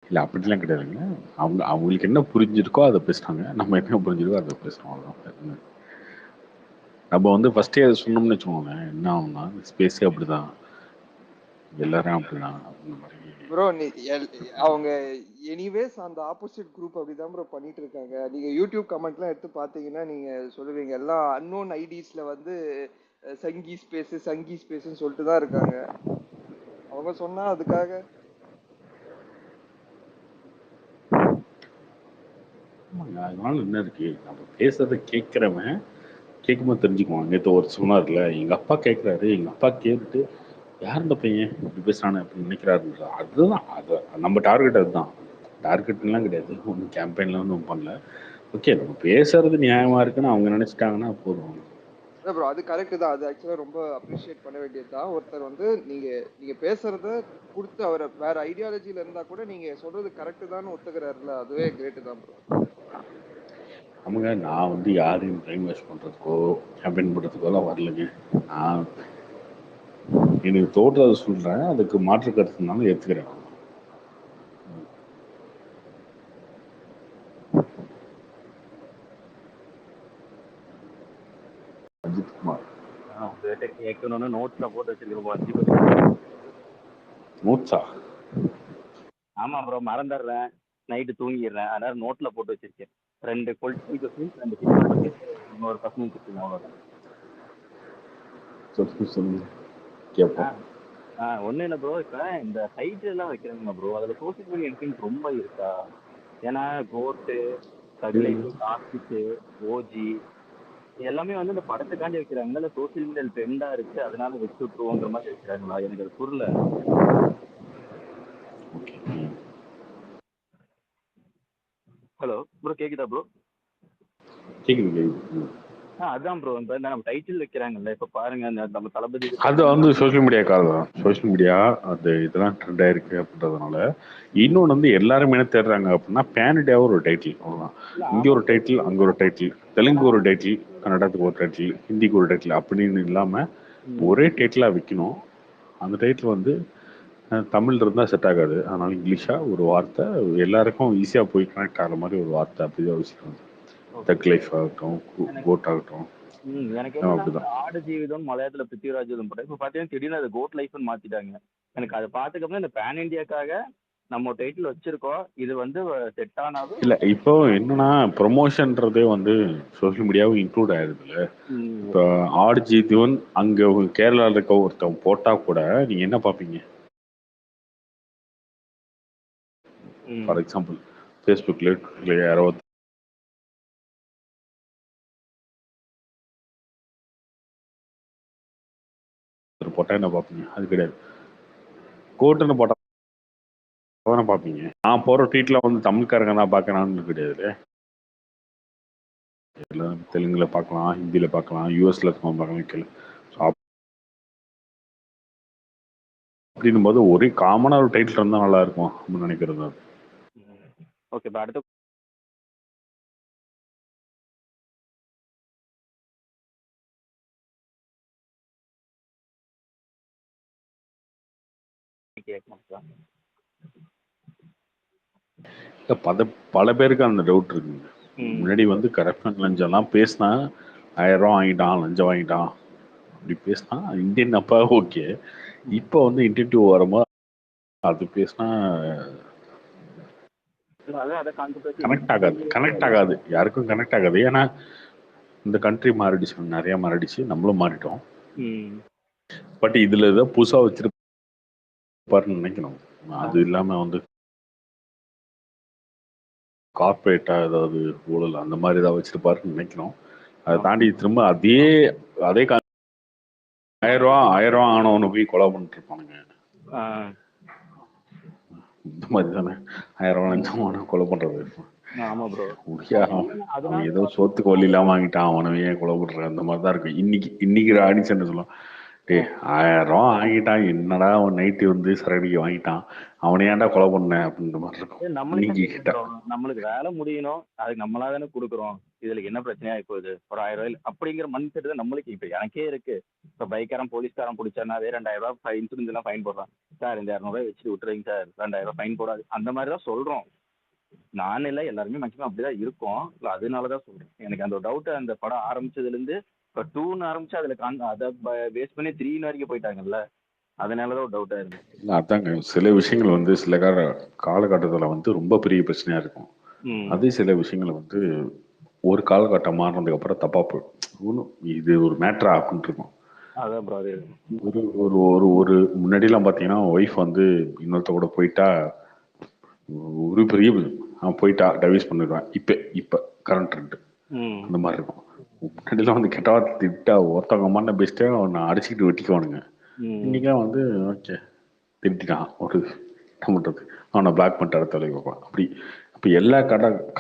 இல்லை அப்படிலாம் கிடையாதுங்க. அவங்களுக்கு என்ன புரிஞ்சிருக்கோ அதை பேசுறாங்க, நம்ம என்ன புரிஞ்சிருக்கோ அதை பேசுறோம். அவ்வளோதான். நம்ம வந்து ஃபர்ஸ்டே அதை சொன்னோம்னு வச்சுக்கோங்க, என்ன ஆகும்னா ஸ்பேஸே அப்படிதான், எல்லாரும் அப்படிதான் அந்த மாதிரி. ப்ரோ அவங்க எனிவேஸ் அந்த ஆப்போசிட் குரூப் அப்படிதான் ப்ரோ பண்ணிட்டு இருக்காங்க. நீங்க யூடியூப் கமெண்ட்லாம் எடுத்து பாத்தீங்கன்னா நீங்க சொல்லுவீங்க எல்லாம் அன்னோன் ஐடிஸ்ல வந்து சங்கி ஸ்பேஸ்ன்னு சொல்லிட்டு தான் இருக்காங்க. அவங்க சொன்னா அதுக்காக அதனால என்ன இருக்கு, நம்ம பேசுறதை கேட்கும்போது தெரிஞ்சுக்குவாங்க. நேற்று ஒரு சொன்னார்ல, எங்க அப்பா கேட்குறாரு, எங்க அப்பா கேட்டுட்டு யார் இந்த பையன் இப்படி பேசுறானு அப்படின்னு நினைக்கிறாருன்றா. அதுதான் அது நம்ம டார்கெட். அதுதான் டார்கெட்லாம் கிடையாது, ஒன்றும் கேம்பெயின்ல ஒன்றும் பண்ணல. ஓகே, நம்ம பேசுறது நியாயமா இருக்குன்னு அவங்க நினைச்சிட்டாங்கன்னா போதும். ப்ரோ அது கரெக்ட் தான். அது ஆக்சுவலா ரொம்ப அப்ரிஷியேட் பண்ண வேண்டியது தான். ஒருத்தர் வந்து நீங்க பேசுறத கொடுத்து அவர் வேற ஐடியாலஜில இருந்தா கூட நீங்க சொல்றது கரெக்ட் தான் ஒத்துக்கிறாருல, அதுவே கிரேட் தான் ப்ரோ. அவங்க நான் வந்து யாரையும் பிரைன் வாஷ் பண்றதுக்கோ கேம்பெயின் பண்றதுக்கோ எல்லாம் வரலைங்க. நான் எனக்கு தோற்றதை சொல்றேன், அதுக்கு மாற்று கருத்துனாலும் ஏத்துக்கிறேன். அஜித் குமார் கேட்கணும்னு நோட்ஸ்ல போட்டு வச்சிருக்கோம். நோட்ஸா? ஆமா ப்ரோ, மறந்துடுறேன், நைட்டு தூங்கிடுறேன், அதனால நோட்ல போட்டு வச்சிருக்கேன். 2 பொலிட்டிக்கல் கொஸ்டின்ஸ், 2 சினிமா கொஸ்டின்ஸ், இன்னொரு பர்சனல் கொஸ்டின், அவ்வளவுதான். சொல்லுங்க கேட்போம். ஒன்றும் இல்லை ப்ரோ, இப்போ இந்த சைட்ல எல்லாம் வைக்கிறாங்க ப்ரோ, அதில் சோசியல் மீடியா இன்ஃப்ளூயன்ஸ் ரொம்ப இருக்கா? ஏன்னா கோட்டு, தக்லைஃப், டாக்ஸிக்கு, ஓஜி எல்லாமே வந்து இந்த படத்துக்காண்டி வைக்கிறாங்க, இல்லை சோசியல் மீடியா ட்ரெண்டா இருக்கு அதனால வச்சு விட்டுருவோங்கிற மாதிரி வைக்கிறாங்களா? எனக்கு அது புரியல. ஹலோ ப்ரோ, கேக்குதா ப்ரோ? கேக்குது. அதான் ப்ரோ, இப்போ நம்ம டைட்டில் வைக்கிறாங்கல்ல, இப்போ பாருங்க நம்ம தளபதி அது வந்து சோசியல் மீடியாக்காக தான். சோசியல் மீடியா அது இதெல்லாம் ட்ரெண்ட் ஆயிருக்கு அப்படின்றதுனால. இன்னொன்று வந்து எல்லாரும் என்ன தேடுறாங்க அப்படின்னா பேன் இண்டியாவை ஒரு டைட்டில், அவ்வளோதான். இங்கே ஒரு டைட்டில், அங்கே ஒரு டைட்டில், தெலுங்கு ஒரு டைட்டில், கன்னடத்துக்கு ஒரு டைட்டில், ஹிந்திக்கு ஒரு டைட்டில் அப்படின்னு இல்லாமல் ஒரே டைட்டிலாக விற்கணும். அந்த டைட்டில் வந்து தமிழ் இருந்தால் செட் ஆகாது, அதனால இங்கிலீஷாக ஒரு வார்த்தை எல்லாருக்கும் ஈஸியாக போய் கனெக்ட் ஆகிற மாதிரி ஒரு வார்த்தை அப்படிதான் வச்சுக்கணும். தக் லைஃப் ஆகட்டும், கோட் ஆகட்டும். எனக்கு என்ன ஆடு ஜீவிதம் மலையாளத்துல பிருத்திவிராஜ் போட்டேன், இப்போ பார்த்தீங்கன்னா திடீர்னு அது கோட் லைஃப்னு மாத்திட்டாங்க. எனக்கு அதை பார்த்துக்கப்புறம் இந்த பேன் இண்டியாக்காக நம்ம டைட்டில் வச்சிருக்கோம், இது வந்து செட் ஆனாலும் இல்லை. இப்போ என்னன்னா ப்ரொமோஷன்றதே வந்து சோசியல் மீடியாவும் இன்க்ளூட் ஆயிருதுல்ல. இப்போ ஆடு ஜீவன் அங்கே கேரளாவில் இருக்க ஒருத்தவங்க போட்டா கூட நீங்க என்ன பார்ப்பீங்க? ஃபார் எக்ஸாம்பிள் ஃபேஸ்புக்கில் யாரோ போட்டா என்ன பார்ப்பீங்க? அது கிடையாது. கோட்டுன்னு போட்டா பார்ப்பீங்க. நான் போற ட்வீட்ல வந்து தமிழ்காரங்க தான் பார்க்கறான்னு கிடையாது. தெலுங்குல பார்க்கலாம், ஹிந்தியில பார்க்கலாம், யூஎஸ்ல இருக்கவங்க பார்க்கலாம். அப்படின்னும் போது ஒரே காமனா ஒரு டைட்டில் இருந்தால் நல்லா இருக்கும் அப்படின்னு நினைக்கிறது. ஓகே, அடுத்து பல பேருக்கு அந்த டவுட் இருக்குங்க. முன்னாடி வந்து கரப்ஷன் லஞ்சம்லாம் பேசினா 1000 ரூபா வாங்கிட்டான், லஞ்சம் வாங்கிட்டான் அப்படி பேசினா இந்தியன் அப்பா ஓகே. இப்போ வந்து இன்டென்டிவ் வரும்போது அது பேசினா கனெக்ட் ஆகாது, யாருக்கும் கனெக்ட் ஆகாது. ஏன்னா இந்த கண்ட்ரி மாறிடுச்சு, நிறைய மாறிடுச்சு, நம்மளும் மாறிட்டோம். பட் இதுல ஏதோ புதுசா வச்சிருப்பாருன்னு நினைக்கணும். அது இல்லாம வந்து கார்பரேட்டா ஏதாவது ஊழல் அந்த மாதிரி ஏதாவது வச்சிருப்பாருன்னு நினைக்கிறோம். அதை தாண்டி திரும்ப அதே 1000 ரூபா ஆனவனு போய் கொலை பண்ணிட்டு இருப்பானுங்க. இந்த மாதிரி தானே 1000 ரூபா லஞ்சம் கொலை பண்றது. அவன் ஏதோ சோத்துக்கு வழி இல்லாம வாங்கிட்டான், அவனவே கொலை பண்ற அந்த மாதிரிதான் இருக்கு. இன்னைக்கு ஆடிஷன் சொல்லுவோம், டேய் 1000 வாங்கிட்டான், என்னடா அவன் நைட்டு வந்து சரடிக்கு வாங்கிட்டான், அவனை ஏன்டா கொலை பண்ண அப்படின்ற மாதிரி இருக்கும் நம்மளுக்கு நீங்க என்ன கிட்ட. ப்ரோ, நம்மளுக்கு வேலை முடியணும், அதுக்கு நம்மளா தானே கொடுக்குறோம். இதுல என்ன பிரச்சனையா போகுது, ஒரு 1000 ரூபாய் அப்படிங்கிற மண் செட் தான் நம்மளுக்கு இப்ப எனக்கே இருக்கு. இப்ப பைக்காரன் போலீஸ்காரன் பிடிச்சானாவே 2000 ரூபாய் இன்சூரன்ஸ் எல்லாம் ஃபைன் போடுறான். சார் இந்த 200 ரூபாய் வச்சுட்டு விட்டுறீங்க சார், 2000 ரூபாய் ஃபைன் போடாது, அந்த மாதிரி தான் சொல்றோம். நான் இல்லை, எல்லாருமே மேக்ஸிமம் அப்படிதான் இருக்கும். இல்ல அதனாலதான் சொல்றேன், எனக்கு அந்த டவுட். அந்த படம் ஆரம்பிச்சதுல இருந்து இப்ப 2ன்னு ஆரம்பிச்சு அதுல அதை பேஸ் பண்ணி 3 வரைக்கும் போயிட்டாங்கல்ல, அதனாலதான் ஒரு டவுட்டா இருந்துச்சு. இல்ல அதாங்க, சில விஷயங்கள் வந்து சில காலகட்டத்துல வந்து ரொம்ப பெரிய பிரச்சனையா இருக்கும். அதே சில விஷயங்கள் வந்து ஒரு காலகட்டம் மாறினதுக்கு அப்புறம் தப்பா போயிடும். இது ஒரு மேட்ரா அப்படின்ட்டு இருக்கும். அதான் ப்ரோ, அது ஒரு ஒரு ஒரு ஒரு முன்னாடிலாம் பார்த்தீங்கன்னா ஒய்ஃப் வந்து இன்னொருத்த கூட போயிட்டா ஒரு பெரிய அவன் போயிட்டா டைவர்ஸ் பண்ணிடுவேன். இப்போ கரண்ட் ரெண்டு அந்த மாதிரி இருக்கும். முன்னாடிலாம் வந்து கெட்ட வார்த்தை திட்டா ஒருத்தவங்க அம்மா பெஸ்ட்டே அவனை அடிச்சுக்கிட்டு வெட்டிக்குவானுங்க. இன்னைக்கெல்லாம் வந்து ஓகே திட்டான் ஒரு என்ன பண்ணுறது, அவனை பிளாக் பண்ணிட்டு அடுத்த தலைக்கு வைப்பான். அப்படி இப்போ எல்லா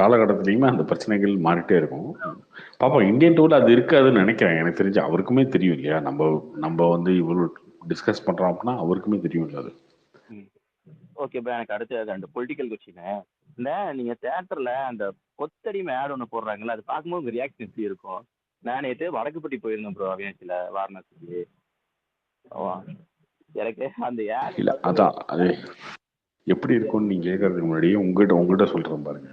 காலகட்டத்துலையுமே அந்த பிரச்சனைகள் மாறிட்டே இருக்கும். பாப்பா இந்தியன் டூர்ல அது இருக்காதுன்னு நினைக்கிறேன். எனக்கு தெரிஞ்சு அவருக்குமே தெரியும் இல்லையா, நம்ம நம்ம வந்து இவ்வளோ டிஸ்கஸ் பண்றோம் அப்படின்னா அவருக்குமே தெரியும் இல்லை அது. ஓகே பா, எனக்கு அடுத்து அந்த பொலிட்டிக்கல் கொஸ்டின். இந்த நீங்க தியேட்டர்ல அந்த கொத்தடிமை ஆட் ஒன்று போடுறாங்கல்ல, அது பார்க்கும்போது உங்க ரியாக்ஷன் எப்படி இருக்கும்? நான் நேற்று வடக்குப்பட்டி போயிருந்தேன் ப்ரோ, அவினாசியில் வாரணாசிக்கு. எனக்கு அந்த ஆட் இல்லை அதான் அது எப்படி இருக்கும்னு நீங்க கேட்கறதுக்கு முன்னாடி உங்ககிட்ட சொல்றேன் பாருங்க.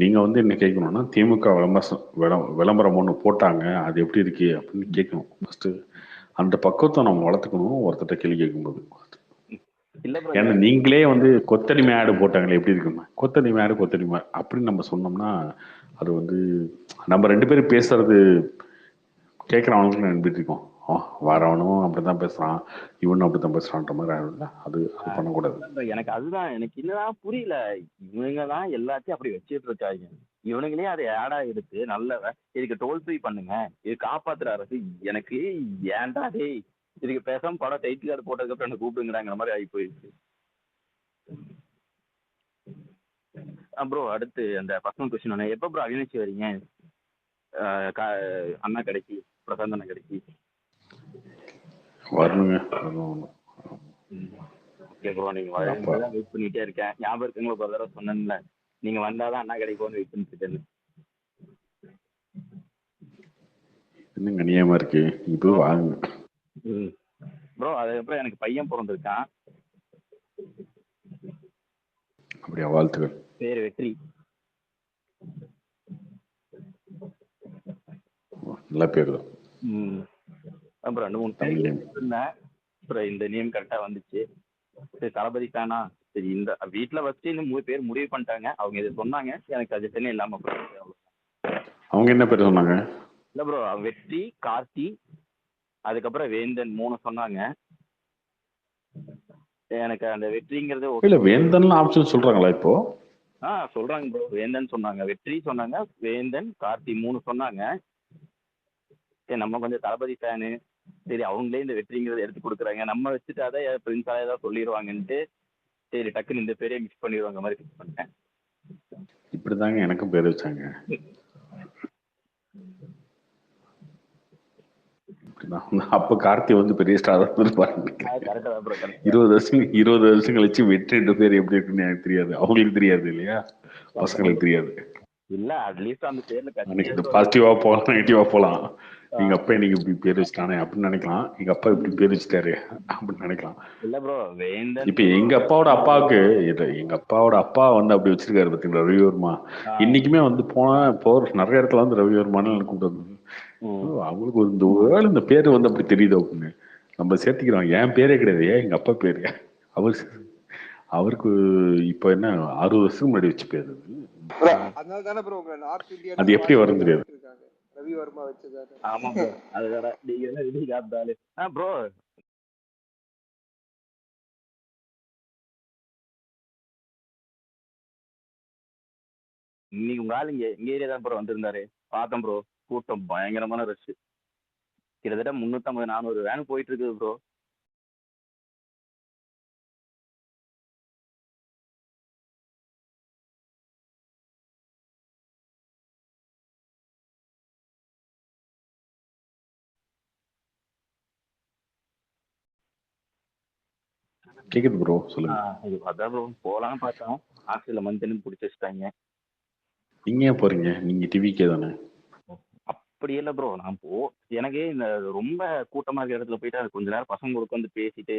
நீங்க வந்து என்ன கேட்கணும்னா திமுக விளம்பரம் ஒன்று போட்டாங்க, அது எப்படி இருக்கு அப்படின்னு கேட்கணும் ஃபர்ஸ்ட். அந்த பக்குவத்தை நம்ம வளர்த்துக்கணும் ஒருத்தட்ட கேள்வி கேட்கும்போது. இல்ல ப்ரோ, ஏன்னா நீங்களே வந்து கொத்தடிமை ஆடு போட்டாங்களே எப்படி இருக்குமா, கொத்தடிமை ஆடு கொத்தடிமை அப்படின்னு நம்ம சொன்னோம்னா அது வந்து நம்ம ரெண்டு பேரும் பேசுறது கேட்குறவனுக்கு நம்பிட்டு இருக்கோம். வரவனும் அப்படித்தான் பேசுறான், இவனும் அப்படித்தான் பேசுறான்ற மாதிரி ஆயிடும்ல. அது அது பண்ணக்கூடாது. எனக்கு அதுதான் எனக்கு என்னதான் புரியல. இவங்க தான் எல்லாத்தையும் அப்படி வச்சுட்டு இருக்காங்க. இவனுங்களே அதை ஆடா எடுத்து நல்ல இதுக்கு டோல் ஃப்ரீ பண்ணுங்க, இது காப்பாத்துற அரசு. எனக்கு ஏன்டா டேய், இதுக்கு பேசாம படம் டைட்டில் கார்டு போட்டதுக்கு அப்புறம் என்ன கூப்பிடுங்கிறாங்கிற மாதிரி ஆகி போயிடுச்சு. ப்ரோ அடுத்து அந்த பர்சனல் கொஸ்டின் ஒன்று, எப்போ ப்ரோ அவினாசி வரீங்க? அண்ணா கடைக்கு, பிரசாந்த் அண்ணா கடைக்கு வரணுங்க. ஓகே ப்ரோ, நீங்க வரதான் வெயிட் பண்ணிட்டே இருக்கேன். ஞாபகம் இருக்குங்களா ஒரு தடவை சொன்னேன்ல, நீங்க வந்தாதான் அண்ணா கடைக்கு வந்து வெயிட் பண்ணிட்டு இருக்கேன். இன்னும் கனியமா இருக்கு, இப்போ வாங்க. ப்ரோ அதுக்கப்புறம் எனக்கு பையன் பிறந்திருக்கான். அப்படியா, வாழ்த்துக்கள். பேர் வெற்றி. நல்ல பேர் தான். அப்புறம் 2-3 பேர் இருந்தேன். அப்புறம் இந்த நேம் கரெக்டா வந்துச்சு. சரி தளபதி ஃபேனா, சரி இந்த வீட்டில் வச்சு இந்த 3 பேர் முடிவு பண்ணிட்டாங்க. அவங்க இதை சொன்னாங்க, எனக்கு அது தெரிய இல்லாம அவங்க என்ன பேர் சொன்னாங்க? இல்லை ப்ரோ, வெற்றி, கார்த்தி, அதுக்கப்புறம் வேந்தன் 3 சொன்னாங்க. எனக்கு அந்த வெற்றிங்கிறது இல்ல வேந்தன் ஆப்ஷன் சொல்றாங்களா இப்போ? சொல்றாங்க ப்ரோ. வேந்தன் சொன்னாங்க, வெற்றி சொன்னாங்க, வேந்தன், கார்த்தி 3 சொன்னாங்க. சரி நம்ம கொஞ்சம் தளபதி ஃபேனு, சரி அவங்களே இந்த வெற்றிங்கிறத எடுத்து கொடுக்குறாங்க, நம்ம வச்சுட்டு அதை பிரின்ஸாக ஏதாவது சொல்லிடுவாங்கன்ட்டு சரி டக்குன்னு இந்த பேரே மிக்ஸ் பண்ணிடுவாங்க மாதிரி ஃபிக்ஸ் பண்ணிட்டேன். இப்படிதாங்க எனக்கும் பேர் வச்சாங்க. அப்ப கார்த்தி வந்து பெரிய ஸ்டார் இருப்பாங்க. 20 வருஷம் கழிச்சு வெற்றி 2 பேர் எப்படி இருக்குன்னு எனக்கு தெரியாது, அவங்களுக்கு தெரியாது இல்லையா, பசங்களுக்கு தெரியாது. இல்ல அட்லீஸ்ட் அந்த பேர்ல அன்னைக்கு பாசிட்டிவா போகலாம், நெகட்டிவா போகலாம். எங்க அப்பா எனக்கு இப்படி பேர் வச்சுட்டானே அப்படின்னு நினைக்கலாம், எங்க அப்பா இப்படி பேர் வச்சுட்டாரு அப்படின்னு நினைக்கலாம். இல்ல ப்ரோ, இப்ப எங்க அப்பாவோட அப்பாவுக்கு எங்க அப்பாவோட அப்பா வந்து அப்படி வச்சிருக்காரு பாத்தீங்களா, ரவிவர்மா. இன்னைக்குமே வந்து போற நிறைய இடத்துல வந்து ரவிவர்மான்னு கூப்பிட்டு வந்து அவங்களுக்கு ஒரு இந்த வேலை இந்த பேரு வந்து அப்படி தெரியுது அப்படின்னு நம்ம சேர்த்திக்கிறோம். என் பேரே கிடையாது, எங்க அப்பா பேரு. அவருக்கு இப்ப என்ன 60 வருஷம் முன்னாடி வச்சு பேரு. அதனால தானே ப்ரோ உங்க நார்த் இந்தியன் அது எப்படி வரும் தெரியாது. ரவி வர்மா வச்சதானே. ஆமா ப்ரோ, அதுதான நீங்க என்ன விதி காத்தாலே. ப்ரோ இன்னைக்கு உங்க ஆள் எங்க ஏரியா தான் ப்ரோ வந்திருந்தாரு, பார்த்தேன் ப்ரோ. கூட்டம் பயங்கரமான ரஷ், கிட்டத்தட்ட 350-400 வேன் போயிட்டு இருக்குது ப்ரோ. கேக்குது ப்ரோ, சொல்லுங்க. அதான் ப்ரோ போலான்னு பார்த்தோம். ஹாஸ்டல்ல மந்த்னு பிடிச்சி வச்சுட்டாங்க. நீங்க ஏன் போறீங்க? நீங்க டிவிக்கே தானே. அப்படி இல்லை ப்ரோ. எனக்கு இந்த ரொம்ப கூட்டமா இருக்கிற இடத்துல போயிட்டு அது கொஞ்ச நேரம் பசங்க கூட உட்காந்து பேசிட்டு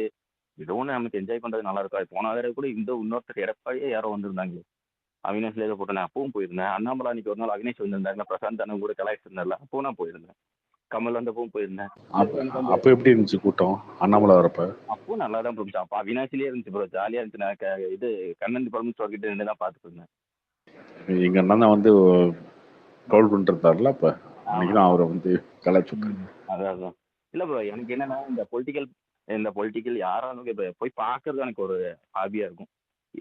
ஏதோ ஒன்று நமக்கு என்ஜாய் பண்றது நல்லா இருக்கும். அது போன தடவை கூட இன்னொருத்தர் எடப்பாடியே யாரோ வந்திருந்தாங்க. அவினாஷ் லேத போட்டு நான் அப்பவும் போயிருந்தேன். அண்ணாமலை அன்னைக்கு ஒரு நாள் அவினாஷ் வந்திருந்தாங்க, பிரசாந்த் அண்ணன் கூட கலாய்ச்சி இருந்தார்ல, அப்பவும் நான் போயிருந்தேன். கமல் வந்தப்பவும் போயிருந்தேன். அப்ப அப்ப எப்படி இருந்துச்சு கூட்டம் அண்ணாமலை வரப்ப? அப்பவும் நல்லா தான் இருந்துச்சு. அப்போ அவினாஷிலேயே இருந்துச்சு ப்ரோ, ஜாலியா இருந்துச்சு. நான் இது கண்ணன் படம் சொல்லிட்டு நின்று தான் பார்த்துட்டு இருந்தேன். எங்க அண்ணன் தான் வந்து ட்ரோல் பண்ணிட்டு இருந்தாருல, அப்ப அன்னைக்கு தான் அவரை வந்து கலாய்ச்சு விட்டாரு. அதான் இல்ல ப்ரோ, எனக்கு என்னன்னா இந்த பொலிட்டிக்கல் யாராலும் இப்ப போய் பார்க்கறது எனக்கு ஒரு ஹாபியா இருக்கும்.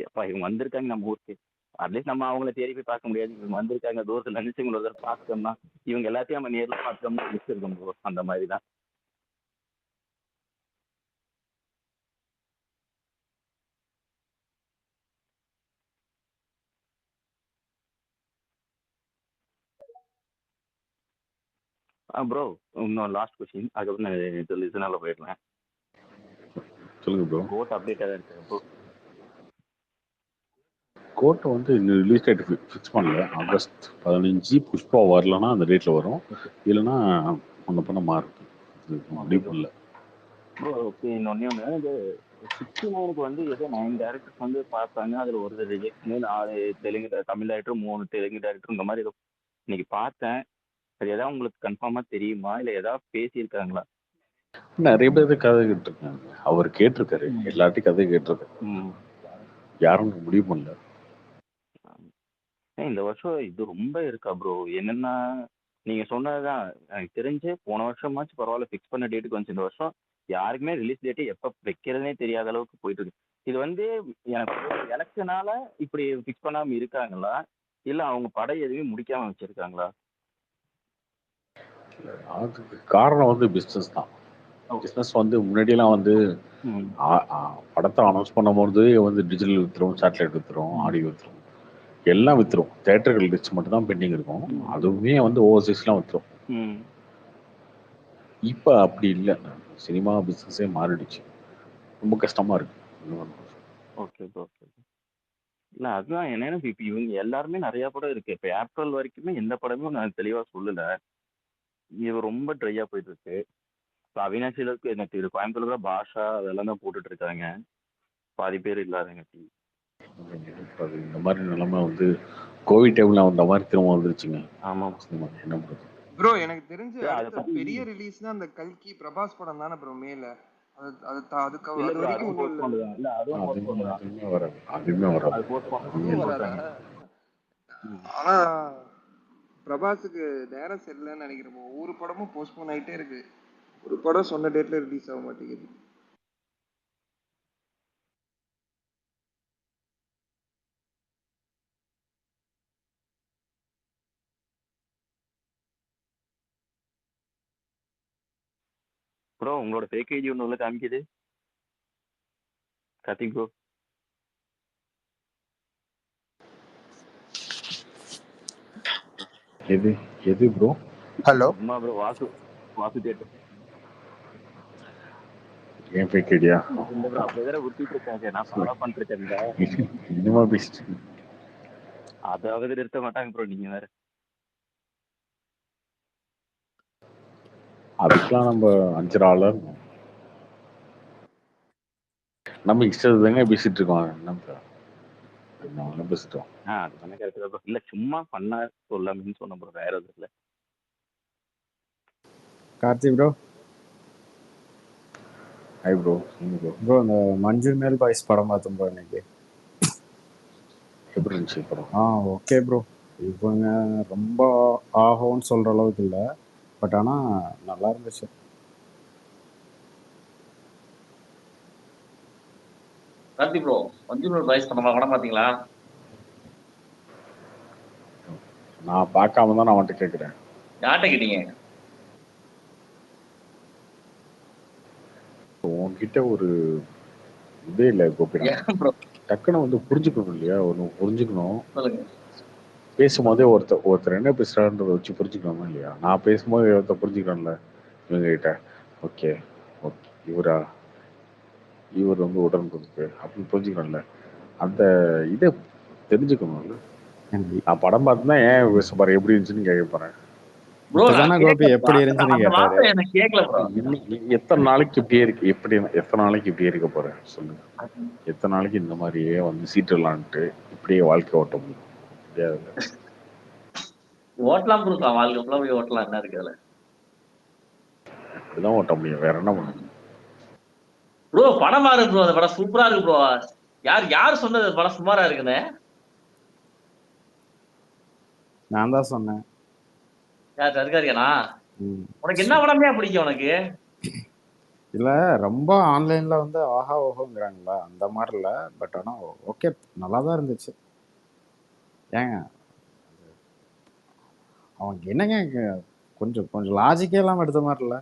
எப்பா இவங்க வந்திருக்காங்க நம்ம ஊருக்கு, அட்லீஸ்ட் நம்ம அவங்கள தேடி போய் பார்க்க முடியாது, இவங்க வந்திருக்காங்க தூரத்தில் நினைச்சு ஒரு தடவை பார்த்தோம்னா இவங்க எல்லாத்தையும் நம்ம நேர்ல பார்த்தோம்னா மிஸ் இருக்கும் ப்ரோ. அந்த மாதிரி தான். ப்ரோ இன்னும் லாஸ்ட் கொஸ்டின், அதுக்கப்புறம் நான் லிசனால போயிடலாம். சொல்லுங்க ப்ரோ. கோட் அப்டேட்டாக இருக்கு ப்ரோ. கோட்டை வந்து இன்னும் ரிலீஸ் டேட் ஃபிக்ஸ் பண்ணல. ஆகஸ்ட் 15 புஷ்பா வரலன்னா அந்த டேட்ல வரும், இல்லைன்னா அந்த படம் மாறும். முடிவு பண்ணல ப்ரோ. ஓகே, இன்னொன்னே ஒன்று, இது 69க்கு வந்து ஏதோ 9 டேரக்டர்ஸ் வந்து பார்த்தாங்க. அதில் ஒரு rejection, 4 Telugu Tamil director, 3 Telugu director, இந்த மாதிரி ஏதோ இன்னைக்கு பார்த்தேன். அது எதாவது உங்களுக்கு கன்ஃபார்மாக தெரியுமா, இல்லை ஏதாவது பேசியிருக்காங்களா? நிறைய பேர் கதை கேட்டிருக்காங்க, அவர் கேட்டிருக்காரு, எல்லார்ட்டையும் கதை கேட்டிருக்காரு, யாரும் முடிவு பண்ணல. இந்த வருஷம் இது ரொம்ப இருக்கா ப்ரோ? என்னன்னா நீங்க சொன்னதுதான் எனக்கு தெரிஞ்சு, போன வருஷமாச்சும் பரவாயில்ல ஃபிக்ஸ் பண்ண டேட்டுக்கு வந்துச்சு. இந்த வருஷம் யாருக்குமே ரிலீஸ் டேட்டு எப்போ வைக்கிறதுனே தெரியாத அளவுக்கு போயிட்டு இருக்கு. இது வந்து எனக்கு எலெக்ஷனால இப்படி ஃபிக்ஸ் பண்ணாம இருக்காங்களா, இல்லை அவங்க படம் எதுவுமே முடிக்காம வச்சிருக்காங்களா? அதுக்கு காரணம் வந்து பிஸ்னஸ் தான். பிஸ்னஸ் வந்து முன்னாடியெல்லாம் வந்து படத்தை அனௌன்ஸ் பண்ணும்போது வந்து டிஜிட்டல் வித்துரும், சேட்டலைட் வித்துரும், ஆடியோ வித்துரும், எல்லாம் வித்துரும். தேட்டர்கள் லிஸ்ட் மட்டும் தான் பெண்டிங் இருக்கும், அதுவுமே வந்து ஓவர்சீஸ்லாம் வித்துரும். இப்போ அப்படி இல்லை, சினிமா பிஸ்னஸே மாறிடுச்சு, ரொம்ப கஷ்டமா இருக்கு. Okay okay. இல்லை அதுதான் என்னன்னா, இப்போ இவங்க எல்லாருமே நிறைய படம் இருக்கு. இப்போ ஏப்ரல் வரைக்குமே எந்த படமும் நான் தெளிவாக சொல்லலை. இது ரொம்ப ட்ரையாக போயிட்டு இருக்கு. இப்போ அவினாசிலுக்கு எனக்கு இது கோயம்புத்தூர் கூட பாஷா அதெல்லாம் தான் போட்டுட்டு இருக்காங்க, பாதி பேர் இல்லாதங்காட்டி. இந்த மாதிரி நிலைமை வந்து கோவிட் டைம்ல வந்த மாதிரி திரும்ப வந்துருச்சுங்க. ஆமா சினிமா என்ன பண்றது ப்ரோ எனக்கு தெரிஞ்சு அடுத்த பெரிய ரிலீஸ்னா அந்த கல்கி பிரபாஸ் படம் தானே ப்ரோ மேல. அது வரைக்கும் ஒண்ணும் இல்ல. அதுவுமே வராது. ஆனா பிரபாஸுக்கு நேரம் சரியில்லைன்னு நினைக்கிறேன். ஒவ்வொரு படமும் போஸ்ட்போன் ஆயிட்டே இருக்கு, ஒரு படம் சொன்ன டேட்ல ரிலீஸ் ஆக மாட்டேங்குது. ப்ரோ உங்களோட ஃபேக் ஐடி ஒன்று உள்ள காமிக்குது, கார்த்திக் ப்ரோ. எது ப்ரோ? ஹலோ அம்மா ப்ரோ, வாசு தேட்டர். ஏன் ஃபேக் ஐடியா? இல்ல ப்ரோ, அப்படியே வேற ஊத்திட்டு இருக்காங்க, நான் ஃபாலோ பண்ணிருக்கேன். இன்னுமா பேசிட்டு அதாவது நிறுத்த மாட்டாங்க ப்ரோ, நீங்க வேற. அதுக்கெல்லாம் நம்ம 5 ஆளர் நம்ம இஷ்டத்துக்கு தாங்க பேசிட்டு இருக்கோம். என்ன பேசிட்டோம்? அது பண்ண கரெக்ட் ப்ரோ. இல்ல சும்மா பண்ண சொல்லாமன்னு சொன்ன ப்ரோ, வேற எதுவும் இல்லை. Karthik bro. Hi bro. Bro இந்த மஞ்சள் மேல் பாய்ஸ் படம் பார்த்தோம் ப்ரோ இன்னைக்கு. எப்படி இருந்துச்சு படம்? Okay bro. இவங்க ரொம்ப ஆகும்னு சொல்கிற அளவுக்கு இல்லை, பட் ஆனால் நல்லா இருந்துச்சு. கார்த்திக் ப்ரோ, மஞ்சள் மேல் பாய்ஸ் படம் பார்த்தீங்களா? நான் பார்க்காம தான் நான் வந்துட்டு கேட்குறேன். யார்கிட்ட கேட்டீங்க? உன்கிட்ட ஒரு இதே இல்லை கோபிநாத், டக்குன்னு வந்து புரிஞ்சுக்கணும் இல்லையா? ஒன்று புரிஞ்சுக்கணும். பேசும்போதே ஒருத்தர் என்ன பேசுறான்றதை வச்சு புரிஞ்சுக்கணுமா இல்லையா? நான் பேசும்போது ஒருத்தர் புரிஞ்சுக்கணும்ல இவங்க கிட்ட. ஓகே ஓகே இவரா இவர் வந்து உடன்பிறப்பு அப்படின்னு புரிஞ்சுக்கணும்ல. அந்த இதை தெரிஞ்சுக்கணும்ல. நான் படம் பார்த்துனா ஏன் பாரு எப்படி இருந்துச்சுன்னு கேட்க போறேன். ப்ரோ இப்பதானே நான் கோபி கேட்கல எப்படி இருந்துச்சுன்னு அந்த கேட்டாரு. வார்த்தை எனக்கு கேட்கல ப்ரோ. எத்தனை நாளைக்கு இப்படியே இருக்கு, எப்படி எத்தனை நாளைக்கு இப்படியே இருக்க போறேன் சொல்லுங்க. எத்தனை நாளைக்கு இந்த மாதிரியே வந்து சீட்டலான்ட்டு இப்படியே வாழ்க்கை ஓட்ட முடியும்? முடியாதுல்ல. ஓட்டலாம் ப்ரோ, வாழ்க்கை ஃபுல்லா போய் ஓட்டலாம், என்ன இருக்கு அதுல. இப்படிதான் ஓட்ட முடியும், வேற என்ன பண்ண முடியும்? ப்ரோ படம் பாரு ப்ரோ, அந்த படம் சூப்பரா இருக்கு ப்ரோ. யார் சொன்னது அந்த படம் சுமாரா இருக்குன்னு? நான் தான் சொன்னேன். யார் தர்காரியானா? ம். உனக்கு என்ன படமே பிடிக்கும் உனக்கு? இல்ல ரொம்ப ஆன்லைன்ல வந்து ஆஹா ஓஹோங்கிறாங்களா அந்த மாதிரி இல்ல. பட் ஆனா ஓகே, நல்லா தான் இருந்துச்சு. ஏங்க அவங்க என்னங்க கொஞ்சம் கொஞ்சம் லாஜிக்கே இல்லாம எடுத்த மாதிரி இல்ல.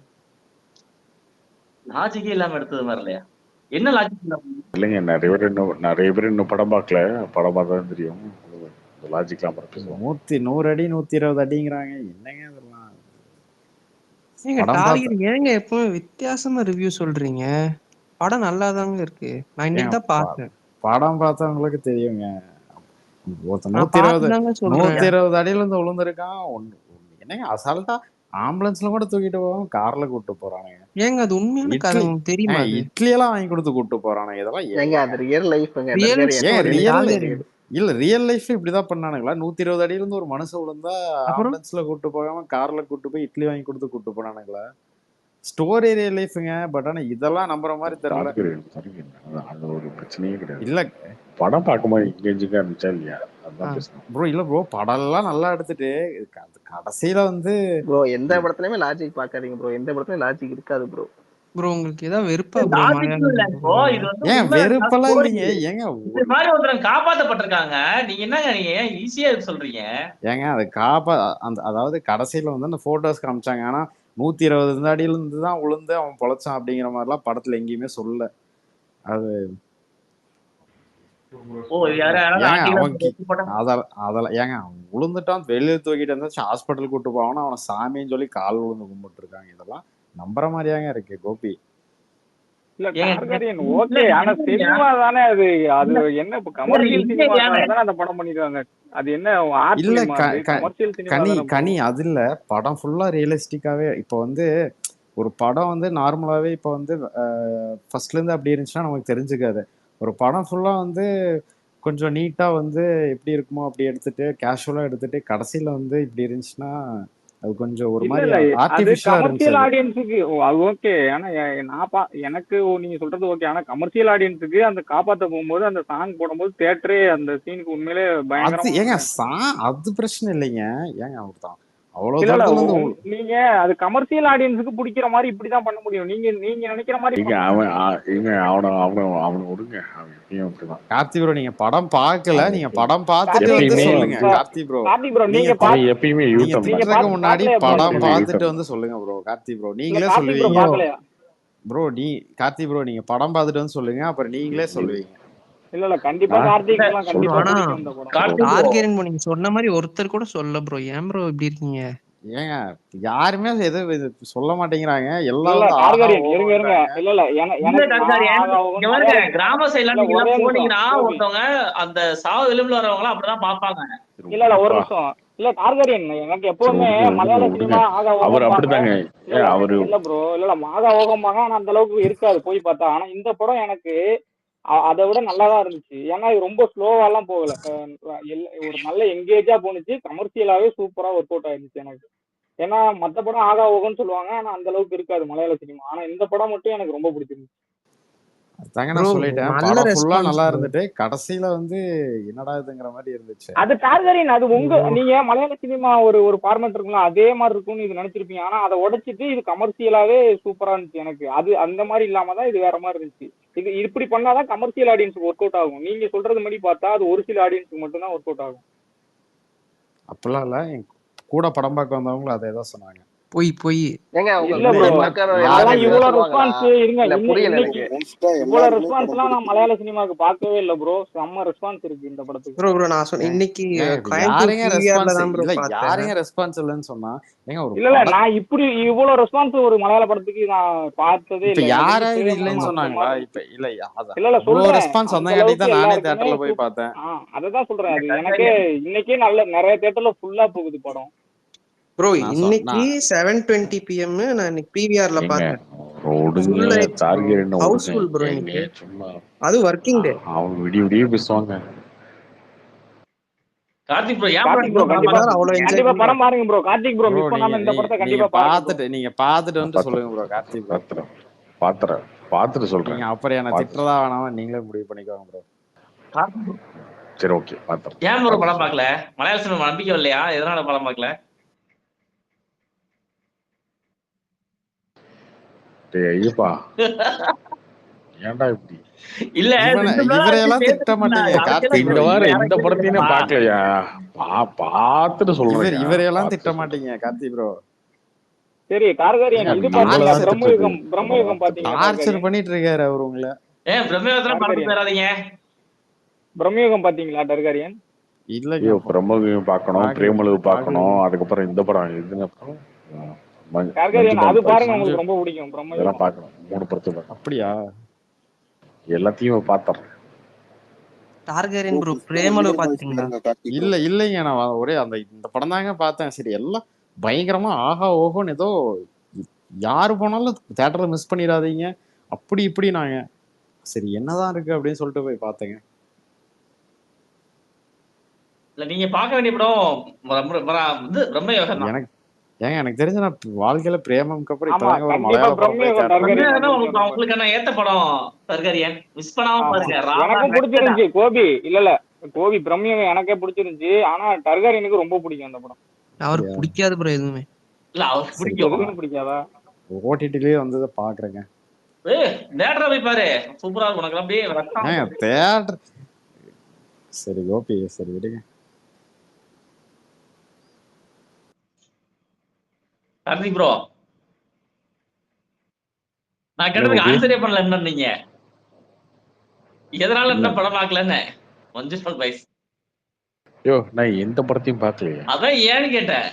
லாஜிக்கே இல்லாம எடுத்தது மாதிரி இல்லையா? என்ன லாஜிக் இல்லாம? இல்லைங்க, நிறைய பேர் இன்னும் படம் பார்க்கல. படம் பார்த்தா தான் தெரியும். லாஜிக்லாம் பேசுவோம். 100 அடி 120 அடிங்கிறாங்க, என்னங்க இதெல்லாம்? ஏங்க படம் பார்த்து டார்கெட் ஏங்க எப்பவும் வித்தியாசமா ரிவ்யூ சொல்றீங்க? படம் நல்லாதாங்க இருக்கு. நான் இன்னைக்கு ஏங்க தான் பார்த்தேன். படம் பார்த்தவங்களுக்கு தெரியுங்க. ஒருத்தன் நான் 120 பார்த்துதாங்க சொல்றேன். 120 அடியில இருந்து விழுந்திருக்கான். என்னங்க அசால்ட்டா ஆம்புலன்ஸ்ல கூட தூக்கிட்டு போவாங்க, கார்ல கூட்டு போறானுங்க. ஏங்க அது உண்மையான கதை, இட்லி உங்களுக்கு தெரியுமா? அது இட்லி எல்லாம் வாங்கி கொடுத்து கூட்டு போறானுங்க. இதெல்லாம் ஏங்க அது ரியல் லைஃப்ங்க. ரியல் ஏன் ஸ்டோரி ரியல் டார்கெட். இல்ல ரியல் லைஃப்ல இப்படிதான் பண்ணானுங்களா? 120 அடியில இருந்து ஒரு மனுஷன் விழுந்தா அப்புறம் ஆம்புலன்ஸ்ல கூட்டு போகாம கார்ல கூட்டு போய் இட்லி வாங்கி கொடுத்து கூட்டு போனானுங்களா? ஸ்டோரி ரியல் லைஃப்ங்க. பட் ஆனா இதெல்லாம் நம்புற மாதிரி தெரியல. அது ஒரு பிரச்சனையே கிடையாது. இல்ல படம் பார்க்கும்போது இங்கேஜிங்கா இருந்துச்சா இல்லையா, அதுதான் பேசணும். ப்ரோ. இல்ல ப்ரோ, படம் எல்லாம் நல்லா எடுத்துட்டு கடைசியில வந்து ப்ரோ எந்த படத்துலயுமே லாஜிக் பாக்காதீங்க ப்ரோ. எந்த படத்துலயும் லாஜிக் இருக்காது ப்ரோ. ப்ரோ உங்களுக்கு ஏதாவது வெறுப்பா ப்ரோ? லாஜிக்கும் இல்ல ப்ரோ, இது வந்து ஏன் உண்மை வெறுப்பெல்லாம் ஸ்டோரி. இல்லைங்க. ஏங்க இது மாதிரி ஒருத்தர் காப்பாத்தப்பட்டிருக்காங்க, நீங்க என்னங்க நீங்க ஈஸியா சொல்றீங்க? ஏங்க அது அதாவது கடைசியில வந்து அந்த போட்டோஸ் காமிச்சாங்க. ஆனா 120 அடியில இருந்து தான் விழுந்து அவன் பொழைச்சான் அப்படிங்கிற மாதிரிலாம் படத்துல எங்கேயுமே சொல்லல. அது ஓ இது யாராவது ஏங்க ஆண்டிகளா அவன் போட்டா? அதெல்லாம் ஏங்க அவன் விழுந்துட்டான், வெளியே தூக்கிட்டு இருந்தாச்சு ஹாஸ்பிட்டல் கூட்டு போவானா, அவனை சாமின்னு சொல்லி கால் விழுந்து கும்பிட்டு இருக்காங்க. இதெல்லாம் நம்புற மாதிரியாங்க இருக்கு கோபி. இல்ல ஏங்க, டார்கெரியன் இல்ல, ஓகே, ஆனா இல்ல, சினிமா தானே அது. அது என்ன இப்ப கமர்ஷியல் இல்ல, சினிமாக்காக தானே அந்த படம் பண்ணிருக்காங்க. அது என்ன ஆர்ட் இல்ல பிலிமா? அது கமர்ஷியல் சினிமா கனி தானே ப்ரோ. கனி அது இல்ல. படம் ஃபுல்லா ரியலிஸ்டிக்காவே இப்போ வந்து ஒரு படம் வந்து நார்மலாவே இப்போ வந்து ஃபர்ஸ்ட்ல இருந்து அப்படி இருந்துச்சுன்னா நமக்கு தெரிஞ்சுக்காது. ஒரு படம் ஃபுல்லா வந்து கொஞ்சம் நீட்டா வந்து எப்படி இருக்குமோ அப்படி எடுத்துட்டு கேஷுவலா எடுத்துட்டு கடைசியில வந்து இப்படி இருந்துச்சுன்னா அது கொஞ்சம் ஒரு இல்ல மாதிரி இல்ல அது ஆர்டிபிஷியலா இருந்துச்சு கமர்ஷியல் அது. ஆடியன்ஸுக்கு அது ஓகே. ஆனா எனக்கு நீங்க சொல்றது ஓகே. ஆனா கமர்ஷியல் ஆடியன்ஸுக்கு அந்த காப்பாத்த போகும்போது அந்த சாங் போடும்போது தியேட்டரே அந்த சீனுக்கு உண்மையிலே அது பயங்கரமா ஏங்க அது பிரச்சனை இல்லைங்க. ஏங்க ஒருத்தான் அவ்வளவு இல்ல இல்ல தூரத்துல இருந்து நீங்க அது கமர்ஷியல் ஆடியன்ஸுக்கு பிடிக்கிற மாதிரி இப்படிதான் பண்ண முடியும். நீங்க நீங்க நினைக்கிற மாதிரி இங்க அவன் அவனை விடுங்க. அவன் எப்பயும் அப்படிதான். கார்த்தி ப்ரோ நீங்க படம் பார்க்கல, அவன் நீங்க படம் பார்த்துட்டு கார்த்திக் வந்து எப்பயுமே சொல்லுங்க வந்து கார்த்தி ப்ரோ. கார்த்திக் ப்ரோ நீங்க நீங்க அவன் எப்பயுமே நீங்க யூட்டம் நீங்க தான். திட்டுறதுக்கு முன்னாடி பாக்கலையா ப்ரோ? படம் எப்பயுமே பார்த்துட்டு யூட்டம் வந்து சொல்லுங்க ப்ரோ. கார்த்தி ப்ரோ இல்ல நீங்களே கார்த்திக் ப்ரோ சொல்லுவீங்க. பாக்கலையா? ப்ரோ கார்த்தி ப்ரோ நீங்க படம் பார்த்துட்டு வந்து சொல்லுங்க, அப்புறம் நீங்களே சொல்லுவீங்க. இல்ல இல்ல கண்டிப்பா நான் கார்த்திக் எல்லாம் ப்ரோ கண்டிப்பா ஆனா பிடிக்கும் இந்த படம். கார்த்திக் ப்ரோ, டார்கெரியன் நீங்க சொன்ன மாதிரி ஒருத்தர் கூட சொல்ல ப்ரோ. ஏன் ப்ரோ இப்படி இருக்கீங்க? ஏங்க யாருமே எதுவும் இது சொல்ல மாட்டேங்கிறாங்க. இல்ல எல்லாம் இல்ல வந்து ஆஹா டார்கெரியன் இருங்க இருங்க. ஓஹோன்றாங்க. இல்ல இல்ல இல்ல எனக்கு நான் தர்காரியன், ஆகா இங்க ஓகன் பாருங்க, மலையாள சினிமா. கிராம சைட்லாம் இல்ல நீங்க ஒரே எல்லாம் நிமிஷம் போனீங்கன்னா கோபி. ஒருத்தவங்க அந்த சாவு விளிம்புல வரவங்க அப்படிதான் பாப்பாங்க. இல்ல இல்ல ஒரு அப்பா, நிமிஷம். இல்ல டார்கெரியன் எனக்கு சரி எப்பவுமே விடுங்க மலையாள விடுங்க. சினிமா ஆகா அவர் ஓகம்பாங்க. அப்படித்தாங்க. இல்ல இல்ல அவரு இல்ல ப்ரோ, இல்ல இல்ல ஆகா ஓகம்பாங்க. ஆனா அந்த அளவுக்கு இருக்காது போய் பார்த்தா. ஆனா இந்த படம் எனக்கு அதை விட நல்லாதான் இருந்துச்சு. ஏன்னா இது ரொம்ப ஸ்லோவாலாம் போகல. ஒரு நல்ல எங்கேஜா போனுச்சு. கமர்ஷியலாவே சூப்பரா ஒர்க் அவுட் ஆயிருந்துச்சு எனக்கு. ஏன்னா மத்த படம் ஆகா ஓகன்னு சொல்லுவாங்க, ஆனா அந்த அளவுக்கு இருக்காது மலையாள சினிமா. ஆனா இந்த படம் மட்டும் எனக்கு ரொம்ப பிடிச்சிருந்துச்சு. அதாங்க ப்ரோ நான் சொல்லிட்டேன். நல்ல படம் ஃபுல்லா ரெஸ்பான்ஸ் நல்லா ப்ரோ. இருந்துட்டு கடைசியில வந்து என்னடா இதுங்கிற மாதிரி இருந்துச்சு. அது டார்கெரியன் அது உங்க ப்ரோ நீங்க மலையாள சினிமா ஒரு ஃபார்மேட் இருக்குங்களா அதே மாதிரி இருக்கும்னு இது நினைச்சிருப்பீங்க. ஆனா அதை உடைச்சிட்டு இது கமர்ஷியலாவே சூப்பரா இருந்துச்சு எனக்கு. அது அந்த மாதிரி இல்லாம தான் இது வேற மாதிரி இருந்துச்சு. இது இப்படி பண்ணாதான் கமர்ஷியல் ஆடியன்ஸுக்கு ஒர்க் அவுட் ஆகும். நீங்க சொல்றது மாதிரி பார்த்தா அது ஒரு சில ஆடியன்ஸுக்கு மட்டும் தான் ஒர்க் அவுட் ஆகும். அப்படிலாம் இல்ல. என் கூட படம் பார்க்க வந்தவங்களும் அதே தான் சொன்னாங்க. பொய் ஏங்க இல்ல உங்களுக்கு ப்ரோ, விஜய் பார்க்காத யாரு எல்லாரும் அதெல்லாம் இல்ல இப்படிதான் இவ்வளவு சொல்லுவாங்களா? ரெஸ்பான்ஸ் இருங்க. இல்ல புரியல இன்னைக்கு எனக்கு. மோஸ்டா இவ்வளவு எல்லாருமே படம் ரெஸ்பான்ஸ்லாம் நான் பிடிக்கும். மலையாள சினிமாவுக்கு பார்க்கவே இல்லை ப்ரோ. செம்ம ரெஸ்பான்ஸ் இருக்கு இந்த படத்துக்கு. ப்ரோ நான் சொன்னேன் ஏங்க இன்னைக்கு ஏங்க இப்ப கோயம்புத்தூர் யாருங்க பிவிஆர்ல ரெஸ்பான்ஸ் தான் ப்ரோ இல்ல, பார்த்தேன். யாருங்க ரெஸ்பான்ஸ் இல்லைன்னு சொன்னா ஏங்க ஒரு இல்ல படம் நான் இப்படி இவ்வளவு ரெஸ்பான்ஸ் ஒரு மலையாள படத்துக்கு நான் பார்த்ததே இப்ப இல்லை. எனக்கு வந்து யாராவது பிரேமம் இல்லைன்னு அந்த சொன்னாங்களா? மாதிரி இப்ப இருந்துச்சு. இல்ல அதான் இல்ல இவ்வளவு சொல்றேன், ரெஸ்பான்ஸ் அந்த வந்தங்காட்டி அளவுக்கு தான் நானே எல்லாருக்குமே தியேட்டர்ல போய் பார்த்தேன். அததான் சொல்றேன். அது எனக்கே டர்கரியன் இன்னைக்கே நல்ல நிறைய தியேட்டர்ல ஃபுல்லா போகுது படம். ப்ரோ நான் இன்னைக்கு நான் 7:20 PM நான் இன்னைக்கு பிவிஆர்ல எங்க பார்த்தேன். ஓடுங்க ஃபுல் ஆயிடுச்சு ப்ரோ. டார்கெட் ஹவுஸ்ஃபுல் ஓடுங்க ப்ரோ எங்க இன்னைக்கு. சும்மா அது ஒர்க்கிங் டே. அவங்க விடிய விடிய பேசுவாங்க. கார்த்திக் ப்ரோ ஏன் ப்ரோ கார்த்திக் ப்ரோ இன்னும் படம் கண்டிப்பா பார்த்துட்டு அவ்வளவு இருக்கீங்க? என்ஜாய் கண்டிப்பா பண்றாரு. படம் பாருங்க bro. Karthik bro bro miss பண்ணாம இந்த படத்தை நீங்க கண்டிப்பா பாருங்க ப்ரோ. பார்த்துட்டு நான் வந்துட்டு பார்த்துறேன் சொல்லுங்க ப்ரோ. கார்த்திக் ப்ரோ பார்த்துறேன் பார்த்துறேன் பார்த்துட்டு சொல்றேன். நீங்க அப்புறம் என்ன பார்த்துட்டு திட்டுறதா வேணாமா நீங்களே முடிவு பண்ணிக்கோங்க ப்ரோ. கார்த்திக் bro, சரி ஓகே பார்த்துறேன் ஏன் ப்ரோ பார்த்துட்டு படம் சொல்றேன். பார்க்கல? மலையாள சினிமா நம்பிக்கை இல்லையா? எதனால படம் பார்க்கல? டேய் ஐயப்பா ஏன்டா இப்படி இல்ல இவனை 2 நாள் ஆச்சு இவரையெல்லாம் திட்ட பேசுறதுக்கு. மாட்டீங்க அதுக்கெல்லாம் கார்த்திக் இந்த ப்ரோ. இல்ல வாரம் யாராவது எந்த படத்தையும் கேட்டுருக்கோமா? நான் பார்க்கலையா? பார்த்துட்டு சொல்றேங்க. இவரையெல்லாம் திட்ட பார்த்துட்டு சொல்றேன். மாட்டீங்க கார்த்திக் ப்ரோ. சரி ஏங்க டார்கரியன் அது இது எவ்வளவுதான் பாத்தீங்களா? திட்டுறது, பிரம்மயுகம் எவ்வளவுதான் பிரம்மயுகம் திட்டுறது. பாத்தீங்களா டார்ச்சர் டார்கரியன்? பண்ணிட்டு இருக்காரு அவர் உங்களை. ஏன் பிரம்மேந்திரம் படத்துக்கு டார்கரியன் போயிடாதீங்க. பிரம்மயுகம் பாத்தீங்களா டார்கரியன்? இல்லைங்க ஐயோ பிரம்மகையும் பார்க்கணும், பார்க்கல பிரேமலு பார்க்கணும், பார்க்கல அதுக்கப்புறம் இந்த படம் இது அப்புறம் மஞ்சு டார்கரியன் அது பாய்ஸ் பாருங்க, மஞ்சு உங்களுக்கு ரொம்ப பிடிக்கும் இதெல்லாம் பிரம்மயுகம். பார்க்கணும். 3 படத்தையும் பார்க்கணும். அப்படியா? எல்லாத்தையும் பார்த்தேன். Targaryen bro bro Pushpa Premalu லிவர் பாய்ஸ் பாத்தீங்களா? பாருங்க கார்த்திக் ப்ரோ. இல்லைங்க நான் ஒரே இந்த படம் தாங்க பார்த்தேன். சரி எல்லாம் பயங்கரமா ஆஹா ஓஹோன்னு ஏதோ யாரு போனாலும் தியேட்டர்ல மிஸ் பண்ணிடாதீங்க அப்படி இப்படி நாங்க சரி என்னதான் இருக்கு அப்படின்னு சொல்லிட்டு போய் பார்த்தேங்க. இல்ல நீங்க பார்க்க வேண்டிய படம் இது பிரம்மயோகம் தான். எனக்கு தெரிஞ்ச நான் வாழ்க்கையில பிரேமம்க்கு அப்புறம் ஆமா இப்பதாங்க ஒரு கண்டிப்பா மலையாள படம் போய் பிரம்மயுகம் தியேட்டர்ல டார்கரியன் பிரம்மயோகம் வந்திருக்கு அந்த மாதிரி. உங்களுக்கு ஏத்த படம் தர்கரியன். மிஸ் பண்ணாம ஆமா பாருங்க. ராவா எனக்கும் நெக்ஸ்ட் பிடிச்சிருந்துச்சு கோபி. இல்ல கோபி பிரம்மயுகம் எனக்கே பிடிச்சிருந்துச்சு. ஆனா டார்கரியனுக்கு ரொம்ப பிடிக்கும் அந்த படம். அவருக்கு பிடிக்காது ப்ரோ எதுவுமே. இல்ல அவருக்கு சரி பிடிக்கும். எதுவும் பிடிக்காதா? ஓடிடிலேயே வந்ததை பாக்குறேங்க. தேட்டரா போய் பாரு, சூப்பரா இருக்கும். உனக்கு அப்படியே ரத்தம் தியேட்டர் சரி கோபி சரி விடுங்க. கார்த்திக் ப்ரோ நான் என்ன கேட்டதுக்கு கோபி? ஆன்சரே பண்ணல. என்ன நீங்க எதனால இல்ல என்ன படம் பார்க்கலன்னு? மஞ்சு பாய்ஸ் ஐயோ நான் எந்த படத்தையும் பார்க்கலையே. அதான் ஏன்னு கேட்டேன்.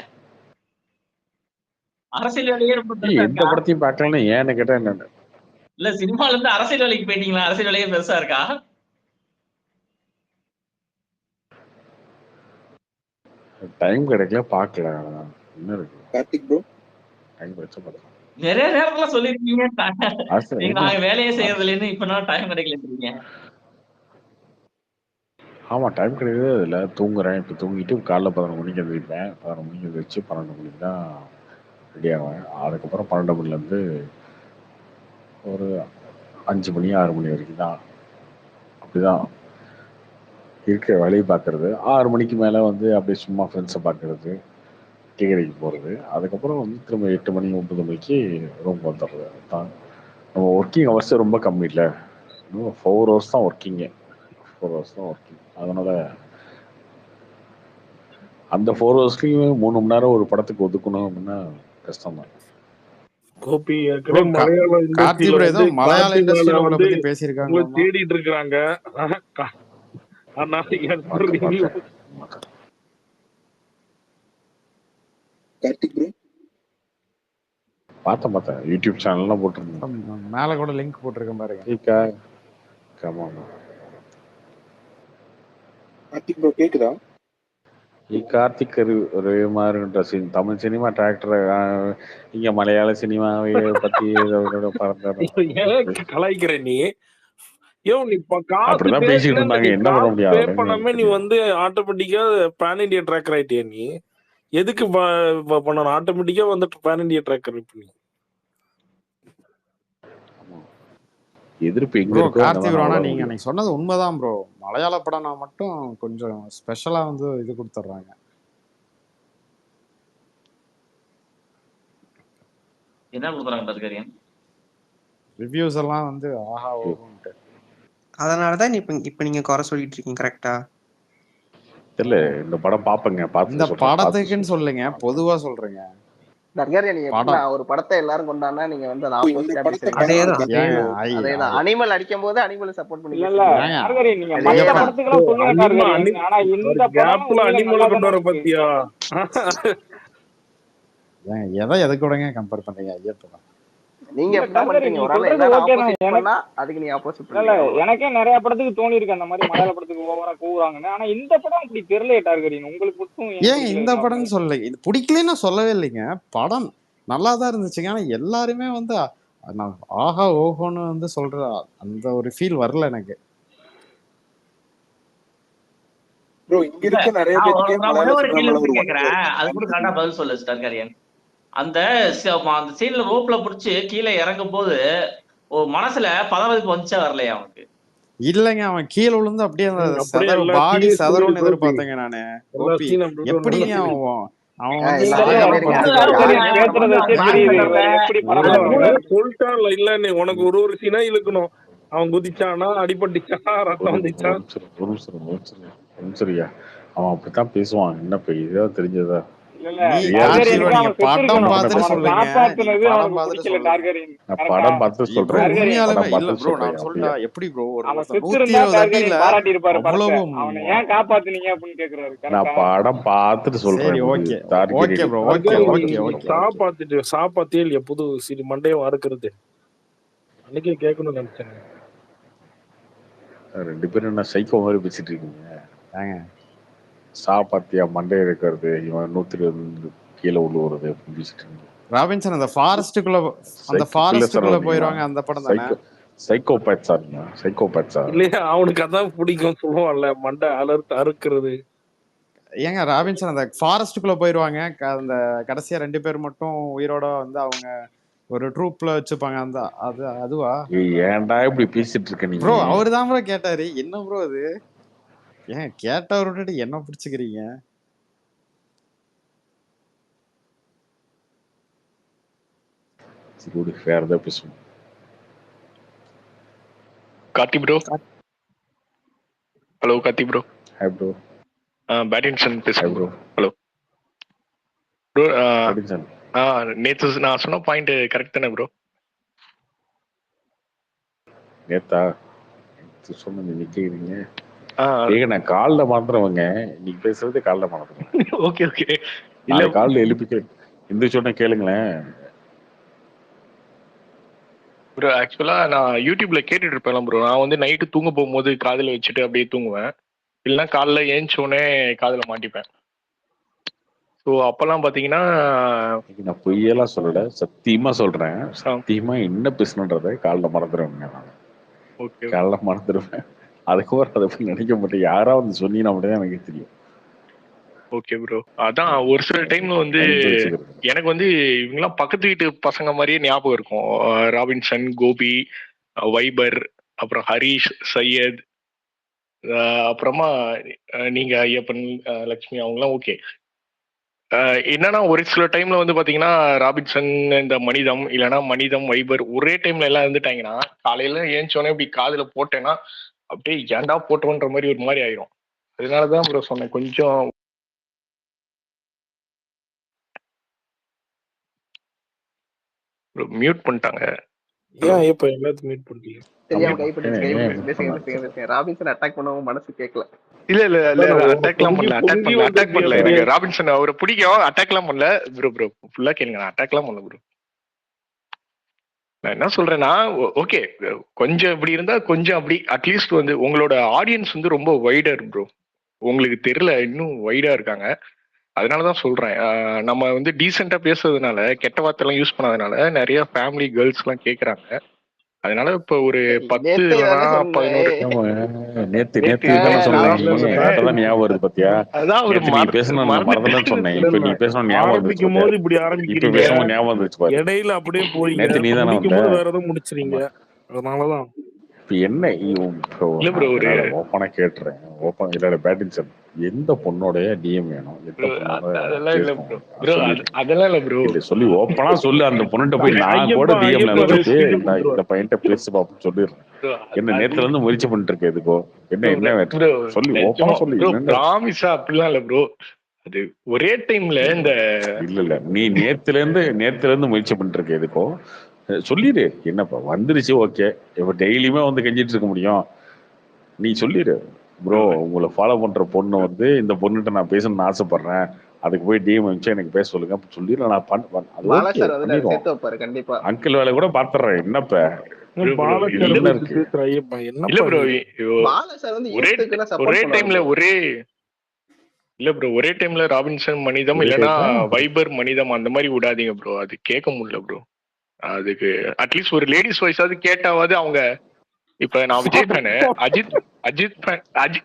அரசியல் வேலையே ரொம்ப ஏய், பெருசா எந்த இருக்கா? படத்தையும் பார்க்கலன்னு ஏன்னு கேட்டா என்ன? இல்ல சினிமால இருந்து அரசியல் வேலைக்கு போயிட்டீங்களா? அரசியல் வேலையே பெருசா இருக்கா? டைம் கிடைக்கல பார்க்கல. என்ன இருக்கு கார்த்திக் ப்ரோ டைம் கிடைச்ச பார்க்கலாம். நிறைய நேரத்துல சொல்லிருக்கீங்க ஆசை நீங்க என்ன நாங்க வேலையே ஆசை. செய்யறதுல இருந்து இப்ப நான் டைம் கிடைக்கலன்றீங்க. ஆமா டைம் கிடைக்குது. இதுல தூங்குறேன். இப்போ தூங்கிட்டு காலைல 11 மணிக்கு எழுந்திரிப்பேன். 11 மணிக்கு எழுந்திரிச்சு 12 மணிக்கு தான் ரெடி ஆவேன். அதுக்கப்புறம் 12 மணிலேருந்து ஒரு 5 மணி 6 மணி வரைக்கும் தான் அப்படிதான் இருக்கிற வேலையை பார்க்கறது. 6 மணிக்கு மேலே வந்து அப்படியே சும்மா ஃப்ரெண்ட்ஸை பார்க்கறது, டீ கடைக்கு போகிறது. அதுக்கப்புறம் வந்து திரும்ப 8 மணி 9 மணிக்கு ரூம் வந்துடுறது. தான் நம்ம ஒர்க்கிங் ஹவர்ஸ் ரொம்ப கம்மி இல்லை. இன்னும் 4 ஹவர்ஸ் தான் ஒர்க்கிங்கு. 4 ஹவர்ஸ் தான் ஒர்க்கிங். அதனால அந்த 4 ஹவர்ஸ்லையும் 3 மணி நேரம் ஒரு படத்துக்கு ஒதுக்கணும் அப்படின்னா கஷ்டம் தான். கோபி ப்ரோ ஏற்கனவே மலையாள கார்த்தி இண்டஸ்ட்ரியில ப்ரோ ஏதோ வந்து மலையாள கார்த்திக் இண்டஸ்ட்ரியில உங்களை வந்து பத்தி உங்களை பேசியிருக்காங்களாமா. தேடிட்டு இருக்கிறாங்க. ஆனா எனக்கு ரிவ்யூ கார்த்திக் ப்ரோ பார்த்தேன் யூடியூப் சேனல்லாம் போட்டிருந்தேன். மேல கூட லிங்க் போட்டிருக்கேன் பாருங்க. சரிக்கா கமாமா கார்த்திக் ப்ரோ கேக்குதா? கார்த்திக் ஒரு மாதிரி தமிழ் சினிமா டிராக்டர் இங்க மலையாள சினிமாவை பத்தி கலாய்க்கிற நீ யோ நீ காசு அப்படிதான் பேசிட்டு இருந்தாங்க. என்ன பண்ண பே முடியாது. பண்ணாம நீ வந்து ஆட்டோமேட்டிக்கா பேன் இண்டியா ட்ராக்கர் ஆயிட்டியா நீ? எதுக்கு பண்ணணும்? ஆட்டோமேட்டிக்கா வந்துட்டு பேன் இண்டியா ட்ராக்கர் இப்ப நீ எதிர்ப்பு எங்க ப்ரோ இருக்கோ கார்த்தி ப்ரோ ஆனா அங்கதான் நீங்க முடியும். அன்னைக்கு சொன்னது உண்மைதான் ப்ரோ. மலையாள படம்னா மட்டும் கொஞ்சம் ஸ்பெஷலா வந்து இது கொடுத்துட்றாங்க. என்ன கொடுக்குறாங்க தர்கரியன்? ரிவ்யூஸ் எல்லாம் வந்து ஆஹா ஓஹோன்ட்டு. அதனாலதான் இப்ப நீங்க குறை சொல்லிட்டு இருக்கீங்க கரெக்டா? தெரியல இந்த படம் பாப்பங்க இந்த பார்த்து சொல்றேன். படத்துக்குன்னு சொல்லுங்க பொதுவா சொல்றேங்க. தர்காரியா நீங்க படம் எப்படின்னா ஒரு படத்தை எல்லாரும் கொண்டாடினா நீங்க வந்து அதை bro, இந்த ஆப்போசிட்டா படத்தை பேசுறீங்க. ban அதேதான் பண்ணிட்டாங்க ஏங்க bro. அதேதான் அனிமல் அடிக்கும் போது அனிமல் சப்போர்ட் பண்ணி இல்ல இல்ல பேசுறீங்க. ஏங்க டார்கரி நீங்க மத்த அதேதான் படத்துக்கெல்லாம் bro, சொல்லுங்க அனிமா டார்கரி, ஆனா ஒரு இந்த படம் கேப்ல உண்மையில அனிமலை நல்லா கொண்டு தானே வர இருக்கு. பாத்தியா? ஏங்க எதை கூடங்க கம்பேர் பண்றீங்க ஐயா படம்? நீங்க இல்ல எப்படிதான் டார்கரி பண்றீங்க, நீங்க ஒரு ஆள் சொல்றது எல்லாரும் ஓகே தான். ஆப்போசிட் எனக்கு பண்ணா அதுக்கு நீ ஆப்போசிட் இல்ல இல்ல பண்றீங்க, அவ்வளவுதான். எனக்கே நிறைய படத்துக்கு தோணி இருக்கு அந்த மாதிரி மலையாள படத்துக்கு ஓவரா கூவுறாங்கன்னு. ஆனா இந்த படம் அப்படி தெரியல டார்கரி, உங்களுக்கு மட்டும் ஏன் ஏங்க பிடிக்கல இந்த அப்படின்னு. படம்னு சொல்லலை, இது பிடிக்கலன்னு நான் சொல்லவே இல்லைங்க. படம் நல்லா தான் இருந்துச்சுங்க. ஆனா எல்லாருமே வந்து நான் ஆஹா ஓஹோன்னு வந்து சொல்ற அந்த ஒரு ஃபீல் வரல எனக்கு. bro, இங்க இல்ல இருக்க நிறைய நான் பேருக்கே நான் ஒரே மலையாள ஒரு சினிமா கேள்வி மேல ஒரு மட்டும் வன்மம் கேட்கறேன், இருக்கு. அது மட்டும் கரெக்டா பதில் சொல்லு டார்கரியன். அந்த அந்த சீன்ல ரோப்ல புடிச்சு கீழே இறங்கும் போது ஒரு மனசுல பதவதுக்கு வந்துச்சா வரலையா அவனுக்கு? இல்லைங்க, அவன் கீழே விழுந்து அப்படியே அந்த அப்படியே செதற எல்லா பாடி சீனையும் சொல்லிடு செதறும்னு கோபி, எதிர்பார்த்தேங்க நானு. எல்லா கோபி சீன் அப்படி எப்படிங்க நல்லா அவன் அவன் வந்து இல்ல இல்ல இல்ல இல்ல இருங்க சாதாரண இருங்க படத்துக்கு இருங்க டார்கரி யாருமே பேசுறத பண்ண வச்சே மாட்டாங்க. தெரியுது இவர் எப்படி bro, படம் பார்க்க அவன் போறாரு. சொல்லிட்டான்ல, இல்லன்னு உனக்கு ஒரு சீனா இழுக்கணும். அவன் குதிச்சானா, அடிபட்டுச்சா, ரத்தம் வந்துச்சா? சரியா அவன் அப்படித்தான் பேசுவான். என்ன இப்ப இதாவது தெரிஞ்சதா? இல்ல இல்ல நீ தெரியாத டார்கரி கார்த்தி ப்ரோ, விஷயம் எனக்கு நீங்க அவன் படம் செத்துருக்கணும், அப்படித்தான் பார்த்துட்டு அவனை பேசுவான். சொல்லுங்க. நீங்க காப்பாத்துனது படம் அவனுக்கு பார்த்துட்டு பிடிக்கல சொல்லுங்க. டார்கரி. நான் கரெக்டா படம் பார்த்து ப்ரோ சொல்றேன். டார்கரி? உண்மையாலுமே படம் இல்ல பார்த்து ப்ரோ, சொல்றேன். நான் அப்படியா? சொல்லிட்டா எப்படி ப்ரோ ஒரு அவன் ஒருத்தன் செத்துருந்தா 120 டார்கரி அடியில பாராட்டி இருப்பாரு படத்தை, அவ்வளவு அவனை ஏன் காப்பாத்துனீங்க அப்படின்னு கேக்குறாரு. நான் கரெக்டா? படம் பார்த்துட்டு சரி சொல்றேன். Okay target okay bro, okay டார்கரி நீ ஓகே ஓகே ஓகே. சாப்பாத்தியே இல்லையா புது சீரி மண்டையை வறுக்கிறது? அன்னைக்கே கேட்கணும்னு நினைச்சேன். ரெண்டு பேரும் என்ன சைக்கோ மாதிரி பேசிட்டு இருக்கீங்க? ஏங்க சாப்பாத்தியா மண்டை இருக்கிறது, இவன் 120 கீழே விழுவுறது அப்படின்னு பேசிட்டு இருக்கீங்க. ராபின்சன் அந்த ஃபாரஸ்ட்டுக்குள்ள அந்த இல்ல சார் ஃபாரஸ்ட்டுக்குள்ள வந்தீங்களா? போயிருவாங்க, அந்த படம் தானே? சைக்கோபேட்ஸா இருந்தீங்க? சைக்கோபேட்ஸா? இல்லையா, அவனுக்கு அதான் பிடிக்கும் சொல்லுவான்ல, மண்டை அறுக்கிறது. ஏங்க ராபின்சன் அந்த ஃபாரஸ்ட்டுக்குள்ள போயிருவாங்க, அந்த கடைசியா 2 பேர் மட்டும் உயிரோட வந்து அவங்க ஒரு ட்ரூப்ல வச்சுப்பாங்க, அந்த அது அதுவா ஏன்டா இப்படி பேசிட்டு இருக்க நீ? ப்ரோ? அவரு தான் ப்ரோ கேட்டாரு. என்ன ப்ரோ அது? ஏன் கேட்டவரை விட்டுட்டு என்ன பிடிச்சிக்கிறீங்க? சரி, வேற ஏதாவது பேசுவோம். Karthi bro, hello Karthi bro. Hi bro. Pattinson hi பேசுறேன் bro. Bro. Hello bro. Pattinson. நேற்று நான் சொன்ன பாயிண்ட் கரெக்ட் தானே ப்ரோ? நேத்தா சொன்ன நிக்கிறீங்க? நான் காலைல மறந்துடுவேங்க. இன்னைக்கு பேசுறது காலைல மறந்துடுவேன். Okay okay. இல்ல காலைல எழுப்பி இந்த சொன்ன கேளுங்களேன் ப்ரோ. ஆக்சுவலா நான் யூடியூப்ல கேட்டுட்டு இருப்பேன் ப்ரோ. நான் வந்து நைட்டு தூங்க போகும்போது காதுல வச்சுட்டு அப்படியே தூங்குவேன், இல்லைன்னா காலைல ஏஞ்சோடனே காதுல மாட்டிப்பேன். ஸோ அப்பெல்லாம் பாத்தீங்கன்னா நான் பொய்யெல்லாம் சொல்லல, சத்தியமா சொல்றேன். சத்தியமா என்ன பேசணுன்றதை காலைல மறந்துடுவேங்க. நான் காலைல மறந்துடுவேன். அதுக்கப்புறம் அதை போய் நினைக்க மாட்டேன். யாராவது சொன்னீங்கன்னா மட்டும் தான் எனக்கு தெரியும். Okay bro. அதான் ஒரு சில டைம்ல வந்து எனக்கு வந்து இவங்கெல்லாம் பக்கத்து வீட்டு பசங்க மாதிரியே ஞாபகம் இருக்கும். ராபின்சன், கோபி, வைபர், அப்புறம் ஹரீஷ், சையத், அப்புறமா நீங்க ஐயப்பன், லக்ஷ்மி, அவங்கலாம் ஓகே. என்னன்னா ஒரு சில டைம்ல வந்து பாத்தீங்கன்னா ராபின்சன், இந்த மனிதம், இல்லைன்னா மனிதம், வைபர் ஒரே டைம்ல எல்லாம் இருந்துட்டாங்கன்னா காலையில ஏஞ்சோடனே இப்படி காதுல போட்டேன்னா அப்படியே ஏன்டா போட்டோன்ற மாதிரி ஒரு மாதிரி ஆயிரும். அதனாலதான் ப்ரோ சொன்னேன் கொஞ்சம். மியூட் பண்ணிட்டாங்க. ஏன் இப்ப எல்லாத்தையும் மியூட் பண்ணிட்டீங்க? தெரியாம கைப்பற்றி பேசுங்க. ராபின்சன் அட்டாக் பண்ணவும் மனசு கேட்கல. இல்ல அட்டாக்லாம் பண்ணல. எனக்கு ராபின்சன் அவரை பிடிக்கும், அட்டாக்லாம் பண்ணல ப்ரோ. ஃபுல்லா கேளுங்க, நான் அட்டாக்லாம் பண்ணல ப்ரோ. நான் என்ன சொல்றேன்னா ஓகே, கொஞ்சம் இப்படி இருந்தா கொஞ்சம் அப்படி அட்லீஸ்ட் வந்து உங்களோட ஆடியன்ஸ் வந்து ரொம்ப வைடர் ப்ரோ. உங்களுக்கு தெரியல, இன்னும் வைடா இருக்காங்க. அதனாலதான் சொல்றேன். நம்ம வந்து டீசெண்டா பேசுறதுனால, கெட்ட வார்த்தை எல்லாம் யூஸ் பண்ணாதனால நிறைய ஃபேமிலி கேர்ள்ஸ் எல்லாம் கேக்குறாங்க. அதனால இப்ப ஒரு 10 இல்லைன்னா 11 நேத்து ஞாபகம் வருது பாத்தியா? நீ பேசணும் மறந்துட்டேன்னு சொன்னேன். இப்ப நீ பேசணும் ஞாபகம் ஆரம்பிக்கும் போது இப்படி ஆரம்பிக்கிறீங்க, ஞாபகம் வந்துச்சு பாரு. இடையில அப்படியே போய் நேத்து நீ தானே முடிக்கும் போது வேற எதுவும் முடிச்சிருங்க. அதனாலதான் இப்ப என்ன ஓப்பனா கேட்டுறேன். ஓப்பன் இல்ல பேட்டின்சன், எந்த பொண்ணோடைய டிஎம் வேணும், சொல்லி ஓப்பனா சொல்லு. அந்த பொண்ணுகிட்ட போய் நான் கூட டிஎம்ல இந்த பையன்கிட்ட பேசு பாப்போம் சொல்லிடுறேன். என்ன நேத்துல இருந்து முயற்சி பண்ணிட்டு இருக்க எதுக்கோ? என்ன சொல்லி ஓப்பனா சொல்லி. ப்ராமிஸா அப்படிலாம் இல்ல ப்ரோ. அது ஒரே டைம்ல இந்த இல்ல நீ நேத்துல இருந்து முயற்சி பண்ணிட்டு இருக்க எதுக்கோ சொல்லிடு. என்னப்பா வந்துருச்சு, ஓகே. இப்ப டெய்லியுமே வந்து கெஞ்சிட்டு இருக்க முடியும்? நீ சொல்லிடு, ப்ரோ உங்களை ஃபாலோ பண்ற பொண்ணு வந்து இந்த பொண்ணுகிட்ட நான் பேசணும்னு ஆசைப்படுறேன், அதுக்கு போய் டிஎம் வச்சு எனக்கு பேச சொல்லுங்க அப்படி சொல்லிடு. நான் அது பாலா ஓகே சார் வந்து பண்ணிடுவோம். சேர்த்து வைப்பாரு கண்டிப்பா. அங்கிள் வேலை கூட பாத்துறேன். என்னப்ப bro, bro, பாலச்சர் இல்ல என்ன வச்சு இருக்கு? பேசுற ஐயப்பா இல்ல என்னப்பா ப்ரோ நீ? பாலா சார் வந்து ஒரே யூத்துக்குன்னா ஒரே சப்போர்ட் பண்ணுவாரு டைம்ல bro. இல்ல ப்ரோ ஒரே டைம்ல ராபின்சன் மனிதம் ஒரே இல்லைன்னா டைம்ல வைபர் மனிதம் அந்த மாதிரி விடாதீங்க ப்ரோ. அது கேட்க முடியல ப்ரோ. அதுக்கு அட்லீஸ்ட் ஒரு லேடிஸ் வாய்ஸாவது கேட்டாவது அவங்க. இப்ப நான் விஜய் ஃபேனு, அஜித் ஃபேன்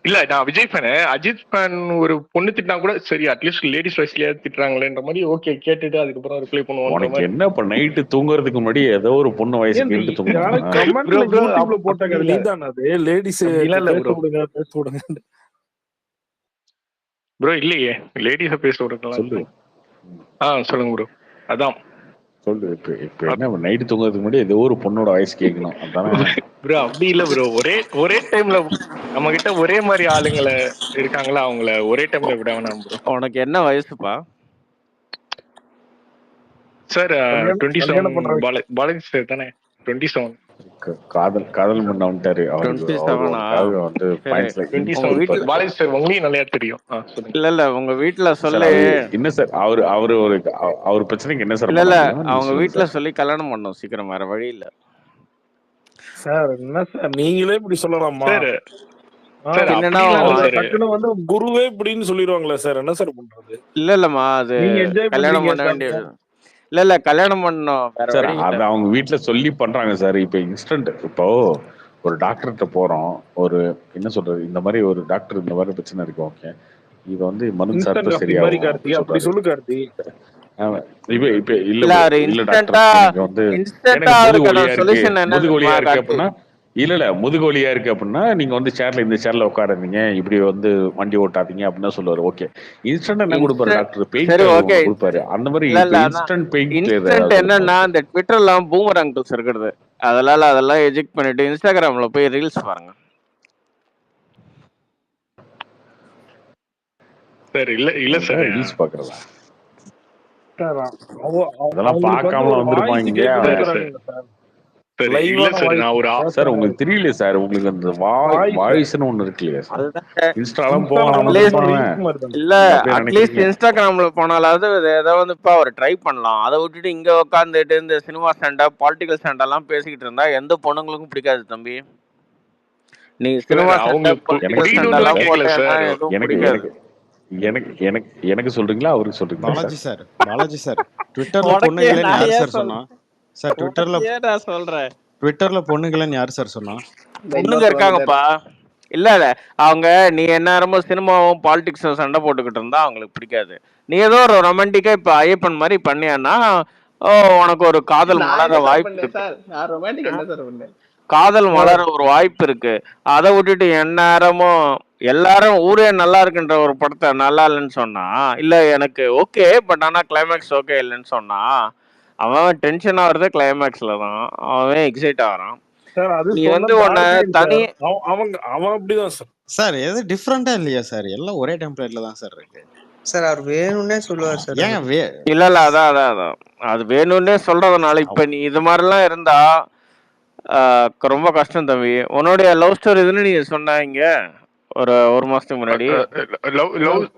இல்ல நான் விஜய் ஃபேனு, அஜித் ஃபேன் ஒரு பொண்ணு திட்டினா கூட சரி அட்லீஸ்ட் லேடிஸ் வாய்ஸ்லயே திட்டுறாங்களேன்ற மாதிரி ஓகே கேட்டுட்டு அதுக்கப்புறம் ரிப்ளை பண்ணுவோன்ற உனக்கு மாதிரி. என்ன இப்ப நைட்டு தூங்குறதுக்கு முன்னாடி ஏதோ ஒரு பொண்ணு வயசு ஏன் கேட்டு யாரும் தூங்கணுமா? ப்ரோ கமெண்ட்ல ப்ரோ யூடியூப்ல அப்படி போட்டாங்க, அது இல்ல, நீ தானே அது லேடிஸ் அப்படிலாம் இல்ல பேச ப்ரோ. விடுங்க. ப்ரோ இல்லையே லேடிஸ பேச விடுங்களா? சொல்லு சொல்லுங்க ப்ரோ. அதான் சொல்லு. இப்ப என்ன நைட்டு தூங்குறதுக்கு முன்னாடி ஏதோ ஒரு பொண்ணோட வயசு கேட்கணும் அதானே? ப்ரோ அப்படி இல்ல ப்ரோ. ஒரே டைம்ல நம்ம கிட்ட ஒரே மாதிரி ஆளுங்களை இருக்காங்களா, அவங்கள ஒரே டைம்ல விட வேணாம் ப்ரோ. உனக்கு என்ன வயசுப்பா? சார் கல்யாணம் 27 பண்ற பாலாஜி சார் தானே 27. காதல் பண்ண வந்துட்டாரு அவருக்கு. அவர் 27ஆ? உனக்காக வந்து சரி. பாயிண்ட்ஸ்ல உங்க 27 வீட்டுல பாலாஜி சார் உங்களையும் நல்லா தெரியும். சொல்லுங்க. இல்ல உங்க வீட்டுல சார். சொல்லி அது என்ன சார் அவரு ஒரு அவர் பிரச்சனைக்கு என்ன சார் இல்ல பண்ண முடியும்? நீங்க அவங்க சொல்லுங்க வீட்டுல சார். சொல்லி கல்யாணம் பண்ணோம் சீக்கிரம், வேற வழி இல்ல சார். என்ன சார் நீங்களே இப்படி சொல்லலாமா? சார் சார் என்னன்னா அப்படிலாம் இல்ல சார். டக்குன்னு வந்து குருவே இப்படின்னு சொல்லிடுவாங்களே சார், என்ன சார் பண்றது? இல்லம்மா, அது நீங்க என்ஜாய் கல்யாணம் பண்றீங்க பண்ண சார். வேண்டியது. இல்ல கல்யாணம் பண்ணோம், வேற சார் வழி இல்ல. அது அவங்க வீட்டுல சொல்லி பண்றாங்க சார். இப்ப இன்ஸ்டன்ட் இப்போ ஒரு டாக்டர்கிட்ட போறோம், ஒரு என்ன சொல்றது, இந்த மாதிரி ஒரு டாக்டர் இந்த மாதிரி பிரச்சனை இருக்கு, ஓகே இது வந்து மருந்து இன்ஸ்டன்ட் சாப்பிட்டா காஃபி மாதிரி சரியாகும் கார்த்தி, அப்படின்னு அப்படி சொல்றாரு. சொல்லு கார்த்தி. ஆமா. இப்ப இல்ல இல்ல ப்ரோ, அவரு இல்ல டாக்டர் எனக்கு வந்து இன்ஸ்டன்டா எனக்கு முதுகு அதுக்கான வலியா இருக்கு, சொல்யூஷன் என்ன முதுகு தெரியுமா வலியா இருக்கு கார்த்தி? அப்படின்னா இல்ல முதுகு வலியா இருக்கு அப்படின்னா நீங்க வந்து இந்த சேர்ல உட்காருங்க, இப்படி வந்து வண்டி ஓட்டாதீங்க அப்படின்னு சொல்லுவாரு. ஓகே இன்ஸ்டன்ட் என்ன கொடுப்பாரு டாக்டர்? பெயின் சரி கில்லர் ஓகே. ஒன்று கொடுப்பாரு. அந்த மாதிரி இல்ல இப்ப அதான் இன்ஸ்டன்ட் பெயின் கில்லர் இன்ஸ்டன்ட் ஏதாவது கொடுப்பாரு என்னன்னா, சார்? இந்த ட்விட்டர்லாம் பூமர் அங்கிள்ஸ் இருக்கிறது, அதெல்லாம் எஜெக்ட் பண்ணிட்டு இன்ஸ்டாகிராம்ல போய் ரீல்ஸ் பாருங்க. சார் இல்ல சார். ரீல்ஸ் பாக்குறதா? சார் அதெல்லாம் அவங்களுக்கு வந்து பார்க்காமல ஒரு வந்திருப்பாங்க. வாய்ஸ் கேட்டு கொடுக்குறாங்க சார். சரி இல்ல லைவான சார் நான் ஒரு வாய்ஸ் சார் உங்களுக்கு தெரியல சார், உங்களுக்கு அந்த வாய்ஸ்னு ஒண்ணு இருக்கு இல்லையா சார்? அதுதான் இன்ஸ்டாலாம் இன்ஸ்டால போகலாம் வந்து இருப்பாங்க. ரீல்ஸ் மாதிரி தான். இல்ல நீங்க அப்படியே அட்லீஸ்ட் நினைக்கிறீங்க. இன்ஸ்டாகிராம்ல போனாலாவது ஏதோ வந்து இப்ப அவர் ட்ரை பண்ணலாம். அதை விட்டுட்டு இங்க உட்காந்துட்டு இந்த சினிமா சண்டை, பொலிட்டிக்கல் சண்டை எல்லாம் பேசிக்கிட்டு இருந்தா எந்த பொண்ணுங்களுக்கும் பிடிக்காது தம்பி. நீ சினிமா சண்டை, அவங்களுக்கு பொலிட்டிக்கல் சண்டை புரியணும்னு எல்லாம் கேட்கல போட்டேன்னா சார். எதுவும் எனக்கு பிடிக்காது. எனக்கு எனக்கு எனக்கு சொல்றீங்களா அவருக்கு சொல்றீங்களா சார்? பாலாஜி சார் ட்விட்டர்ல உனக்கே பொண்ணுங்களேன்னு நான் யார் ஏன் சார் சொன்னா? சார் உனக்கே நான் சொல்றேன். ட்விட்டர்ல பொண்ணுங்களேன்னு யார் சார் சொன்னா? பொண்ணுங்க இருக்காங்கப்பா. இல்ல அவங்க நீ எந்நேரமும் சினிமாவும் பாலிடிக்ஸும் சண்டை போட்டுக்கிட்டு இருந்தா அவங்களுக்கு பிடிக்காது. நீ ஏதோ ஒரு ரொமான்டிக்கா இப்ப ஐயப்பன் மாதிரி பண்ணியான்னா உனக்கு ஒரு காதல் மலர வாய்ப்பு இருக்கு. நான் ரொமான்டிக் என்ன சார் பண்ணேன்? காதல் மலர ஒரு வாய்ப்பு இருக்கு. அதை விட்டுட்டு எந்நேரமும் எல்லாரும் ஊரே நல்லா இருக்குன்ற ஒரு படத்தை நல்லா இல்லைன்னு சொன்னா, இல்ல எனக்கு ஓகே பட் ஆனா கிளைமேக்ஸ் ஓகே இல்லைன்னு சொன்னா, அவன் டென்ஷன் ஆகுறதே கிளைமேக்ஸ்ல தான். அவன் எக்ஸைட் ஆகிறான். சார் அது நீ சொன்ன வந்து உன்னை டார்கெட் தனி சார். அவன் அப்படிதான் சார். சார் எது டிஃப்ரெண்டா இல்லையா சார்? எல்லாம் ஒரே டெம்ப்ளேட்ல தான் சார் இருக்கு. சார் அவர் வேணும்னே சொல்லுவார் சார். ஏன் இல்ல அதான் அது வேணும்னே சொல்றதுனால இப்ப நீ இது மாதிரிலாம் இருந்தா ரொம்ப கஷ்டம் தம்பி. உன்னுடைய லவ் ஸ்டோரி இதுன்னு நீங்க சொன்னாங்க ஒரு மாசத்துக்கு முன்னாடி.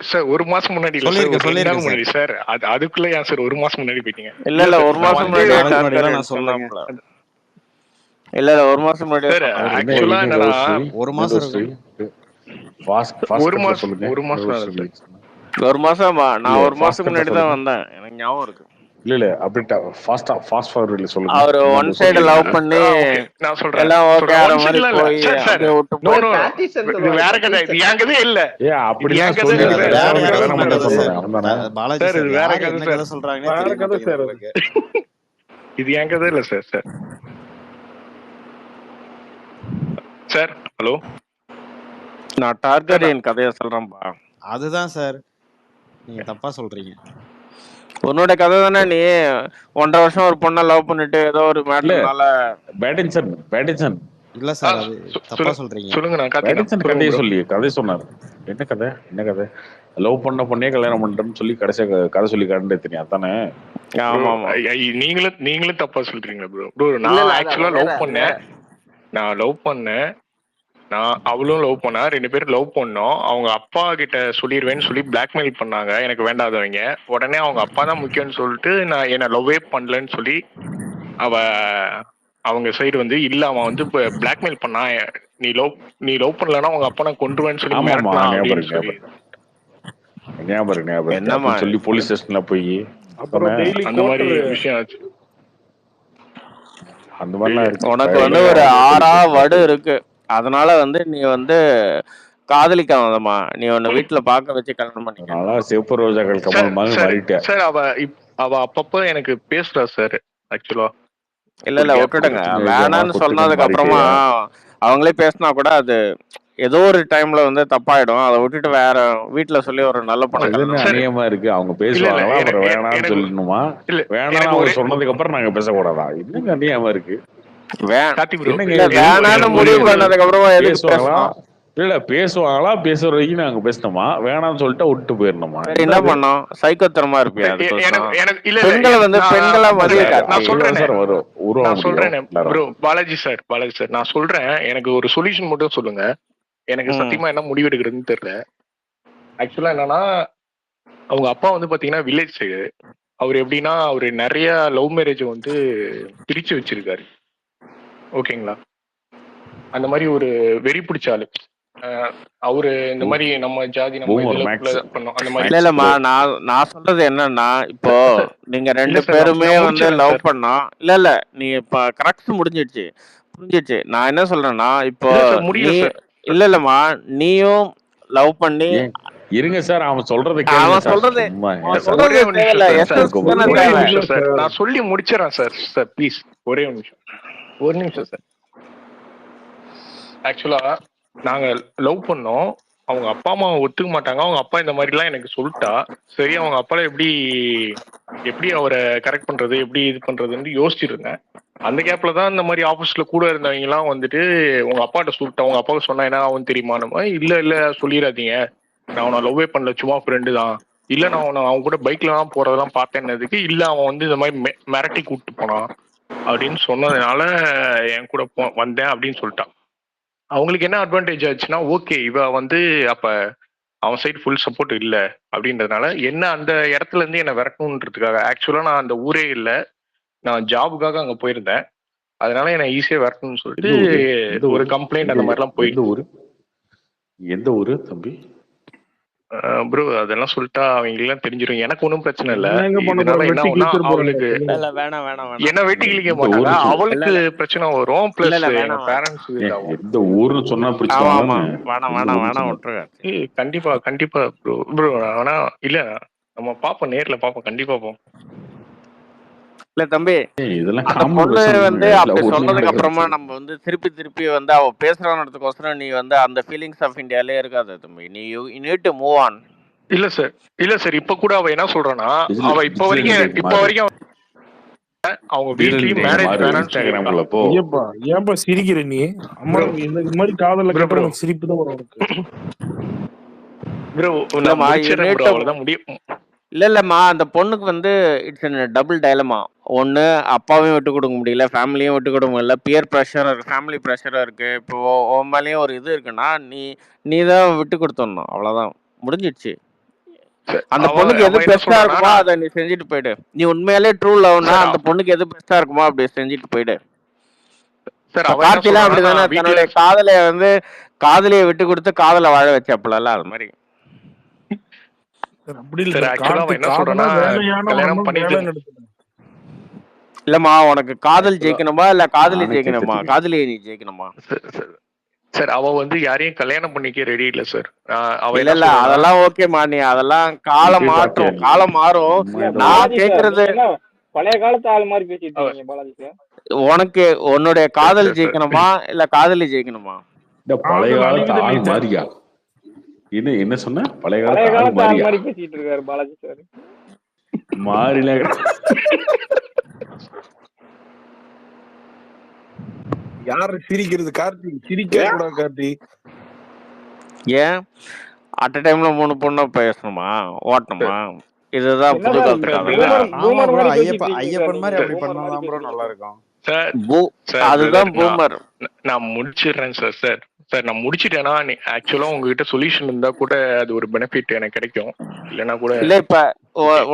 சார் ஒரு மாசம் முன்னாடி இல்ல சார், ஒரு 2 நாள் முன்னாடி சார். அதுக்குள்ள ஏன் சார் ஒரு மாசம் முன்னாடி போயிட்டீங்க? இல்ல ஒரு மாசம் முன்னாடி நான் சொன்னாப்ல. இல்ல ஒரு மாசம் முன்னாடி சார் ஆக்சுவலா என்னன்னா ஒரு மாசம் நான் ஒரு மாசம் முன்னாடி தான் வந்தேன். எனக்கு ஞாபகம் இருக்கு. இல்ல அப்படியே ஃபாஸ்ட் ஃபார்வர்ட்ல சொல்லுங்க. அவர் ஒன் சைடு லவ் பண்ணி நான் சொல்றேன் எல்லாம் ஓகே ஆற மாதிரி போய் அப்படியே விட்டு இது வேற கதை. இது என் கதை இல்ல. அப்படிலாம் சொல்லுங்க. பாலாஜி சார் இது வேற என்ன கதை சொல்றாங்கன்னு வேற கதை சார். இது என் கதை இல்ல சார். சார் ஹலோ, நான் டார்கெட் கதையை சொல்றேன்பா. அதுதான் சார் நீங்க தப்பா சொல்றீங்க. உன்னோட கதை தானே. நீ 1.5 வருஷம் ஒரு பொண்ணை லவ் பண்ணிட்டு ஏதோ ஒரு மேட்டர்னால பேட்டின்சன் இல்ல சார் அது தப்பா சொல்றீங்க. சொல்லுங்க நான் கார்த்திகா வேடன்சன் சொல்லுங்க கதையை ப்ரோ. சொல்லி கதை சொன்னார். என்ன கதை என்ன கதை? லவ் பண்ண பொண்ணே கல்யாணம் பண்ணிட்டேன்னு சொல்லி கடைசியா கதை சொல்லி காட்டுறது தெரியும் அதானே? ஆமா ஆமா நீங்களும் தப்பா சொல்றீங்க ப்ரோ. ப்ரோ இல்ல நான் இல்ல அது ஆக்சுவலா வேற லவ் அது பண்ணேன். வேற. நான் லவ் பண்ணேன். நான் அவளும் லவ் பண்ணா, 2 பேரும் லவ் பண்ணோம். அவங்க அப்பா கிட்ட சொல்லிடுவேன்னு சொல்லி பிளாக்மெயில் பண்ணாங்க எனக்கு வேண்டாதவங்க. உடனே அவங்க அப்பா தான் முக்கியம்னு சொல்லிட்டு நான் என்ன லவ்வே பண்ணலன்னு சொல்லி அவங்க சைடு வந்து இல்ல அவன் வந்து பிளாக்மெயில் பண்ணான். நீ லவ் பண்ணலன்னா அவங்க அப்பா நான் கொண்டுருவேன்னு சொல்லி ஆமாமா மிரட்டலாம் ஞாபகம் அப்படின்னு இருக்கு சொல்லி ஞாபகம் இருக்கு என்னம்மா அப்படின்னு சொல்லி போலீஸ் ஸ்டேஷன்ல போய் அப்புறம் டெய்லி அந்த மாதிரி கோட்டர் விஷயம் ஆச்சு. அந்த மாதிரிலாம் இருக்கு. உனக்கு வந்து ஒரு 6 வடு இருக்கு. அதனால வந்து நீ வந்து காதலிக்காதம்மா. நீ உன்னை வீட்டுல பார்க்க வச்சு கல்யாணம் பண்ணிக்க. அதனால சிவப்பு ரோஜாக்கள் கமல் மாதிரி மாறிட்டேன் சார் அவ அப்பப்ப எனக்கு பேசுறா சார் ஆக்சுவலா. இல்ல விட்டுடுங்க. வேணான்னு சொன்னதுக்கு அப்புறமா அவங்களே பேசினா கூட அது ஏதோ ஒரு டைம்ல வந்து தப்பாயிடும். அதை விட்டுட்டு வேற வீட்டுல சொல்லி ஒரு நல்ல பணம் அநியமா இருக்கு. அவங்க பேசுவாங்களா அப்புறம் வேணாம்னு சொல்லணுமா? வேணாம் அவங்க சொன்னதுக்கு அப்புறம் நாங்க பேசக்கூடாதா? என்னங்க அநியமா இருக்கு. வேணான்னு முடிவு பண்ணதுக்கு அப்புறமா பேசுவாங்களா? இல்ல பேசுவாங்களா? பேசுற வரைக்கும் நாங்க பேசணுமா? வேணாம்னு சொல்லிட்டு விட்டு போயிடணுமா? என்ன பண்ணோம்? சைக்கோத்தனமா இருப்பியா? பெண்களை வந்து பெண்களா நான் சொல்றேன் ப்ரோ. பாலாஜி சார் நான் சொல்றேன். எனக்கு ஒரு சொல்யூஷன் மட்டும் சொல்லுங்க. எனக்கு சத்தியமா என்ன முடிவு எடுக்கிறதுன்னு தெரியல. ஆக்சுவலா என்னன்னா அவங்க அப்பா வந்து பாத்தீங்கன்னா வில்லேஜ் சைடு. அவர் எப்படின்னா அவரு நிறைய லவ் மேரேஜ் வந்து பிரிச்சு வச்சிருக்காரு. ஓகேங்களா? அந்த மாதிரி ஒரு வெறி பிடிச்ச ஆளு அவரு. இந்த மாதிரி நம்ம ஜாதி நம்ம இதுல பண்ணோம் அந்த மாதிரி. இல்லம்மா நான் சொல்றது என்னன்னா இப்போ நீங்க 2 பேருமே வந்து லவ் பண்ணோம். இல்ல நீ இப்ப கரெக்ட் முடிஞ்சிடுச்சு புரிஞ்சிடுச்சு. நான் என்ன சொல்றேன்னா இப்போ இல்லம்மா நீயும் லவ் பண்ணி இருங்க சார் அவன் சொல்றது நான் சொல்லி முடிச்சிடறேன் சார் ப்ளீஸ் ஒரு நிமிஷம் சார். ஆக்சுவலா நாங்க லவ் பண்ணோம். அவங்க அப்பா அம்மா ஒத்துக்க மாட்டாங்க. அவங்க அப்பா இந்த மாதிரி எல்லாம் எனக்கு சொல்லிட்டா சரி அவங்க அப்பால எப்படி அவரை கரெக்ட் பண்றது எப்படி இது பண்றதுன்னு யோசிச்சுட்டு இருந்தேன். அந்த கேப்ல தான் இந்த மாதிரி ஆபீஸ்ல கூட இருந்தவங்க எல்லாம் வந்துட்டு உங்க அப்பாட்ட சொல்லிட்டா. உங்க அப்பாவுக்கு சொன்னா என்ன ஆகும் தெரியுமா? இல்ல சொல்லிடாதீங்க, நான் அவனை லவ்வே பண்ணல, சும்மா ஃப்ரெண்டு தான். இல்ல நான் அவன் கூட பைக்ல தான் போறதெல்லாம் பார்த்தேன்னதுக்கு இல்ல அவன் வந்து இந்த மாதிரி மிரட்டி கூப்பிட்டு போனான் அப்படின்னு சொன்னதுனால என் கூட வந்தேன் அப்படின்னு சொல்லிட்டான். அவங்களுக்கு என்ன அட்வான்டேஜ் ஆச்சுன்னா ஓகே இவ வந்து அப்ப அவன் சைடு ஃபுல் சப்போர்ட் இல்லை அப்படின்றதுனால என்ன அந்த இடத்துல இருந்து என்னை விரட்டணுன்றதுக்காக. ஆக்சுவலா நான் அந்த ஊரே இல்லை, நான் ஜாபுக்காக அங்க போயிருந்தேன். அதனால என்ன ஈஸியா விரட்டணும்னு சொல்லிட்டு ஒரு கம்ப்ளைண்ட் அந்த மாதிரி எல்லாம் போயிட்டு. எந்த ஊரு தம்பி? ப்ரோ அதெல்லாம் சொல்லிட்டா அவங்க எல்லாம் தெரிஞ்சிடும். எனக்கு ஒன்றும் பிரச்சனை இல்லை. இதனால என்ன ஆகும்னா அவளுக்கு என்ன வெட்டி கிழிக்க மாட்டாங்க. அவளுக்கு பிரச்சனை வரும். பிளஸ் பேரண்ட்ஸ் எந்த ஊர்னு சொன்னா கண்டிப்பா ப்ரோ ஆனா இல்ல நம்ம பாப்போம், நேர்ல பாப்போம், கண்டிப்பா பாப்போம். இல்ல தம்பி அந்த பொண்ணு வந்து அப்படி சொன்னதுக்கு அப்புறமா நம்ம வந்து திருப்பி வந்து அவ பேசுறான்றதுக்கோசரம் நீ வந்து அந்த ஃபீலிங்ஸ் ஆஃப் இந்தியாலே இருக்காது தம்பி. You need to move on. இல்ல சார் இப்ப கூட அவ என்ன சொல்றானா அவ இப்ப வரைக்கும் அவங்க வீட்லயும் மேரேஜ் வேணாம்னு போ. ஏன்பா சிரிக்கிற நீ? அம்மா இந்த மாதிரி காதல்ல கேட்டா உனக்கு சிரிப்பு தான் வரும் உனக்கு. ப்ரோ நான் முடிச்சிரேன் அவ்வளவுதான் முடியும். இல்லம்மா அந்த பொண்ணுக்கு வந்து இட்ஸ் டபுள் டைலமா. ஒன்று அப்பாவையும் விட்டு கொடுக்க முடியல, ஃபேமிலியும் விட்டு கொடுக்க முடியல, பியர் ப்ரெஷர் இருக்கு, ஃபேமிலி ப்ரெஷரும் இருக்கு. இப்போ உன் மேலேயும் ஒரு இது இருக்குன்னா நீ தான் விட்டு கொடுத்துடணும். அவ்வளோதான் முடிஞ்சிடுச்சு. அந்த பொண்ணுக்கு எது பெஸ்டா இருக்குமோ அதை நீ செஞ்சுட்டு போயிடு. நீ உண்மையாலே ட்ரூ லவ்னா அந்த பொண்ணுக்கு எது பெஸ்டா இருக்குமோ அப்படி செஞ்சுட்டு போயிடு. கார்த்திலாம் அப்படிதானே தன்னுடைய காதலியை விட்டு கொடுத்து காதலை வாழ வச்சாப்புல அது மாதிரி. இல்லம்மா உனக்கு காதல் ஜெயிக்கணுமா இல்ல காதலி ஜெயிக்கணுமா? காதலியை நீ ஜெயிக்கணுமா? சார் அவ வந்து யாரையும் கல்யாணம் பண்ணிக்க ரெடி இல்ல சார். இல்ல அதெல்லாம் ஓகேமா. நீ அதெல்லாம் காலம் மாறும். நான் கேக்குறது பழைய காலத்து ஆள் மாதிரி பேசிட்டு இருக்கீங்க பாலாஜி சார். உனக்கு உன்னுடைய காதல் ஜெயிக்கணுமா இல்ல காதலி ஜெயிக்கணுமா? பழைய காலத்து ஆள் மாதிரியா? என்ன சொன்ன? பழைய காலத்து ஆள் மாதிரி பேசிட்டு இருக்காரு பாலாஜி சார். மாறில யாரு சிரிக்கிறது? கார்த்தி சிரிக்கவே கூடாது கார்த்தி. ஏன் அட் டைம்ல 3 பொண்ணை பேசணுமா, ஓட்டணுமா? இதுதான் என்ன புது சார் காலத்து காதல். ஆமா பூமர் ப்ரோ, மாதிரி பேசிட்டு இருக்கீங்க சார் ஐயப்பன் மாதிரி நீங்க. அப்படி பூமர் மாதிரி பண்ணாதான் ப்ரோ பேசுறீங்க நல்லா சார். இருக்கும். சார் சார் பிரதர் அதுதான் பூமர். நான் முடிச்சிடுறேன் சார். சார் நான் முடிச்சிட்டேன்னா ஆக்சுவலா உங்ககிட்ட சொல்யூஷன் இருந்தா கூட அது ஒரு பெனிஃபிட் எனக்கு கிடைக்கும். இல்லைன்னா கூட இல்ல இப்ப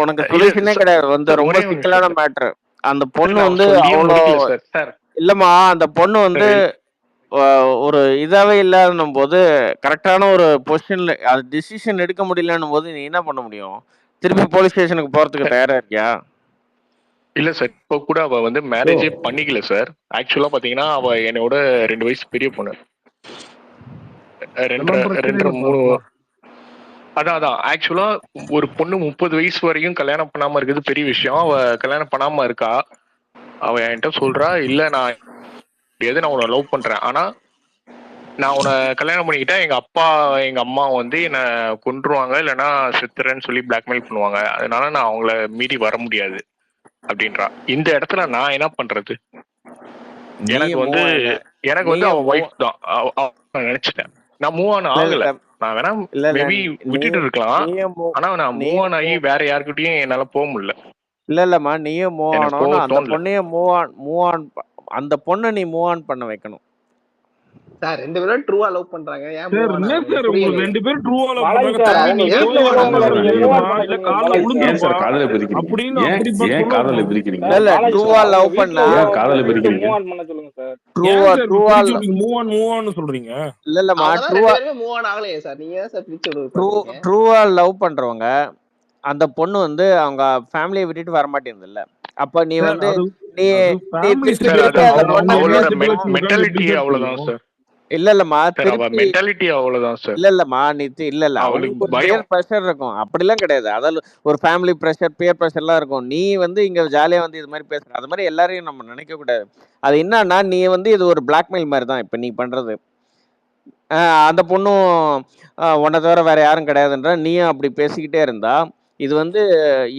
உனக்கு இல்ல சொல்யூஷனே சார் கிடையாது. வந்து சார் ரொம்ப ஒரே ஒரு சிக்கலான நிமிஷம் சார். மேட்ரு. அந்த சார் பொண்ணு நான் வந்து சொல்லியே அவ்வளோ முடிக்கல சார். சார் இல்லம்மா, அந்த பொண்ணு வந்து ஒரு இதாவே இல்லாதன்னும் போது கரெக்டான ஒரு பொசிஷன்ல அது டிசிஷன் எடுக்க முடியலன்னும் போது நீ என்ன பண்ண முடியும்? திருப்பி போலீஸ் ஸ்டேஷனுக்கு போறதுக்கு தயாரா இருக்கியா? இல்ல சார், இப்போ கூட அவ வந்து மேரேஜே பண்ணிக்கல சார். ஆக்சுவலா பாத்தீங்கன்னா அவ என்னோட 2 வயசு பெரிய பொண்ணு. அதெல்லாம் பிரச்சனை 2.5 இல்லப்பா 3. அதெல்லாம். அதான் ஆக்சுவலா ஒரு பொண்ணு 30 வயசு வரையும் கல்யாணம் பண்ணாம இருக்கிறது பெரிய விஷயம். அவ கல்யாணம் பண்ணாம இருக்கா. அவ என்கிட்ட சொல்றா, இல்ல நான் நான் உன்னை லவ் பண்றேன், ஆனா நான் உன்னை கல்யாணம் பண்ணிக்கிட்டா எங்க அப்பா எங்க அம்மா வந்து என்னை கொன்றுவாங்க, இல்லைன்னா செத்துறேன்னு சொல்லி பிளாக்மெயில் பண்ணுவாங்க. அதனால நான் அவங்கள மீறி வர முடியாது அப்படின்றா. இந்த இடத்துல நான் என்ன பண்றது? எனக்கு வந்து அவ ஒய்ஃப் தான் நினைச்சிட்டேன். நான் மூவ் ஆன் ஆகல. நான் வேணா மேபி விட்டுட்டு இருக்கலாம். ஆனா நான் மூவ் ஆன் ஆகி வேற யாருக்கிட்டையும் என்னால போக முடியல. இல்லம்மா, நீயும் மூவ் எனக்கு ஆனோன்னு போக அந்த தோணல. பொண்ணையும் மூவ் ஆன் அந்த பொண்ணை நீ மூவ் ஆன் பண்ண வைக்கணும். சார் 2 பேரும் ட்ரூவா லவ் பண்றாங்க. ஏன் சார் மூவ் ஆன் என்ன ஆகுது? சார் புரியல. உங்களுக்கு 2 பேரும் ட்ரூவா லவ் பாலாஜி பண்றாங்க? சார், தம்பி அவங்க நீ வீட்டுல கோவம் உள்ளவங்களை வராத, நீங்க மூவ் ஆன் ஏறுப்பா, பண்ண இல்ல சொல்லுங்க கால்ல பாலாஜி சார். ஏன் விழுந்துருப்பா சார் காதலை பிரிக்கிறீங்க? அப்படின்னு ஏன் அப்படி ஏன் காதலை சொல்லணும். பிரிக்கிறீங்க? சார் இல்ல பாலாஜி ட்ரூவா சார், அவங்க லவ் வீட்டுல பண்ணா ஏன் உள்ளவங்களை காதலை கூப்பிட்டு பிரிக்கிறீங்க? மூவ் ஆன் பண்ண சொல்லுங்க சார். ஏன் ட்ரூவா சார் இப்ப ட்ரூவா பிரிச்சு விட்டீங்க? மூவ் ஆன் சொல்றீங்க. இல்லம்மா, அவங்க தான் 2 பேருமே மூவ் ஆன் ஆகலையே சார். நீங்க ஏன் சார் பிரிச்சு விட பாக்குறீங்க? ட்ரூவா லவ் பண்றவங்க அந்த பொண்ணு வந்து அவங்க ஃபேமிலியை விட்டுட்டு வர மாட்டேங்குதுல்ல. அப்ப நீ சார் வந்து அது நீ அது நீ ஃபேமிலி திருப்பி சார் திருப்பி அது அந்த சிச்சுவேஷன் பொண்ணை அவங்க அவளோட சிச்சுவேஷன் எப்படி மென்டாலிட்டி சார் அவ்வளவுதான் தெரியும்? சார். இல்லம்மா சார் அவ திருப்பி மென்டாலிட்டி அவ்வளவுதான் சார். இல்லம்மா நீ இல்ல அவளுக்கு அவங்களுக்கு ஒரு பயம். பியர் ப்ரெஷர் இருக்கும். அப்படிலாம் கிடையாது. அதாவது ஒரு ஃபேமிலி ப்ரெஷர், பியர் ப்ரெஷர்லாம் இருக்கும். நீ வந்து இங்க ஜாலியா வந்து இது மாதிரி பேசுற, அது மாதிரி எல்லாரையும் நம்ம நினைக்க கூடாது. அது என்னன்னா நீ வந்து இது ஒரு பிளாக்மெயில் மாதிரி தான் இப்ப நீ பண்றது. அந்த பொண்ணும் உன்னை தவிர வேற யாரும் கிடையாதுன்ற நீயும் அப்படி பேசிக்கிட்டே இருந்தா இது வந்து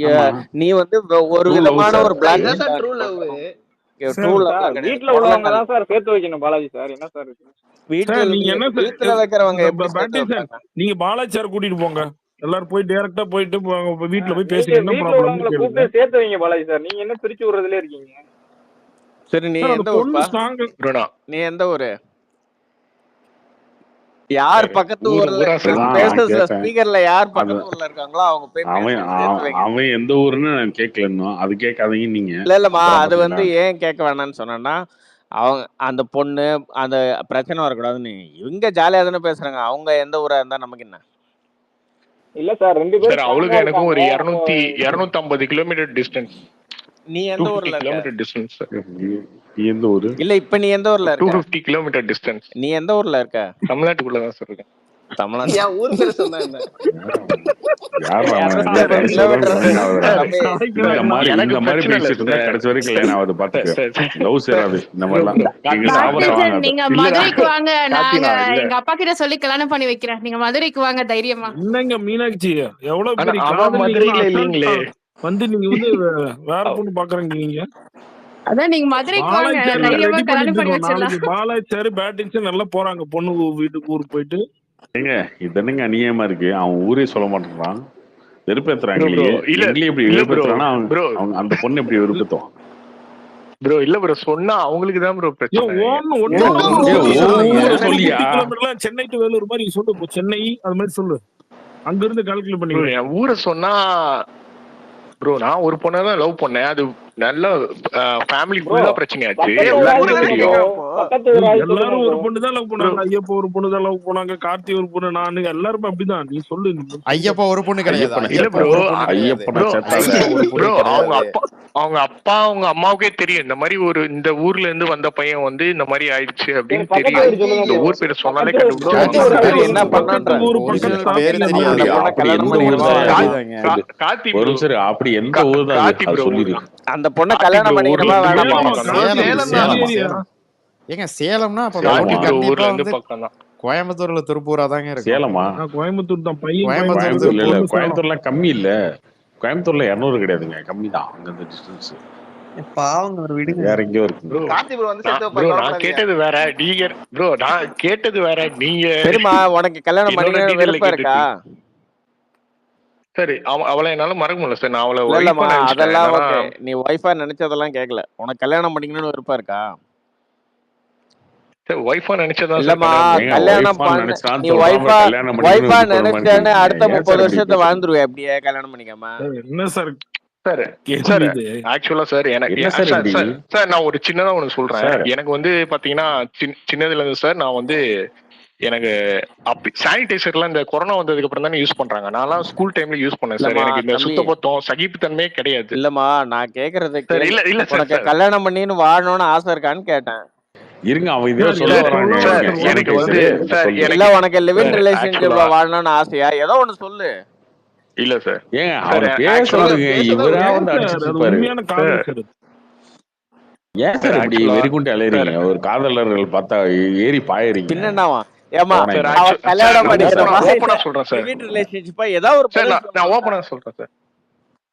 ஆமா, நீ வந்து ஒரு ட்ரூ லவ் விதமான சார். ஒரு சார் இதான் பிளாக்மெயில் சார் தான் ட்ரூ நீ லவ். பண்ற. ட்ரூ சார் லவ்லாம் சார் கிடையாது. வீட்டுல உள்ளவங்க புடலங்கால் தான் சார் சேர்த்து வைக்கணும் பாலாஜி சார். என்ன சார் இது? வீட்டுல சார் நீங்க என்ன சார் வீட்டுல வைக்கிறவங்க எப்படி சேர்த்து பேட்டிசன் வைப்பாங்க? நீங்க பாலாஜி சார் கூட்டிட்டு போங்க. எல்லாரும் போய் டைரக்டா போயிட்டு வீட்டுல போய் நீங்க பேசுங்க, என்ன வீட்டுல ப்ராப்ளம்னு உள்ளவங்களை கேளுங்க. கூப்பிட்டு சேர்த்து வைங்க பாலாஜி சார். நீங்க என்ன பிரிச்சு விடுறதுல இருக்கீங்க? சரி நீ சார் அந்த எந்த பொண்ணு ஊர்ப்பா? ஸ்ட்ராங். ப்ரோனா நீ எந்த ஊரு? யார் சார் பக்கத்து ஊர்ல ஊரா சார் அதுதான் முக்கியம். நான் பேசுற கேட்டேன். ஸ்பீக்கர்ல யார் அது பக்கத்து ஊர்ல இருக்காங்களோ அவங்க போய் அவன் பேசி சேர்த்து வைங்க. அவன் எந்த ஊருன்னு நான் கேட்கல இன்னும். அது கேட்காதீங்க நீங்க. இல்லம்மா, அப்புறம் அது பாத்தீங்களா? வந்து ஏன் கேட்க வேணாம்னு சொன்னேன்னா அவங்க அந்த பொண்ணு அந்த பிரச்சனை வரக்கூடாதுன்னு இவங்க ஜாலியா தானே பேசுறாங்க. அவங்க எந்த ஊரா இருந்தா நமக்கு என்ன? இல்ல சார் 2 பேரும் சார் ஸ்ட்ராங்கா அவளுக்கு எனக்கும் இருக்காங்க. ஒரு அப்போ 250 கிலோமீட்டர் டிஸ்டன்ஸ். நீ எந்த 250 ஊர்ல இருக்க? Kilometre distance sir. நீ எந்த ஊரு? இல்ல இப்ப நீ எந்த ஊர்ல இருக்க? 250 கிலோமீட்டர் டிஸ்டன்ஸ். நீ எந்த ஊர்ல இருக்க? தமிழ்நாட்டுக்குள்ள தான் சார் இருக்கேன். தமிழ்நாடு. என் ஊர் பேர் சொன்னா என்ன? யாரா அவன்? 250 கடைசி வரைக்கும் கிலோமீட்டர் கல்யாணம் ஆகுதுடா. தம்பி. எனக்கு இந்த மாதிரி பிரச்சனை இல்ல பேசிட்டு இருந்தா சார். கடைசி வரைக்கும் கல்யாணம் ஆகுது பாத்துக்க. சார் லவ் சேராது இந்த மாதிரிலாம். நீங்க சாபத்தை பாட்டிசன் வாங்காத. நீங்க இல்லடா மதுரைக்கு வாங்க. நாங்க கார்த்தினா இல்ல. எங்க அப்பா கிட்ட சொல்லி கல்யாணம் பண்ணி வைக்கிறேன். நீங்க மதுரைக்கு வாங்க தைரியமா. என்னங்க மீனாட்சி, எவ்வளவு ஆனா பெரிய அவன் காதல் மதுரையில நீங்க இல்லீங்களே. வந்து நீங்க வந்து வேற பொண்ணு பாக்குறீங்க நீங்க. அதான் நீங்க மதுரைக்கு வாங்க, பாலாஜி சார் தைரியமா ரெடி கல்யாணம் பண்ணிட்டு பண்ணி இருக்கோம். வச்சிடலாம். நாளைக்கு பாலாஜி சார் பேட்டிங்ஸ் நல்லா போறாங்க பொண்ணு வீட்டுக்கு ஊருக்கு போயிட்டு. ஏங்க இது என்னங்க அநியாயமா இருக்கு? அவன் ஊரே சொல்ல மாட்டேங்கிறான். வெறுப்பேத்துறாங்க. ப்ரோ இல்ல எங்களையும் இப்படி இல்ல ப்ரோ வெறுப்பேத்துறானா? ப்ரோ அவங்க அந்த பொண்ணு எப்படி வெறுப்பேத்துவான்? ப்ரோ இல்ல ப்ரோ சொன்னா அவங்களுக்கு தான் ப்ரோ ஏன் பிரச்சனை. ஒண்ணு ஊரை சொல்லியா? கிலோமீட்டர்லாம் சென்னை டு வேலூர் மாதிரி சொல்லு. இப்போ சென்னை அது மாதிரி சொல்லு. அங்க இருந்து கால்குலேட் ப்ரோ பண்ணிக்கிறேன். என் ஊரை சொன்னா ப்ரோ நான் ஒரு பொண்ணை தான் லவ் பண்ணேன். அது நல்ல ஃபேமிலி ஃபுல்லா பிரச்சனையாச்சு. எல்லாருக்கும் தெரியும். எல்லாரும் ஒரு பொண்ணு தான் லவ் பண்ணாங்க. ஐயப்பா ஒரு பொண்ணு தான் லவ் பண்ணாங்க. கார்த்தி ஒரு பொண்ணு, நானு எல்லாருமே அப்படிதான். நீ சொல்லு. ஐயப்பா ஒரு பொண்ணு கிடையாது. இல்ல ப்ரோ ஐயப்பனை சேர்த்தாத. ப்ரோ அவங்க அப்பா அவங்க அம்மாவுக்கே தெரியும் இந்த மாதிரி இந்த ஊர்ல இருந்து வந்த பையன் வந்து இந்த மாதிரி ஆயிடுச்சு அப்படின்னு தெரியும். இந்த ஊர் பேரை சொன்னாலே கண்டுபிடிச்சு என்ன பண்ணான்ற கார்த்தி வரும் சார். அப்படி எந்த ஊர் தான் கார்த்தி ப்ரோ சொல்லிடு. அந்த பொண்ணை கல்யாணம் பண்ணிக்கணுமா வேணாமா? ஏங்க சேலம்னா அப்ப கார்த்தி ப்ரோ கண்டிப்பா ஊர்ல இருந்து வந்து பக்கம் தான். கோயம்புத்தூர்ல திருப்பூரா தாங்க இருக்கு. சேலமா? கோயம்புத்தூர் தான் பையன். கோயம்புத்தூர்ல இல்ல. கோயம்புத்தூர்லாம் கம்மி இல்ல. கோயம்புத்தூர்ல 200 கிடையாதுங்க, கம்மி தான் அங்க இந்த டிஸ்டன்ஸ். பாவங்க அவர் விடுங்க. வேற எங்கேயோ இருக்கு. ப்ரோ கார்த்தி ப்ரோ வந்து செத்து ப்ரோ வைப்பாரு, நான் கவலைப்படாதீங்க. கேட்டது வேற, நீங்க ப்ரோ நான் கேட்டது வேற, நீங்க சரிம்மா, உனக்கு கல்யாணம் என்னோட பண்ணிக்க டீட்டெயில விருப்பம் இருக்கா? கேட்டுருக்கீங்க. சரி அவளை என்னால மறக்க முடியல சார், நான் அவளை இல்ல ஒய்ஃபா இல்லம்மா, நினைச்சிட்டேன். அதெல்லாம் என்னன்னா ஓகே. நீ ஒய்ஃபா நினைச்சதெல்லாம் கேட்கல. உனக்கு கல்யாணம் பண்ணிக்கணும்னு விருப்பம் இருக்கா? சார் ஒய்ஃபா நினைச்சதான் சார் இல்லம்மா, கல்யாணம் ஏங்க கல்யாணம் ஒய்ஃபான்னு பண்ண நினைச்சான்னு நீ சொல்றான், ஒய்ஃபா அப்புறம் கல்யாணம் பண்ணிக்கணும் ஒய்ஃபா விருப்பப்படுற மாதிரி நினைச்சேன்னு கேக்குறீங்க. அடுத்த ஏன் 30 சார் இப்படி வருஷத்தை பேசுறீங்க? வாழ்ந்துருவே அப்படியே கல்யாணம் பண்ணிக்காம. சார் என்ன சார் சார் கேள்வி சார் இது? ஆக்சுவலா சார் எனக்கு என்ன சார் சார் இப்படி சார் சார் நான் ஒரு சின்னதா ஒன்று சொல்றேன். சார்? எனக்கு வந்து பாத்தீங்கன்னா சின்னதுல இருந்து சார் நான் வந்து எனக்கு அப்படி சானிடைசர்லாம் இந்த கொரோனா வந்ததுக்கு அப்புறம் தானே யூஸ் பண்றாங்க. நான்லாம் ஸ்கூல் டைம்ல யூஸ் பண்ணேன் சார். இல்லம்மா எனக்கு இந்த தம்பி, சுத்தபத்தம் சகிப்புத்தன்மையே கிடையாது இல்லம்மா, நான் கேக்குறது சார். கேளு. இல்ல இல்ல சார் உனக்கு சார் கல்யாணம் பண்ணின்னு வாழணும்னு ஆசை இருக்கான்னு கேட்டேன். இருங்க, அவன் இதோ சார் சொல்ல ஏதோ வராங்க. சொல்ல சார் இருங்க, ஒருத்தர் எனக்கு வாங்க வந்து சார். சானிடைசரு சார் சொல்லு. இல்ல எனக்கு உனக்கு லிவ் இன் சார் ரிலேஷன்ஷிப்ல ஆக்சுவலா வாழணும்னு ஆசையா? ஏதோ ஒண்ணு சொல்லு. இல்ல சார் ஏங்க சார் அவனை பேச ஆக்சுவலா விடுங்க, பேசுறத இவரா ஏன் வந்து சார் அடிச்சிட்டு அது இருப்பாரு. உண்மையான சார் காதல் சார்? ஏன் சார் சார் இப்படி ஆக்சுவலா வெறிகுண்டு சார் அலையறீங்க? ஒரு காதலர்கள் பார்த்தா ஏறி பாயறீங்க. பின்ன என்னவா? ஏமா, அவனை சார் அவ சார் கல்யாணம் நான் என்ன பண்ணிக்கிற சார்? மாதிரி ஓப்பனா சொல்றேன் சார். லிவ் இன் ரிலேஷன்ஷிப்பா ஏதோ ஒரு சார் பதில் நான் சொல்லணும்ல. ஓப்பனா சொல்றேன் சார்.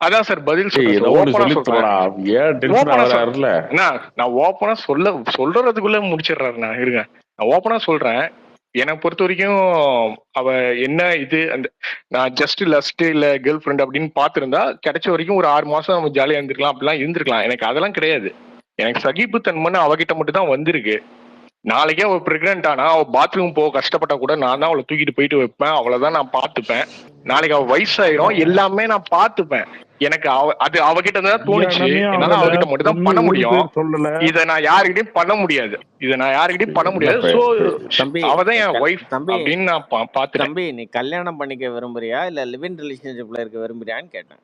அதான் சார் பதில் ஏய், சொல்றேன் ஏதோ சார். ஒண்ணு ஓப்பனா சொல்லி சொல்றேன். தொலைடா. ஏன் டென்ஷன் ஓப்பனா சொல் ஆகுறாருல? அண்ணா, நான் ஓப்பனா சொல்றதுக்குள்ள முடிச்சிடுறாருண்ணா. இருங்க, நான் ஓப்பனா சொல்றேன். என்னை பொறுத்த வரைக்கும் அவ என்ன இது அந்த நான் ஜஸ்ட் லஸ்ட் இல்ல கேர்ள் ஃப்ரெண்ட் அப்படின்னு பாத்துருந்தா கிடைச்ச வரைக்கும் ஒரு 6 மாசம் நம்ம ஜாலியா இருந்திருக்கலாம், அப்படிலாம் இருந்திருக்கலாம். எனக்கு அதெல்லாம் கிடையாது. எனக்கு சகிப்புத்தன்மைன்னு அவகிட்ட மட்டும் தான் வந்திருக்கு. நாளைக்கே அவள் பிரெக்னென்ட் ஆனா அவள் பாத்ரூம் போக கஷ்டப்பட்டா கூட நான் தான் அவளை தூக்கிட்டு போயிட்டு வைப்பேன். அவளைதான் நான் பார்த்துப்பேன். நாளைக்கு அவள் வயசாயிரும், எல்லாமே நான் பார்த்துப்பேன். எனக்கு அது அவகிட்ட தான் தோணுச்சு. கல்யாணமே என்னால ஆகல, அவகிட்ட மட்டும் தான் பொண்ணு பண்ண ஊர் முடியும். பேர் சொல்லல. இதை நான் யாருக்கிட்டையும் பண்ண முடியாது. பண்ண என்ன முடியாது. ஸோ தம்பி, அவதான் என் ஒய்ஃப் தம்பி அப்படின்னு நான் பாத்துட்டேன். தம்பி, நீ கல்யாணம் பண்ணிக்க விரும்புறியா இல்ல லிவ் இன் ரிலேஷன்ஷிப்ல இருக்க விரும்புறியான்னு கேட்டேன்.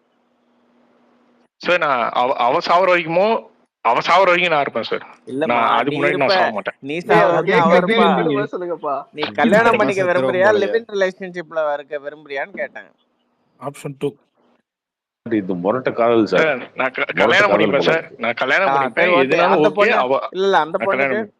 சார் நான் அவ சாவர வரைக்கும் நான் இருப்பேன் சார். இல்லம்மா, நான் அதுக்கு நீ முன்னாடி இருப்ப. நான் சாக மாட்டேன். நீ டேய், சாவர அவர் வரைக்கும் அவ கேட்கிற இருப்பா. கேள்விக்கு மட்டும் பதில் சொல்லுங்கப்பா. நீ கல்யாணம் சீக்கிரமா பண்ணிக்க செத்துருவோம் விரும்புறியா போலயே. லிவ் இன் ரிலேஷன்ஷிப்ல இருக்க விரும்புறியான்னு கேட்டேன். ஆப்ஷன் 2. இது முரட்ட காதல் சார். சார் நான் முரட்ட கல்யாணம் காதல் பண்ணிப்பேன் போல சார். இருக்கு. நான் கல்யாணம் சரி பண்ணிப்பேன். ஓகே. எதுனாலும் அந்த ஓகே. பொண்ணு இல்ல அந்த நான் பொண்ணுக்கு கல்யாணம்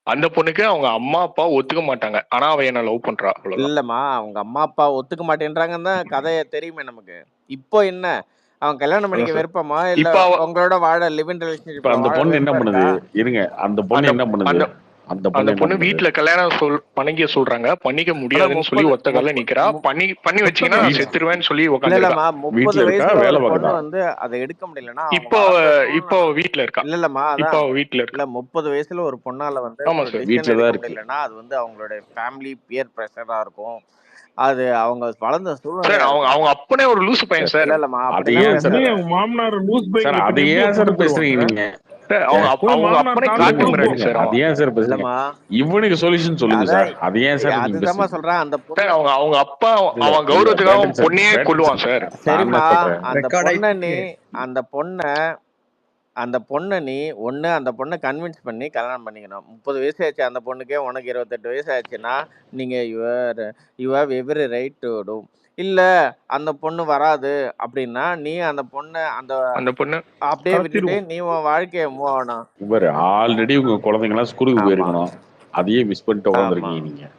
அந்த பொண்ணுக்கு அவங்க அம்மா அப்பா ஒத்துக்க மாட்டாங்க. ஆனா அவ என்ன லவ் பண்றா, அவ்வளவுதான். இல்லம்மா, அவங்க அம்மா அப்பா ஒத்துக்க மாட்டேன்றாங்கன்னு தான் கதையை தெரியுமே நமக்கு. இப்போ என்ன, அவன் கல்யாணம் அதான் பண்ணிக்க சார். விருப்பமா இல்ல இப்ப உங்களோட வாழ லிவ் இன் இப்ப ரிலேஷன்ஷிப்ல அந்த வாழ பொண்ணு என்ன விருப்பம் பண்ணுது? இருக்கா? இருங்க, அந்த பொண்ணு அந்த என்ன பண்ணுது? அந்த அந்த அந்த பொண்ணு என்ன பொண்ணு பண்ணுது? வீட்டுல கல்யாணம் பண்ணிக்க சொல்றாங்க. பண்ணிக்க ஆனா முடியாதுன்னு சொல்லி ஒத்த கால நிக்கிறா. பண்ணி வச்சீங்கன்னா நான் ஒத்தக்கால் செத்துருவேன்னு சொல்லி இல்ல உட்காந்துருக்கா. இல்லம்மா, 30 வீட்டுல இருக்கா, வயசுல வேலை ஒரு பொண்ணு பார்க்குதா? வந்து அதை எடுக்க முடியலன்னா அவங்க இப்போ வாழ்ந்த இப்போ சூழ்நிலை. வீட்டுல இருக்கா. இல்லம்மா, இப்போ அதான் அவ வீட்டுல இருக்கா. இல்ல 30 வயசுல ஒரு பொண்ணால வந்து ஆமா ஒரு சார். டிசிஷன் வீட்டுல தான் எடுக்க இருக்கு. முடியலன்னா அது வந்து அவங்களோட ஃபேமிலி பியர் ப்ரெஷரா இருக்கும். அது அவங்க வளர்ந்த சார் சூழ்நிலையா அவங்க இருக்கும். அவங்க அப்பனே ஒரு லூசு பையன் சார். இல்ல இல்லம்மா, அது அப்படிலாம் ஏன் சார்? உண்மையா பேசாத. அவங்க மாமனார் லூஸ் சார் பையன் அது எப்படியா ஏன் சார் கூட்டு பேசுறீங்க போயிடுவாங்க. நீங்க? சார் ஏன் போய் அவங்க மாமனார் அப்பனே காலில் காட்டு கூட மிராண்டி போகும். சார். அது ஏன் சார் பேசுறீங்க? இல்லம்மா, இவனுக்கு சொல்யூஷன் சொல்லுங்க அதான் சார். அது ஏன் சார் நீங்க அதுதாம்மா பேசுறீங்க? சொல்றேன். அந்த பொண்ணு சார் அவங்க அப்பா இல்ல அவன் இல்ல கௌரவத்துக்காக அவன் வேடன் சார், பொண்ணையே வேடன் கொல்லுவான் சார். சார். நான் சரிம்மா, என்ன சொல்றேன்? அந்த ரெக்கார்ட் பொண்ணை ஆயிட்டு நீ இருக்கு. அந்த பொண்ணை நீ ஒன்று அந்த பொண்ணை கன்வின்ஸ் பண்ணி கல்யாணம் பண்ணிக்கணும். 30 வயசு ஆச்சு அந்த பொண்ணுக்கே, உனக்கு 28 வயசு ஆச்சுன்னா நீங்கள் you have every right to do. இல்லை அந்த பொண்ணு வராது அப்படின்னா நீ அந்த பொண்ணை அந்த பொண்ணு அப்படியே விட்டுட்டு கடத்திடுவோம். நீ உன் வாழ்க்கையை மூவ் ஆகணும். இவர் ஆல்ரெடி உங்க குழந்தைங்களாம் ஸ்கூலுக்கு ஆமாம் போயிருக்கணும். அதையே மிஸ் பண்ணிட்டு ஆமாம். உட்காந்துருக்கீங்க நீங்க.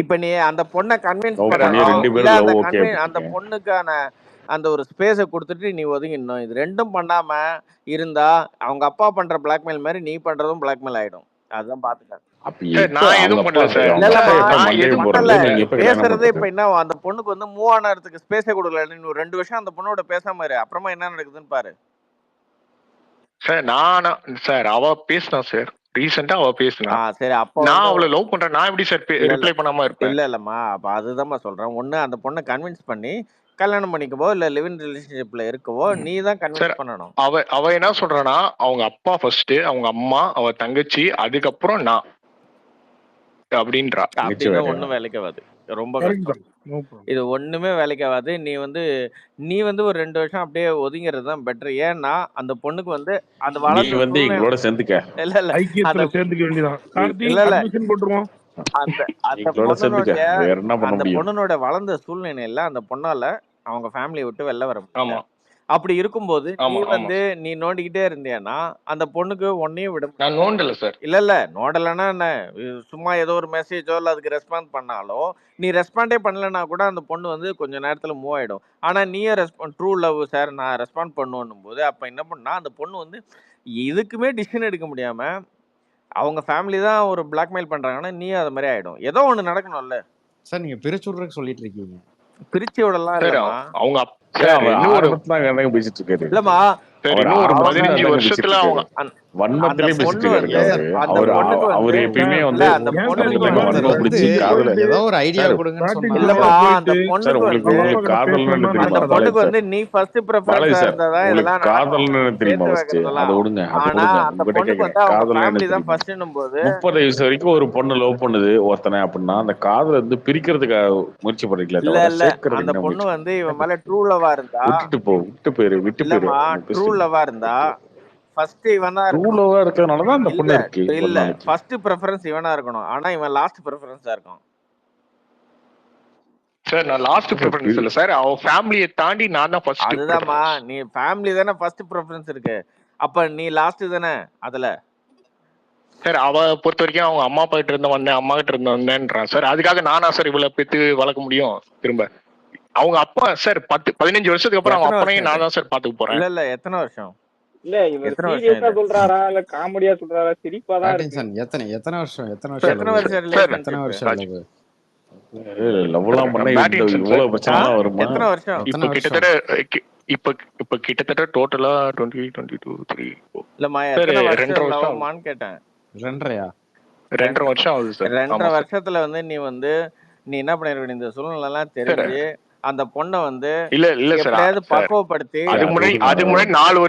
இப்போ நீ அந்த பொண்ணை கன்வின்ஸ் லவ் பண்ணி பண்ணணும். 2 இல்லை பேரும் அந்த லவ் ஓகே அந்த அப்படிங்க. பொண்ணுக்கான அந்த ஒரு ஸ்பேஸை கொடுத்துட்டு நீ ஒதுங்கிடணும். இது ரெண்டும் பண்ணாம இருந்தா அவங்க அப்பா பண்ற பிளாக்மெயில் மாதிரி நீ பண்றதும் பிளாக்மெயில் ஆயிடும். அதுதான் பாத்துக்க. அப்ப சார் எப்ப நான் அவங்க எதுவும் அப்பா பண்ணல சார். இல்ல அவங்க இல்லம்மா, அப்பா எப்ப நான் மண்டையை எதுவும் பண்ணல. போடுறது? நீங்க எப்ப கல்யாணம் பேசுறதே இப்ப பண்றது? என்ன, அந்த பொண்ணுக்கு வந்து மூவ் ஆனதுக்கு ஸ்பேஸே கொடுக்கல. நீ ஒரு 2 வருஷம் அந்த பொண்ணோட பேசாம இரு, அப்புறமா என்ன நடக்குதுன்னு பாரு. சார் சார் அவ பேசினா சார். ரீசெண்டா அவ பேசினா. சரி, அப்போ நான் வந்து அவளை லவ் பண்றேன். நான் எப்படி சார் இல்ல இல்ல ரிப்ளை பண்ணாம இருப்பேன்? இல்லம்மா, அப்ப அதுதான்மா சொல்றேன். ஒண்ணு அந்த பொண்ணை கன்வின்ஸ் பண்ணி கல்யாணம் பண்ணிக்கவோ இல்ல லிவ் இன் ரிலேஷன்ஷிப்ல இருக்கவோ நீ தான் சார் கன்வின்ஸ் பண்ணணும். அவ என்ன சொல்றானா, அவங்க அப்பா ஃபர்ஸ்ட், அவங்க அம்மா, அவ தங்கச்சி, அதுக்கப்புறம் நான் அப்படின்றா. தங்கச்சி அப்படின்னு வேறையா? ஒண்ணும் வேலைக்கு ஆகாது. ரொம்ப கரெக்ட் கஷ்டம். தான். No problem. இது ஒண்ணுமே வேலைக்கு ஆகாது. நீ வந்து ஒரு 2 வருஷம் அப்படியே ஒதுங்கிறது தான் பெட்டர். ஏன்னா அந்த பொண்ணுக்கு வந்து அந்த நீ வளர்ந்த வந்து சூழ்நிலை எங்களோட சேர்ந்துக்க. இல்ல இல்ல அந்த ஐக்கியத்துல சேர்ந்துக்க வேண்டியதான். கார்த்தி இல்ல இல்ல அட்மிஷன் போட்டுருவோம். அந்த அந்த எங்களோட சேர்ந்துக்க. பொண்ணுடைய வேற என்ன பண்ண அந்த முடியும்? பொண்ணுனோட வளர்ந்த சூழ்நிலையில அந்த பொண்ணால அவங்க ஃபேமிலியை விட்டு வெளில வர ஆமா முடியல. அப்படி இருக்கும்போது நீ ஆமா ஆமா வந்து நீ நோண்டிக்கிட்டே இருந்தியானா அந்த பொண்ணுக்கு ஒன்னையும் விட நான் முடியாது. நோண்டல சார். இல்ல நோண்டலைன்னா என்ன, சும்மா ஏதோ ஒரு மெசேஜோ இல்லை அதுக்கு ரெஸ்பாண்ட் பண்ணாலோ, நீ ரெஸ்பாண்டே பண்ணலன்னா கூட அந்த பொண்ணு வந்து கொஞ்ச நேரத்துல மூவ் ஆயிடும். ஆனா நீயே ரெஸ்பாண்ட் ட்ரூ லவ் சார் நான் ரெஸ்பாண்ட் பண்ணுவோம் போது அப்ப என்ன பண்ணா அந்த பொண்ணு வந்து இதுக்குமே டிசிஷன் எடுக்க முடியாம அவங்க ஃபேமிலி தான் ஒரு பிளாக்மெயில் பண்றாங்கன்னா நீ அது மாதிரி ஆயிடும். ஏதோ ஒண்ணு நடக்கணும்ல. சார் நீங்க பிரிச்சு விடுறதுக்கு சொல்லிட்டு இருக்கீங்க. பிரிச்சு விடலாம் சார் இல்லம்மா. அவங்க சார் சார் அவர் இன்னும் ஒரு ஆரம்பத்துல தாங்க பேசிட்டு இருக்காரு. இல்லம்மா சார் அவர் இன்னும் ஒரு ஆரம்பத்துல 15 தாங்க பேசிட்டு வருஷத்துல இருக்காரு. அவங்க அந்த வன்மத்திலே பேசிட்டு பொண்ணு இருக்காரு வந்து அவரு. அந்த அவர் பொண்ணுக்கு அவர் வந்து எப்பயுமே இல்ல வந்து அந்த ஏன் சார் பொண்ணுக்கு நீங்க ஒருத்தங்க வந்து ஒருத்தர் வன்மம் வந்து பிடிச்சி காதல ஏதோ ஒரு ஐடியா சார் கொடுங்கன்னு ஸ்டார்டிங் சொன்னா இல்லம்மா அந்த போயிட்டு சார் பொண்ணுக்கு உங்களுக்கு வந்து உங்களுக்கு அப்பா கிட்ட காதல்னு என்ன பேசணும்னா தெரியுமா அந்த நடக்காது. பொண்ணுக்கு பாலாஜி வந்து சார்? நீ ஃபர்ஸ்ட் ப்ரிஃபரன்ஸா பாலாஜி சார் இருந்தா தான் உங்களுக்கு இதெல்லாம் நடக்கும். காதல்னு என்ன தெரியுமா? சேர்த்து ஃபர்ஸ்ட் அதை வைக்கிறதெல்லாம். விடுங்க, அதை ஆனா விடுங்க. அந்த உங்ககிட்ட பொண்ணுக்கு கேட்கிறேன், வந்து அவங்க காதல்னா என்ன ஃபேமிலி தான் தெரியுமா? ஃபர்ஸ்ட்னும் போது 30 வயசு வரைக்கும் ஒரு பொண்ணு லவ் பண்ணுது ஒருத்தனை அப்படின்னா அந்த காதலை வந்து பிரிக்கிறதுக்கு முயற்சி பண்ணிக்கல இல்ல தவிர இல்ல சேர்க்கறதுக்கு அந்த என்ன பொண்ணு முயற்சி வந்து பண்ணுங்க? இவன் மேல ட்ரூ லவ்வா இருந்தா விட்டு போயிரு இல்லம்மா அவங்க ட்ரூ பேசிட்டு லவ்வா இருந்தா ஃபர்ஸ்ட் இவன் தான் இருக்கணும். ட்ரூலவா இருக்கிறதுனாலதான் அந்த இல்ல பொண்ணு இருக்கு ஒரு இல்ல நாளைக்கு. ஃபர்ஸ்ட் ப்ரிஃபரன்ஸ் இவனா இருக்கணும். ஆனா இவன் லாஸ்ட் ப்ரிஃபரன்ஸா இருக்கும். சார் நான் லாஸ்ட் ப்ரிஃபரன்ஸ் இல்ல சார், அவ ஃபேமிலியை தாண்டி நான் தான் ஃபர்ஸ்ட் அதுதான்மா ப்ரிஃபரன்ஸ். நீ ஃபேமிலி தானே ஃபர்ஸ்ட் ப்ரிஃபரன்ஸ் இருக்கு. அப்ப நீ லாஸ்ட் தானே அதுல. சார் அவ பொறுத்த வரைக்கும் அவங்க அம்மா அப்பா கிட்ட இருந்து வந்தேன், அம்மா கிட்ட இருந்து வந்தேன்றான் சார். அதுக்காக நானா சார் இவ்வளவு பெத்து வளர்க்க முடியும் திரும்ப? அவங்க அப்பா சார் 15 வருஷத்துக்கு அப்புறம் அவங்க எத்தனை அப்பனையும் வருஷம் நான் இது? தான் சார் பாத்துக்க போறேன். இல்ல எத்தனை வருஷம்? இல்ல இவர் எத்தனை வருஷம் சீரியஸா இது? சொல்றாரா இல்ல காமெடியா சொல்றாரா? சிரிப்பா தான் இருக்கு. பேட்டின்சன் எத்தனை எத்தனை வருஷம் எத்தனை லவ்? வருஷம் சார் எத்தனை ரிலேஷன்ஷிப்? வருஷம் ராஜ் லவ்? லவ்லாம் பண்ண பேட்டின்சன் சார் இவ்வளவு பிரச்சனை வருமா? எத்தனை வருஷம்? இப்ப எத்தனை வருஷம்? கிட்டத்தட்ட இப்ப கிட்டத்தட்ட டோட்டலா 20, 22, 3 இல்லம்மா சார் எத்தனை 2.5 வருஷம் வருஷம் ஆகுது. லவ்மான்னு கேட்டேன். 2.5 2.5 வருஷம் ஆகுது சார். 2.5 ஆமா சார். வருஷத்துல வந்து நீ வந்து நீ என்ன பண்ணிருக்க, இந்த சூழ்நிலை எல்லாம் சார் தெரிஞ்சு அந்த பொண்ணை வந்து இல்ல இல்ல சார் எப்படியாவது சார் பக்குவப்படுத்தி அதுக்கு முன்னாடி 4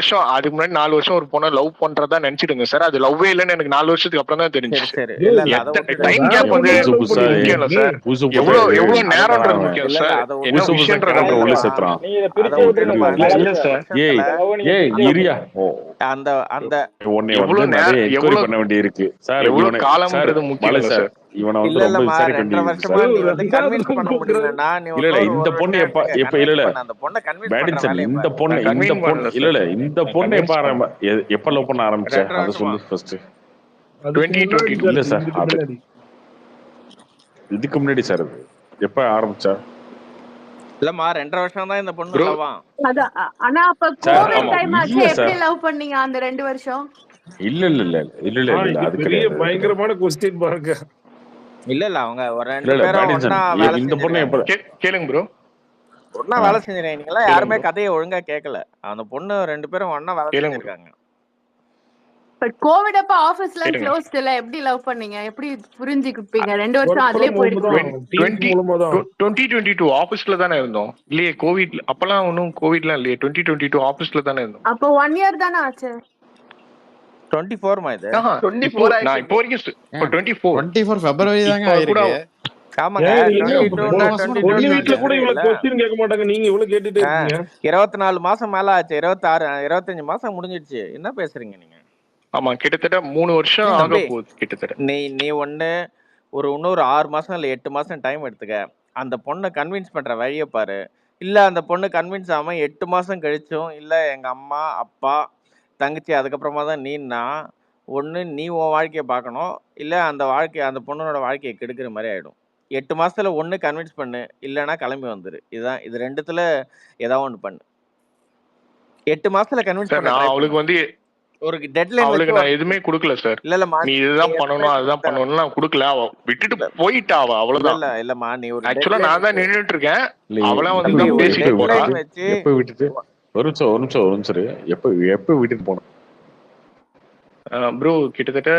வருஷம் ஒரு பொண்ணை லவ் பண்றதா நினைச்சிடுங்க சார். அது லவ்வே இல்லைன்னு எனக்கு 4 வருஷத்துக்கு அப்புறம் தான் சரி தெரிஞ்சிச்சு. சரி இல்ல இல்ல அதை விட்டுடு. டைம் கேப் வந்து முக்கியம் இல்ல சார், எவ்வளவு நேரம்ன்றது முக்கியம் இல்ல இல்ல சார். அதை என்ன விட்டுடு. விஷயம்ன்றது உள்ள இல்லம்மா சேர்த்துறான். நீங்க இதை அதை பிரிச்சு விட்டுருங்க விட்டுடுமா. பாலாஜி இல்ல சார். சார். ஏய் லவ் நீங்க ஏய் பிரிச்சு இரியா அந்த அந்த உன்னை எவ்வளவு வந்து நிறைய என்கொயரி எவ்வளவு பண்ண வேண்டி இருக்கு சார். எவ்வளவு இவனை சார் காலம்ன்றது முக்கியம் பாலா இல்ல சார் சார். இவனை வந்து இல்ல ரொம்ப இல்லம்மா விசாரிக்க 2.5 வேண்டியது வருஷமா சார். நீ வந்து கன்வின்ஸ் பண்ண முடியலன்னா நீ இல்ல இல்ல ஒரு இந்த ஒரு பொண்ணு வருஷம் எப்ப எடுத்துக்க. எப்ப இல்ல கன்வின்ஸ் இல்ல பண்ண அந்த பொண்ணை கன்வின்ஸ் பண்ற பேடின்சன் வேலையை இந்த பாரு. பொண்ணு நான் இந்த கன்வின்ஸ் பொண்ணு பண்ணல இல்ல சார். இல்ல இந்த நான் பொண்ணு எப்ப கன்வின்ஸ் எப்ப லவ் பண்ண ஆரம்பிச்ச 2.5 அதை வருஷமா சொல்லு ஃபர்ஸ்ட். அதுக்கு முன்னாடி 2022 இல்ல சார், சார் இதுக்கு அது முன்னாடி இதுக்கு முன்னாடி சார் அது எப்ப ஆரம்பிச்சா? இல்லம்மா 2.5 வருஷம் தான் இந்த பொண்ணு ப்ரோ. லவ்வாம். அதான் ஆனா அப்ப சார் கோவிட் ஆமா டைம் ஆச்சு, இல்ல எப்படி சார் லவ் பண்ணீங்க அந்த 2 வருஷம்? இல்ல இல்ல இல்ல இல்ல இல்ல இல்ல இல்ல இது அது பெரிய கிடையாது அது கிடையாது. பயங்கரமான கொஸ்டின் பாருங்க. இல்ல இல்ல அவங்க ஒரு இல்ல 2 இல்ல பேரும் பேடின்சன் ஒன்னா வேலை இந்த பொண்ணு எப்ப செஞ்சிருக்காங்க. கேளுங்க ப்ரோ, ஒன்னா ஆ, வேலை செஞ்சிருக்காங்க. நீங்க எல்லாம் கேளுங்க யாருமே ப்ரோ, கதையை ஒழுங்கா கேட்கல. அந்த பொண்ணு 2 பேரும் ஒன்னா வேலை கேளுங்க ப்ரோ, செஞ்சிருக்காங்க. பட் கோவிட் அப்ப ஆபீஸ்லாம் கேளுங்க. க்ளோஸ்ட் இல்ல, எப்படி லவ் பண்ணீங்க? எப்படி புரிஞ்சுக்கிப்பீங்க? 2 ஒர்க் வருஷம் அதுலயே ஃப்ரம் ஹோம் போயிடுச்சு. தான், டீம்ஸ் மூலமா தான். 2022 ஆபீஸ்ல தானே இருந்தோம் இல்லையே? கோவிட் அப்பெல்லாம் ஒன்றும் கோவிட்லாம் இல்லையே. 2022 ஆபீஸ்ல தானே இருந்தோம். அப்போ 1 இயர் தானே ஆச்சு. 24 மா இது? ஆஹா, இப்போ 24 நான் ஆயிடுச்சு இப்போ ப்ரோ. வரைக்கும் இப்போ 24 24 பிப்ரவரி தாங்க இப்போ கூட ஆயிருக்கு. ஆமாங்க. ஏன் இது என்ன 22ன்னா மாசமா 22 பொண்ணு முடியுது. வீட்டுல கூட ஜனவரி இவ்வளவு இல்ல. கொஸ்டின் கேட்க மாட்டாங்க, நீங்க இவ்வளவு கேட்டுட்டே இருக்கீங்க. 24 மாசம் மேல ஆச்சு. 26 25 மாசம் முடிஞ்சிடுச்சு. என்ன பேசுறீங்க நீங்க? ஆமா கிட்டத்தட்ட 3 வருஷம் ஆக தம்பி போகுது கிட்டத்தட்ட. நீ ஒண்ணு இன்னொரு 6 மாசம் இல்ல 8 மாசம் டைம் எடுத்துக்க. அந்த பொண்ணை கன்வின்ஸ் பண்ற வழியை பாரு. இல்ல அந்த பொண்ணு கன்வின்ஸ் ஆகாம 8 மாசம் கழிச்சும் இல்ல எங்க அம்மா அப்பா தங்கச்சி அதுக்கப்புறமா தான் நீன்னா, ஒண்ணு நீ உன் வாழ்க்கையை பார்க்கணும். இல்ல அந்த பொண்ணோட வாழ்க்கையை கெடுக்கிற மாதிரி ஆயிடும். 8 மாசத்துல ஒண்ணு கன்வின்ஸ் பண்ணு, இல்லைன்னா கிளம்பி வந்துரு. இது 2த்துல ஏதாவது ஒண்ணு பண்ணு. 8 மாசத்துல கன்வின்ஸ் சார் பண்ண நான் ட்ரை அவளுக்கு பண்ணு. வந்து ஒரு டெட்லைன் அவளுக்கு வச்சு நான் எதுவுமே கொடுக்கல சார். இல்லம்மா நீ நீ இதுதான் எப்பவுமே பண்ணணும் அதுதான் கொடுத்த பண்ணணும்னு நான் கொடுக்கல. அவ விட்டுட்டு இல்ல போயிட்டா அவ, அவ்வளவுதான். இல்லம்மா நீ ஒரு ஆக்சுவலா டெட்லைன் நான் தான் வச்சு நின்றுட்டு இருக்கேன். இல்ல அவளா வந்து தம்பி தான் ஒரு பேசிட்டு போறா. டெட்லைன் வச்சு எப்ப விட்டுட்டு ஒரு நிமிஷம் எப்ப விட்டுட்டு போனோம் ப்ரோ கிட்டத்தட்ட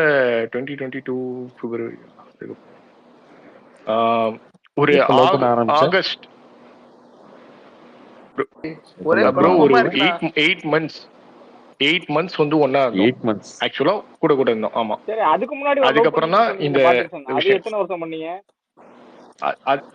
2022 பிப்ரவரி ஒரு எப்ப லவ் பண்ண ஆரம்பிச்ச? ஆகஸ்ட் ஒரே ப்ரோ ஒரு குழப்பமா இருக்குடா. 8 மந்த்ஸ் வந்து ஒன்னா இருந்தோம். 8 months ஆக்சுவலா கூட இருந்தோம். ஆமா சரி அதுக்கு முன்னாடி ஒரு லவ் அதுக்கப்புறம் தான் பண்ணிட்டு இந்த பாத்துருக்கேன். அது விஷயம். எத்தனை வருஷம் பண்ணீங்க?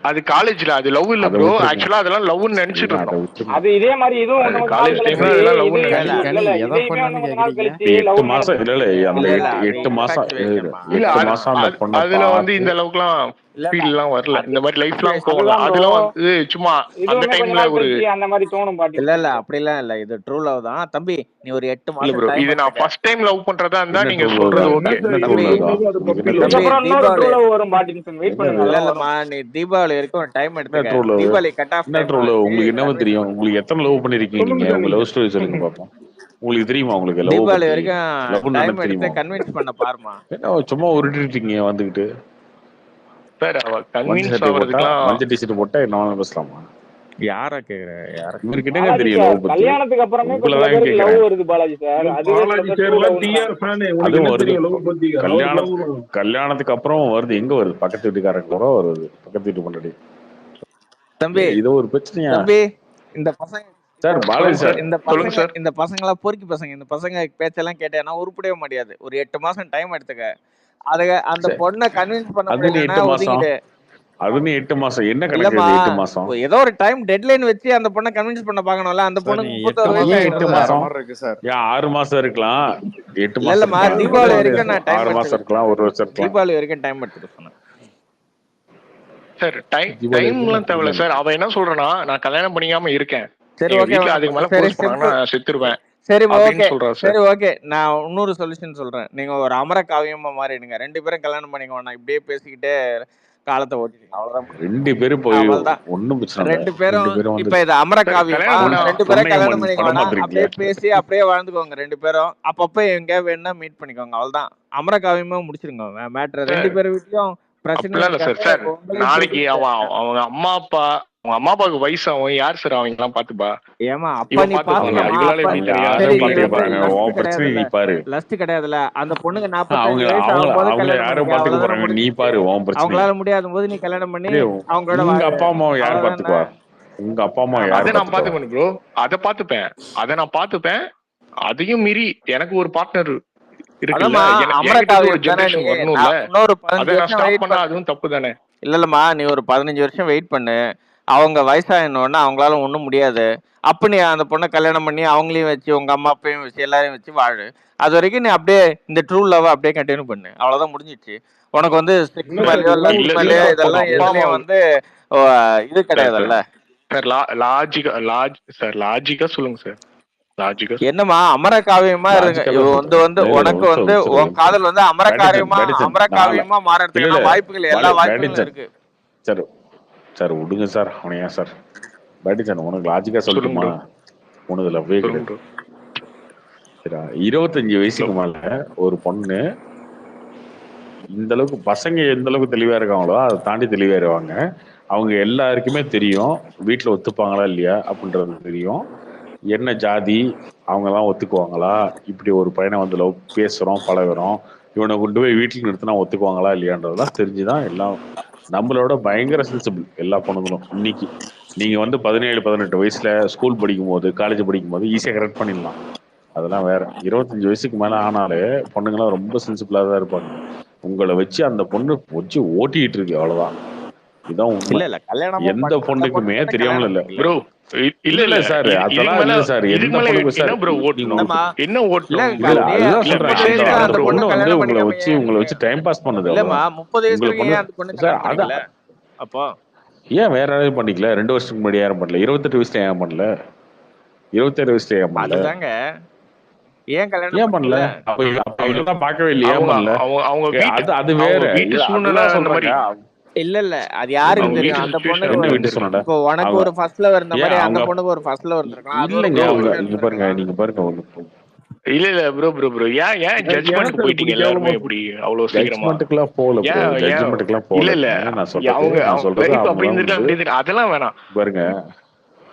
அது காலேஜ்ல, அது லவ் இல்ல அதை ப்ரோ. விட்டுருங்க. ஆக்சுவலா அதெல்லாம் லவ்னு நினைச்சிட்டு சரிங்களா, அதை இருந்தோம். விட்டுருங்க. அது இதே மாதிரி இதுவும் அது 1 கொஞ்ச நாள் காலேஜ் கழிச்சு டைம்ல அதெல்லாம் லவ்னு இதையுமே நினைச்சிட்டு கனி இல்ல கனி எதை இதையுமே பண்ணணும்னு கொஞ்ச நாள் கேக்குறீங்க? கழிச்சு 8 லவ்னு மாசம் நினைச்சிட்டு இல்ல இருக்கீங்க. அந்த இல்ல இல்ல அது 8 மாசம் இன்ஃபாக்சுவேஷன்மா. இல்ல 8 மாசம் அந்த பொண்ணை அதுல வந்து இந்த அளவுக்குலாம் ஃபீல்லாம் வரல. இந்த மாதிரி லைஃப் லாங் கோவம் அதுதான் bro. அதெல்லாம் வந்து சும்மா இது அந்த இன்னும் கொஞ்ச டைம்ல நாள் ஒரு கழிச்சு அந்த மாதிரி தோணும் பாட்டி. இல்ல அப்படிலாம் இல்ல, இது ட்ரூ லவ் தான் தம்பி. நீ ஒரு 8 இல்ல மாசம் ப்ரோ, டைம் இது நான் எடுத்துக்க ஃபர்ஸ்ட் டைம் லவ் பண்றதா இருந்தா என்ன நீங்க ட்ரூ சொல்றது லவ் ஓகே. என்ன ட்ரூ தம்பி. லவ் தான் உங்களுக்கு என்ன ட்ரூ லவ் இதுக்கப்புறம் இன்னொரு ட்ரூ தீபாவளி லவ் வரும் பாட்டி. வெயிட் என்ன பண்ணுங்க, இல்ல அதெல்லாம் வரும். இல்லம்மா, நீ தீபாவளி வரைக்கும் ஒரு டைம் என்ன எடுத்துக்க. True love Deepavali cut off என்ன டைம் ட்ரூ லவ் வச்சு உங்களுக்கு என்னவோ கன்வின்ஸ் தெரியும். பண்ணு. உங்களுக்கு எத்தனை லவ் பண்ணிருக்கீங்க சொல்லுங்க நீங்க? உங்க சொல்லுங்க. லவ் ஸ்டோரி சொல்லுங்க பாப்போம். உங்களுக்கு தெரியுமா உங்களுக்கு லவ் தீபாவளி பத்தி? வரைக்கும் லவ்னு டைம் என்ன எடுத்து தெரியுமா? கன்வின்ஸ் பண்ண பாருமா. என்ன சும்மா உருட்டிருக்கீங்க வந்துகிட்டு? சார் அவ மஞ்சள் கன்வின்ஸ் சட்டை போட்டா ஆகுறதுக்குலாம் மஞ்சள் டிஷர்ட் போட்டா என்ன பேசலாமா? யாரா கேக்குற? யார இவருக்கு என்னங்க பாலாஜி தெரியும் சார், லவ் பத்தி? கல்யாணத்துக்கு அப்புறமே இப்ப சில உங்களதான் பேருக்கு லவ் கேக்குறேன். வருது பாலாஜி சார். அதுவே சில பாலாஜி பேர் ட்ரூ சார்லாம் லவ்ன்றாங்க. டிஆர் ஃபேனு, உனக்கு அதுவும் என்ன வருது. தெரியும் லவ் பத்தி? அவருக்கு லவ் வரும். கல்யாணத்துக்கு அப்புறம் வருது. எங்க வருது? பக்கத்து வீட்டுக்காரங்க கூட வருது. பக்கத்து வீட்டு முன்னாடி. தம்பி இது ஒரு பிரச்சனையா தம்பி இந்த பசங்க சார்? பாலாஜி சொல்லுங்க சார் சார், இந்த சொல்லுங்க பசங்க சார். இந்த பசங்களாம் பொறுக்கி பசங்க. இந்த பசங்க பேச்செல்லாம் கேட்டேன்னா உருப்படவே முடியாது. ஒரு 8 மாசம் டைம் எடுத்துக்க. அத அந்த சரி. பொண்ணை கன்வின்ஸ் பண்ண அதுன்னு முடியலன்னா 8 மாசம் ஒதுங்கிடு. அதுன்னு 8 மாசம் என்ன கணக்கு? இல்லம்மா, இது 8 மாசம் ஏதோ ஒரு டைம் டெட்லைன் வச்சு அந்த பொண்ணை கன்வின்ஸ் பண்ண பாக்கணும்ல. அந்த சார் பொண்ணுக்கு நீங்க 8 31 வயசு ஏன் மாசம் 8 சொல்றது ஆயிடுச்சுல. வேற மாசம்? மாதிரி இருக்கு சார். ஏன் 6 மாசம் இருக்கலாம்? 8 மாசம் இல்லம்மா, இருக்கலாம். தீபாவளி ஒரே வரைக்கும் நான் டைம் 6 மாசம் எடுத்துக்க. இருக்கலாம். 1 வருஷம் இருக்கலாம். தீபாவளி வரைக்கும் டைம் எடுத்துக்க சொன்னேன். சார் தீபாவளி வரைக்கும் டைம்லாம் நான் தேவையில்ல தெரியல. சார். அவன் என்ன சொல்றானா, நான் கல்யாணம் பண்ணிக்காம இருக்கேன், சரி எங்க ஓகே. வீட்டுல அதுக்கு மேல சரி ஃபோர்ஸ் பண்ணாங்கன்னா சிம்பிள். நான் செத்துருவேன் சரி ஓகே. அப்படின்னு சொல்றாரு சார். சரி ஓகே, நான் இன்னொரு சொல்யூஷன் சொல்றேன். நீங்க ஒரு அமர காவியமா மாறிடுங்க. 2 பேரும் கல்யாணம் பண்ணிக்க வேணாம். இப்படியே பேசிக்கிட்டே காலத்தை ஓட்டிடுங்க. அவ்வளவுதான் முடியும். 2 பேரும் போய் அவ்வளவுதான். ஒன்னும் பிரச்சனை இல்ல. 2 பேரும் 2 பேரும் இப்ப வந்து இது அமர சார் காவியமா? கல்யாணம் பண்ணா 2 பேரும் கல்யாணம் பொன்னையம்மன் பண்ணிக்க படம் வேணாம். பாத்திருக்கீங்களா? அப்படியே பேசி அப்படியே வாழ்ந்துக்கோங்க 2 பேரும். அப்பப்ப எங்க வேணா மீட் பண்ணிக்கோங்க. அவ்வளவுதான். அமர காவியமா முடிச்சிருங்க மேட்ரு. 2 பேர் வீட்லயும் பிரச்சனை அப்படிலாம் இல்ல சார். இருக்காது. சார் உங்களையும் நாளைக்கு புரிஞ்சுக்கிட்டு. அவங்க அம்மா அப்பாவுக்கு வயசாகும், யார் சார் அவங்க எல்லாம் பாத்துப்பா? ஏமா அப்ப இவன் நீ பாத்துப்பாங்க. பாத்துக்கமா. இவளால அப்ப எப்படி அவங்க தெரியாது? சரி, யாரும் நீ பாத்துக்க வந்து போறாங்க. லஸ்ட் உன் பிரச்சனை கிடையாதுல்ல. நீ பாரு. லஸ்ட் கிடையாதுல்ல. அந்த பொண்ணுக்கு அவங்க 45 வயசு அவங்க ஆகும்போது அவங்க கல்யாணம் யாரும் பண்ணிக்க. பாத்துக்க அவ்வளவுதானே போறாங்க. நீ முடிஞ்சிச்சு. பாரு உன் பிரச்சனை. அவங்களால முடியாத போது நீ கல்யாணம் பண்ணி அவங்களோட உங்க வாழு. அப்பா அம்மாவை யார் அவ்வளவுதானே. பாத்துக்குவா? உங்க அப்பா அம்மாவை அதை யார் நான் பாத்துக்குவா? பாத்துக்கணும் ப்ரோ. அதை நான் பாத்துப்பேன். அதையும் மீறி எனக்கு ஒரு பார்ட்னர் இருக்குல்ல. அதாம்மா என்கிட்ட ஒரு அமரகாவியம் தானே. நீ ஜெனரேஷன் வரணும்ல. நான் இன்னொரு 15 அதை நான் வருஷம் ஸ்டாப் வெயிட் பண்ணா பண்ண. அதுவும் தப்பு தானே? இல்லல்லம்மா, நீ ஒரு 15 வருஷம் வெயிட் பண்ணு. அவங்க வயசாயினோடனே அவங்களால ஒன்றும் முடியாது. அப்ப நீ அந்த பொண்ணை கல்யாணம் பண்ணி அவங்களையும் வச்சு உங்க அம்மா அப்பையும் வச்சு எல்லாரையும் வச்சு வாழு. அது வரைக்கும் நீ அப்படியே இந்த ட்ரூ லவ் அப்படியே கண்டினியூ பண்ணு. அவ்வளவுதான் முடிஞ்சிச்சு. உனக்கு வந்து செக்ஸ் என்ன சார் மேலேயோ இதெல்லாம் லஸ்ட் இல்ல இப்படி மேலேயோ சார், எல்லாம் அவங்க இதெல்லாம் அப்பா அம்மா எதுலயும் வந்து இது சார் கிடையாதுல்ல. சார் லாஜிக்கா சொல்லுங்க சார். லாஜிக்கா என்னம்மா அமர காவியமா இருங்க. லாஜிக்கா இது தான் வந்து சொல்றேன். வந்து இல்ல இல்ல உனக்கு ஒரு வந்து நிமிஷம் உன் காதல் வந்து அமர பேடிசன் காவியமா அமர காவியமா இல்ல மாறறதுக்கான இல்ல வாய்ப்புகள் எல்லா வாய்ப்புகளும் பேடிசன் இருக்கு. சார் சார் விடுங்க சார். அவனை ஏன் சார்? பேடிசன் உனக்கு லாஜிக்கா சொல்லுங்க சொல்லட்டுமா? ப்ரோ. உனது லவ்வே சொல்லுங்க கிடையாது. ப்ரோ. சரியா? 25 வயசுக்கு மேல ஒரு பொண்ணு இந்த அளவுக்கு பசங்க எந்த அளவுக்கு தெளிவா இருக்காங்களோ அதை தாண்டி தெளிவா இருவாங்க. அவங்க எல்லாருக்குமே தெரியும் வீட்டுல ஒத்துப்பாங்களா இல்லையா அப்படின்றது தெரியும். என்ன ஜாதி அவங்கெல்லாம் ஒத்துக்குவாங்களா, இப்படி ஒரு பையனை வந்து லவ் பேசுறோம் பழகுறோம், இவனை கொண்டு போய் வீட்டுல நிறுத்தினா ஒத்துக்குவாங்களா இல்லையான்றதெல்லாம் தெரிஞ்சுதான் எல்லாம். நம்மளோட பயங்கர சென்சிபிள் எல்லா பொண்ணுங்களும். இன்னைக்கு நீங்க வந்து 17 18 வயசுல ஸ்கூல் படிக்கும் போது காலேஜ் படிக்கும் போது ஈஸியா கரெக்ட் பண்ணிடலாம். அதெல்லாம் வேற. 25 வயசுக்கு மேல ஆனாலே பொண்ணுங்களாம் ரொம்ப சென்சிபிளா தான் இருப்பாங்க. உங்களை வச்சு அந்த பொண்ணு வச்சு ஓட்டிட்டு இருக்கு, அவ்வளவுதான். இதுதான் உண்மை. இல்ல இல்ல கல்யாணமும் எந்த அந்த பொண்ணுக்குமே பொண்ணு தெரியாமல் கல்யாணம் இல்ல பண்ணிக்கல. ப்ரோ இல்ல இல்ல இல்ல சார், இதுக்கு அதெல்லாம் மேல இல்ல சார். இதுக்கு எந்த மேல பொண்ணுக்கு என்ன சார் ப்ரோ நீங்க ஓட்டணும்? என்னம்மா என்ன இல்ல ஓட்டணும்? இல்ல நீ அதுதான் இல்ல 30 சொல்றேன். மெசேஜ் வயசுல அந்த அந்த ப்ரோ. பொண்ணு பொண்ணு வந்து கல்யாணம் உங்களை பண்ணிக்காம வச்சு உங்களை வச்சு டைம் பாஸ் பண்ணுது, இல்லம்மா அவ்வளவுதான். 30 வயசு உங்களை வரைக்கும் பொண்ணு ஏன் அந்த பொண்ணு சார் கல்யாணம் அதான் பண்ணிக்கல? அப்போ ஏன் வேற யாராவது பண்ணிக்கல? 2 வருஷத்துக்கு முன்னாடி யாரும் பண்ணல? 28 வயசுல ஏன் பண்ணல? 27 வயசுல ஏன் பண்ணல? அதுதாங்க ஏன் கல்யாணம் ஏன் பண்ணல? பண்ணிக்கல? அப்ப இதெல்லாம் பார்க்கவே இல்லையா? ஏன் அவங்க பண்ணல? அவங்க அவங்க வீட்டு அது அது அவங்க வேற. வீட்டு இது சூழ்நிலை அதுதான் அந்த மாதிரி. சொல்றாங்க. இல்ல இல்ல அது யாருக்கு அவங்க தெரியும்? வீட்டு அந்த சுச்சுவேஷன் பொண்ணுக்கு அந்த என்ன மாதிரி வீட்டு இருந்திருக்கு. சொன்னடா? இப்போ உனக்கு அவங்க ஒரு ஃபர்ஸ்ட் லவ் இருந்த ஏன் மாதிரி அந்த அவங்க பொண்ணுக்கு ஒரு ஃபர்ஸ்ட் லவ் இருந்திருக்கலாம். அது ஒரு இல்லைங்க. 10 அவங்க வருஷம் இங்க பாருங்க, இருந்திருக்கலாம். நீங்க பாருங்க ஒண்ணு. இல்ல இல்ல ப்ரோ ஏன் எனக்கு ஜட்ஜ்மெண்ட் சார் போயிட்டீங்க இப்படி எல்லாருமே கேவலமா இப்படி அவ்வளவு சீக்கிரமா? ஜட்ஜ்மெண்ட்டுக்குலாம் போகல ப்ரோ. ஏன் ஏன் ஜட்ஜ்மெண்ட்டுக்குலாம் இல்ல போகல. இல்ல நான் சொல்றது அவங்க நான் சொல்றது லைஃப் அப்படி அவங்கலாம் இருந்திருக்கலாம் வந்து அப்படி இருந்திருக்கலாம் அதெல்லாம் வேணாம். பாருங்க.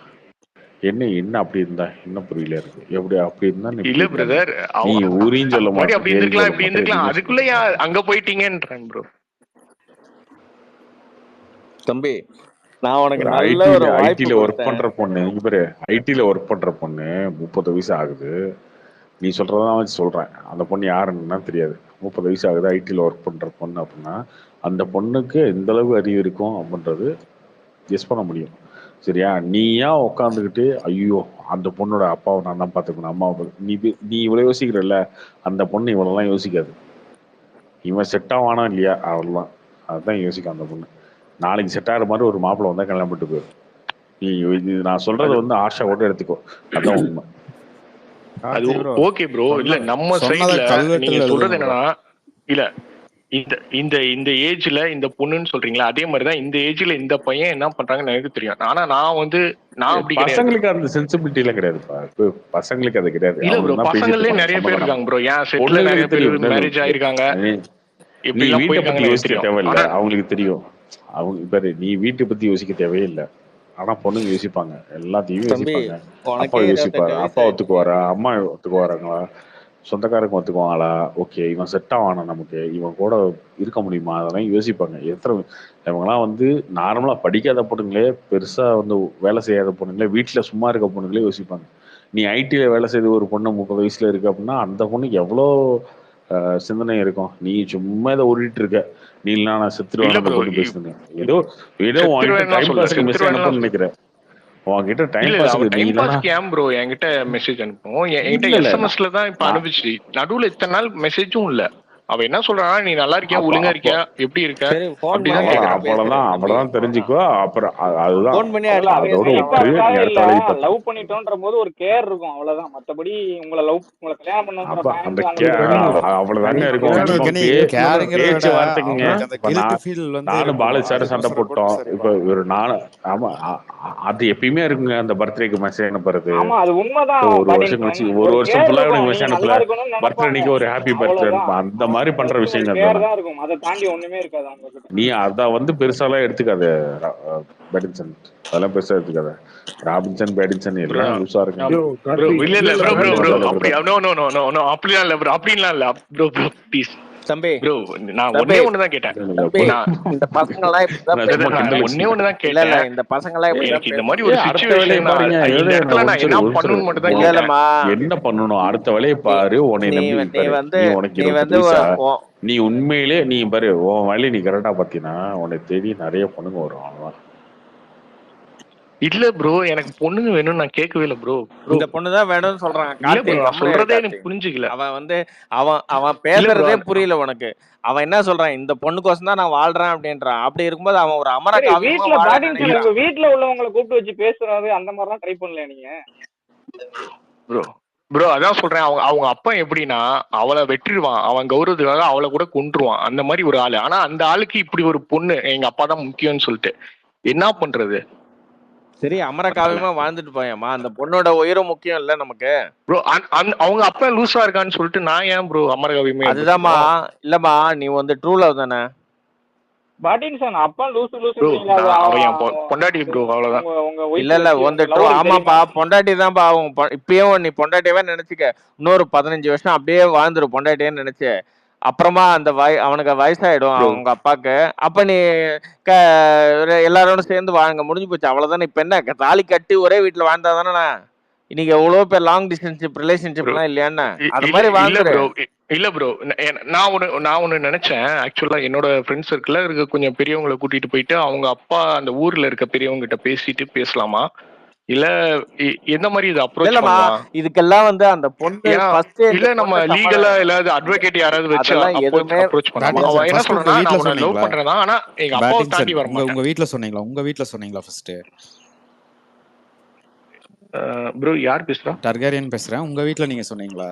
என்ன அப்படி இருந்தா என்ன புரியல இருக்கு. எப்படி அப்படி இருந்தா நீ இல்ல இப்படி இருந்தா பிரதர் நீ ஊரின்னு சொல்ல முன்னாடி மாட்டேன், அப்படி ஏரின்னு இருந்திருக்கலாம் சொல்ல இப்படி மாட்டேன், இருந்திருக்கலாம் எதுவுமே சொல்ல அதுக்குள்ள மாட்டேன். ஏன் அங்க போயிட்டீங்கன்றாங்க ப்ரோ. தம்பி நான் உனக்கு ஒரு நல்ல ஒரு வாய்ப்பு ஐடில ஒர்க் கொடுத்தேன். பண்ற பொண்ணு இங்க பாரு. ஐடில ஒர்க் பண்ற பொண்ணு 30 வயசு ஆகுது. நீ சொல்றதான் வச்சு சொல்றேன். அந்த பொண்ணு யாருன்னா தெரியாது. 30 வயசு ஆகுது, ஐடில ஒர்க் பண்ற பொண்ணு அப்படின்னா அந்த பொண்ணுக்கு எந்த அளவு அறிவு இருக்கும் அப்படின்றது கெஸ் பண்ண முடியும். சரியா? நீ ஏன் உட்காந்துக்கிட்டு ஐயோ அந்த பொண்ணோட அப்பாவை நான் தான் பார்த்துக்கணும், அம்மாவை நீ இவ்வளவு யோசிக்கிறல்ல, அந்த பொண்ணு இவ்வளவுலாம் யோசிக்காது. இவன் செட் ஆவானா இல்லையா, அவ்வளவுதான். அதுதான் யோசிக்கும் அந்த பொண்ணு. நாளைக்கு செட் ஆகிற மாதிரி ஒரு மாப்பிள்ளை வந்தா கல்யாணம் பண்ணிட்டு போயிடும். நீ இது நான் சொல்றது அது வந்து ஆஷா கூட எடுத்துக்கோ, அதான் உண்மை. அது கார்த்தி ப்ரோ ஓகே ப்ரோ. இல்ல சொன்னதை நம்ம சொன்னதை சைடுல நீங்க கல்வெட்டுல சொல்றது எழுதுங்க ப்ரோ. என்னன்னா, இல்ல இந்த இந்த இந்த ஏஜ்ல இந்த பொண்ணுன்னு சொல்றீங்களா, அதே மாதிரிதான் இந்த ஏஜ்ல இந்த பையன் என்ன பண்றாங்கன்னு எனக்கு தெரியும். ஆனா நான் அப்படி கிடையாது. பசங்களுக்கு அந்த சென்சிபிலிட்டி எல்லாம் கிடையாதுப்பா. இப்போ பசங்களுக்கு அது கிடையாது. இல்ல ப்ரோ, அவங்க தான் பேசிட்டு பசங்களே இருப்பாங்க நிறைய பேர் சமாதானம். இருக்காங்க ப்ரோ. என் செட்ல நிறைய பொண்ணுங்களுக்கு பேர் தெரியும். மேரேஜ் ஆயிருக்காங்க, நீ இப்படி எல்லாம் வீட்டை பத்தி போயிருக்காங்கன்னு எனக்கு யோசிக்க தெரியும். தேவையில்ல, ஆனா அவங்களுக்கு தெரியும். அவங்க பாரு, நீ வீட்டை பத்தி யோசிக்க தேவையே இல்லை. ஆனா பொண்ணுங்க யோசிப்பாங்க, எல்லாத்தையும் தம்பி யோசிப்பாங்க. அப்பா உனக்கே 25 யோசிப்பாரு, வயசு அப்பா ஆயிடுச்சு. ஒத்துக்குவாரா, அம்மா ஒத்துக்குவாராங்களா, சொந்தக்காரங்க ஒத்துக்குவாங்களா, ஓகே இவன் செட் ஆவானா, நமக்கு இவன் கூட இருக்க முடியுமா, அதெல்லாம் யோசிப்பாங்க. இவங்கெல்லாம் வந்து நார்மலா படிக்காத பொண்ணுங்களே, பெருசா வந்து வேலை செய்யாத பொண்ணுங்களே, வீட்டுல சும்மா இருக்க பொண்ணுங்களே யோசிப்பாங்க. நீ ஐடில வேலை செய்த ஒரு பொண்ணு 30 வயசுல இருக்கு அப்படின்னா அந்த பொண்ணுக்கு எவ்வளோ சிந்தனை இருக்கும். நீ சும்மா இதை ஓடிட்டு இருக்க, நீ இல்ல நான் இல்ல செத்துருவேன் அந்த ப்ரோ, பொண்ணு பேசுங்க. ஏதோ ஏதோ உன்கிட்ட செத்துருவேன்லாம் டைம் சொல்ல, பாஸ்க்கு மெசேஜ் செத்துருவேன்லாம் அனுப்பணும்னு நினைக்கிறேன். உன்கிட்ட இல்ல டைம் இல்ல அவ பாஸ்க்கு நீ டைம் இல்லைன்னா பாஸ்க்கு ஏன் ப்ரோ என்கிட்ட மெசேஜ் அனுப்பும்? என்கிட்ட இல்ல இல்ல எஸ்எம்எஸ்ல தான் இப்ப நான் அனுப்பிச்சு. நடுவுல இத்தனை நாள் மெசேஜும் இல்ல. அவ என்ன சொல்றானா, நீ நல்லா இருக்கியா, அப்போ ஒழுங்கா அப்போ இருக்கியா, எப்படி இருக்க, சரி ஃபோன் பண்ணி அப்படிதான் அவ்வளோதான் கேக்குறான். அடிச்சு பேசுறேன் தம்பி, அவ்வளோதான் தெரிஞ்சுக்கோ. அவ்வளவுதான். அப்புறம் அதுதான் ஃபோன் பண்ணி இல்ல அடிச்சு அது அதோட பேசுறேன், டைம் விட்டுரு. அவ்வளவுதான். பாஸ்க்காக நீ இல்ல, அடுத்த வேலையை பார்த்து. லவ் பண்ணிட்டோன்ற போது ஒரு கேர் இருக்கும், அவ்வளவுதான். மத்தபடி உங்களை கல்யாணம் பண்ணுங்கிற அப்ப அந்த பாயிண்ட் அவங்களுக்கு கேர் இருக்காது. அவ்வளவுதாங்க கேர் இருக்கும். கனி இப்போ கனி கேருங்கிறத விட பேச்சுவார்த்தைக்குங்க. அவங்களுக்கு அந்த இப்ப கில்ட் ஃபீல் வந்து நானும் பாலு இருக்கணும், சாரும் சண்டை அதுக்கோசரம் கூட போட்டோம். சரி இப்போ பண்ணுவாங்க. ஒரு நாலு, ஆமா அது எப்பயுமே இருக்குங்க. அந்த பர்த்டேக்கு மெசேஜ் அனுப்புறது, ஆமா, அது உண்மைதான் இப்போ ஒரு வருஷம் பாட்டின்சன். கழிச்சு, ஒரு ஒரு வருஷம் கேர் ஃபுல்லா இருக்கும், எனக்கு நீங்க மெசேஜ் நல்லா அனுப்பல, இருக்கணும்னு நினைப்பாங்க, பர்த்டேக்கு ஒரு ஹாப்பி பர்த்டே அவ்வளவுதான். அனுப்ப, அந்த மாதிரி பண்ற ஜஸ்ட் ஒரு விஷயங்கள் கேர் தானே. தான் இருக்கும், அதை தாண்டி ஒண்ணுமே இருக்காது அவங்க கிட்ட. நீ அத வந்து பெருசாலாம் எடுத்துக்காத பேடின்சன், அதெல்லாம் பெருசா எடுத்துக்காத. ராபின்சன் பேடின்சன் ப்ரோ எல்லாம் லூசா இருக்காங்க. யோ ப்ரோ கார்த்தி, இல்ல இல்ல இல்ல இல்ல ப்ரோ ப்ரோ ரெண்டு ப்ரோ ராபின்சன் பேரும் அப்படி அப்படிதான். நோ அப்படிலாம் இல்ல ப்ரோ, அப்படின்லாம் இல்ல ப்ரோ ப்ளீஸ் தம்பி ப்ரோ. நான் தம்பி ஒன்னே ஒண்ணுதான் கேட்டேன். தம்பி நான் இந்த பசங்கெல்லாம் இப்படிதான் நான் சும்மா பிரதர், நான் கிண்டலுக்கு ஒன்னே சொன்னேன். ஒண்ணுதான் இல்ல இல்ல கேட்டேன். இந்த பசங்கெல்லாம் இப்படிதான் எனக்கு இந்த மாதிரி ஒரு பேசுவாங்க. அடுத்த வேலையை சுச்சுவேஷன், பாருங்க. இந்த இடத்துல நான் என்ன பண்ணணும்னு மட்டும் தான் இல்ல கேட்டேன். இல்லம்மா, என்ன பண்ணணும், அடுத்த வேலையை நீ பாரு. உன்னை நீ நம்பி நீ பாரு, வந்து உனக்கு நீ 28 வந்து வயசா, உன் நீ உண்மையிலே நீ பாரு, உன் வேலையை நீ கரெக்டா பாத்தீங்கன்னா உன்னை தேடி நிறைய பொண்ணுங்க வரும். அவ்வளவுதான். இல்ல ப்ரோ, எனக்கு பொண்ணுங்க வேணும்னு நான் கேட்கவே இல்ல ப்ரோ. ப்ரோ இந்த பொண்ணு தான் வேணும்னு சொல்றான். இல்ல கார்த்தி ப்ரோ, நான் கம்முனு இரு சொல்றதே கார்த்தி. எனக்கு புரிஞ்சுக்கல. அவன் வந்து அவன் இல்ல ப்ரோ, பேசுறதே புரியல உனக்கு. அவன் என்ன சொல்றான், இந்த பொண்ணுக்கோசம் தான் நான் வாழ்றேன் அப்படின்றான். அப்படி இருக்கும்போது அவன் ஒரு அமர சரி, காவியமா வீட்டுல வாழ பாட்டின்சன் இல்ல உங்க நினைக்கிறான். வீட்டுல உள்ளவங்களை கூப்பிட்டு வச்சு பேசுறாரு, அந்த மாதிரிலாம் ட்ரை பண்ணலையா நீங்க? ப்ரோ ப்ரோ அதான் சொல்றேன். அவங்க அவங்க அப்பா எப்படின்னா, அவளை வெற்றிடுவான், அவன் கௌரவத்துக்காக அவளை கூட கொன்றுவான், அந்த மாதிரி ஒரு ஆளு. ஆனா அந்த ஆளுக்கு இப்படி ஒரு பொண்ணு, எங்க அப்பா தான் முக்கியம்னு சொல்லிட்டு என்ன பண்றது? சரி அமர காவியமா வாழ்ந்துட்டு போயேம்மா, அந்த பொண்ணோட உயிரும் முக்கியம் இல்ல நமக்கு. ப்ரோ அவங்க அப்பா லூசா இருக்கான்னு சொல்லிட்டு நான் ஏன் ப்ரோ அமரகவியமே அதுதான்மா. எடுத்துக்கணும்? இல்லம்மா, நீ வந்து ட்ரூ லவ் தானே? பாட்டின்சன் அப்பா லூசு ப்ரோ லூசுன்றீங்களா? அது அவன் என் பொண்டாட்டி ப்ரோ, அவ்வளவுதான். உங்க இல்ல ஒய்ஃப் இல்ல வச்சு வந்து உங்க ட்ரூ. லவருக்கு ஆமாப்பா, தெரியுமா? பொண்டாட்டி தான்ப்பா. இப்பயும் நீ பொண்டாட்டியவே நினைச்சுக்க. இன்னொரு 15 வருஷம் அப்படியே வாழ்ந்துரு பொண்டாட்டியே நினைச்சு. அப்புறமா அந்த அவனுக்கு வயசாயிடும் ப்ரோ அவங்க அப்பாக்கு. அப்ப நீ க எல்லாரோட சேர்ந்து வாங்க, முடிஞ்சு போச்சு, அவ்வளவுதானே. இப்ப என்ன தாலி கட்டி ஒரே வீட்டுல வாழ்ந்தா தானே? இன்னைக்கு எவ்வளவு பேர் லாங் டிஸ்டன்ஸ் ரிலேஷன்ஷிப் ப்ரோ எல்லாம் இல்லையாண்ணா? அது இல்ல மாதிரி இல்ல வாழ்ந்துரு. ப்ரோ இல்ல ப்ரோ, நான் ஒண்ணு நினைச்சேன். ஆக்சுவலா என்னோட ஃப்ரெண்ட்ஸ் சர்க்கிள்ல இருக்க கொஞ்சம் பெரியவங்களை கூட்டிட்டு போயிட்டு அவங்க அப்பா அந்த ஊர்ல இருக்க பெரியவங்க கிட்ட பேசிட்டு பேசலாமா, இல்ல எந்த மாதிரி இதை அப்ரோச் இல்லம்மா, பண்ணலாம்? இதுக்கெல்லாம் வந்து அந்த பொண்ணு ஏன்னா ஃபர்ஸ்ட் இந்த இல்ல நம்ம பொண்ணு லீகலா இல்லாத அட்வொகேட் யாராவது வச்சு அதெல்லாம் எதுவுமே. அப்ரோச் பண்ணலாமா? அவ பேட்டின்சன் என்ன ஃபர்ஸ்ட் உங்க சொல்றேன்னா, வீட்ல நான் உன்னை லவ் சொன்னீங்களா? பண்றேன் தான், ஆனா எங்க அப்பாவை பேட்டின்சன் தாண்டி வர மாட்டேன். உங்க வீட்ல சொன்னீங்களா? உங்க வீட்ல சொன்னீங்களா ஃபர்ஸ்ட்? ப்ரோ யார் பேசுறா? டர்கேரியன் பேசுறேன். உங்க வீட்ல நீங்க சொன்னீங்களா?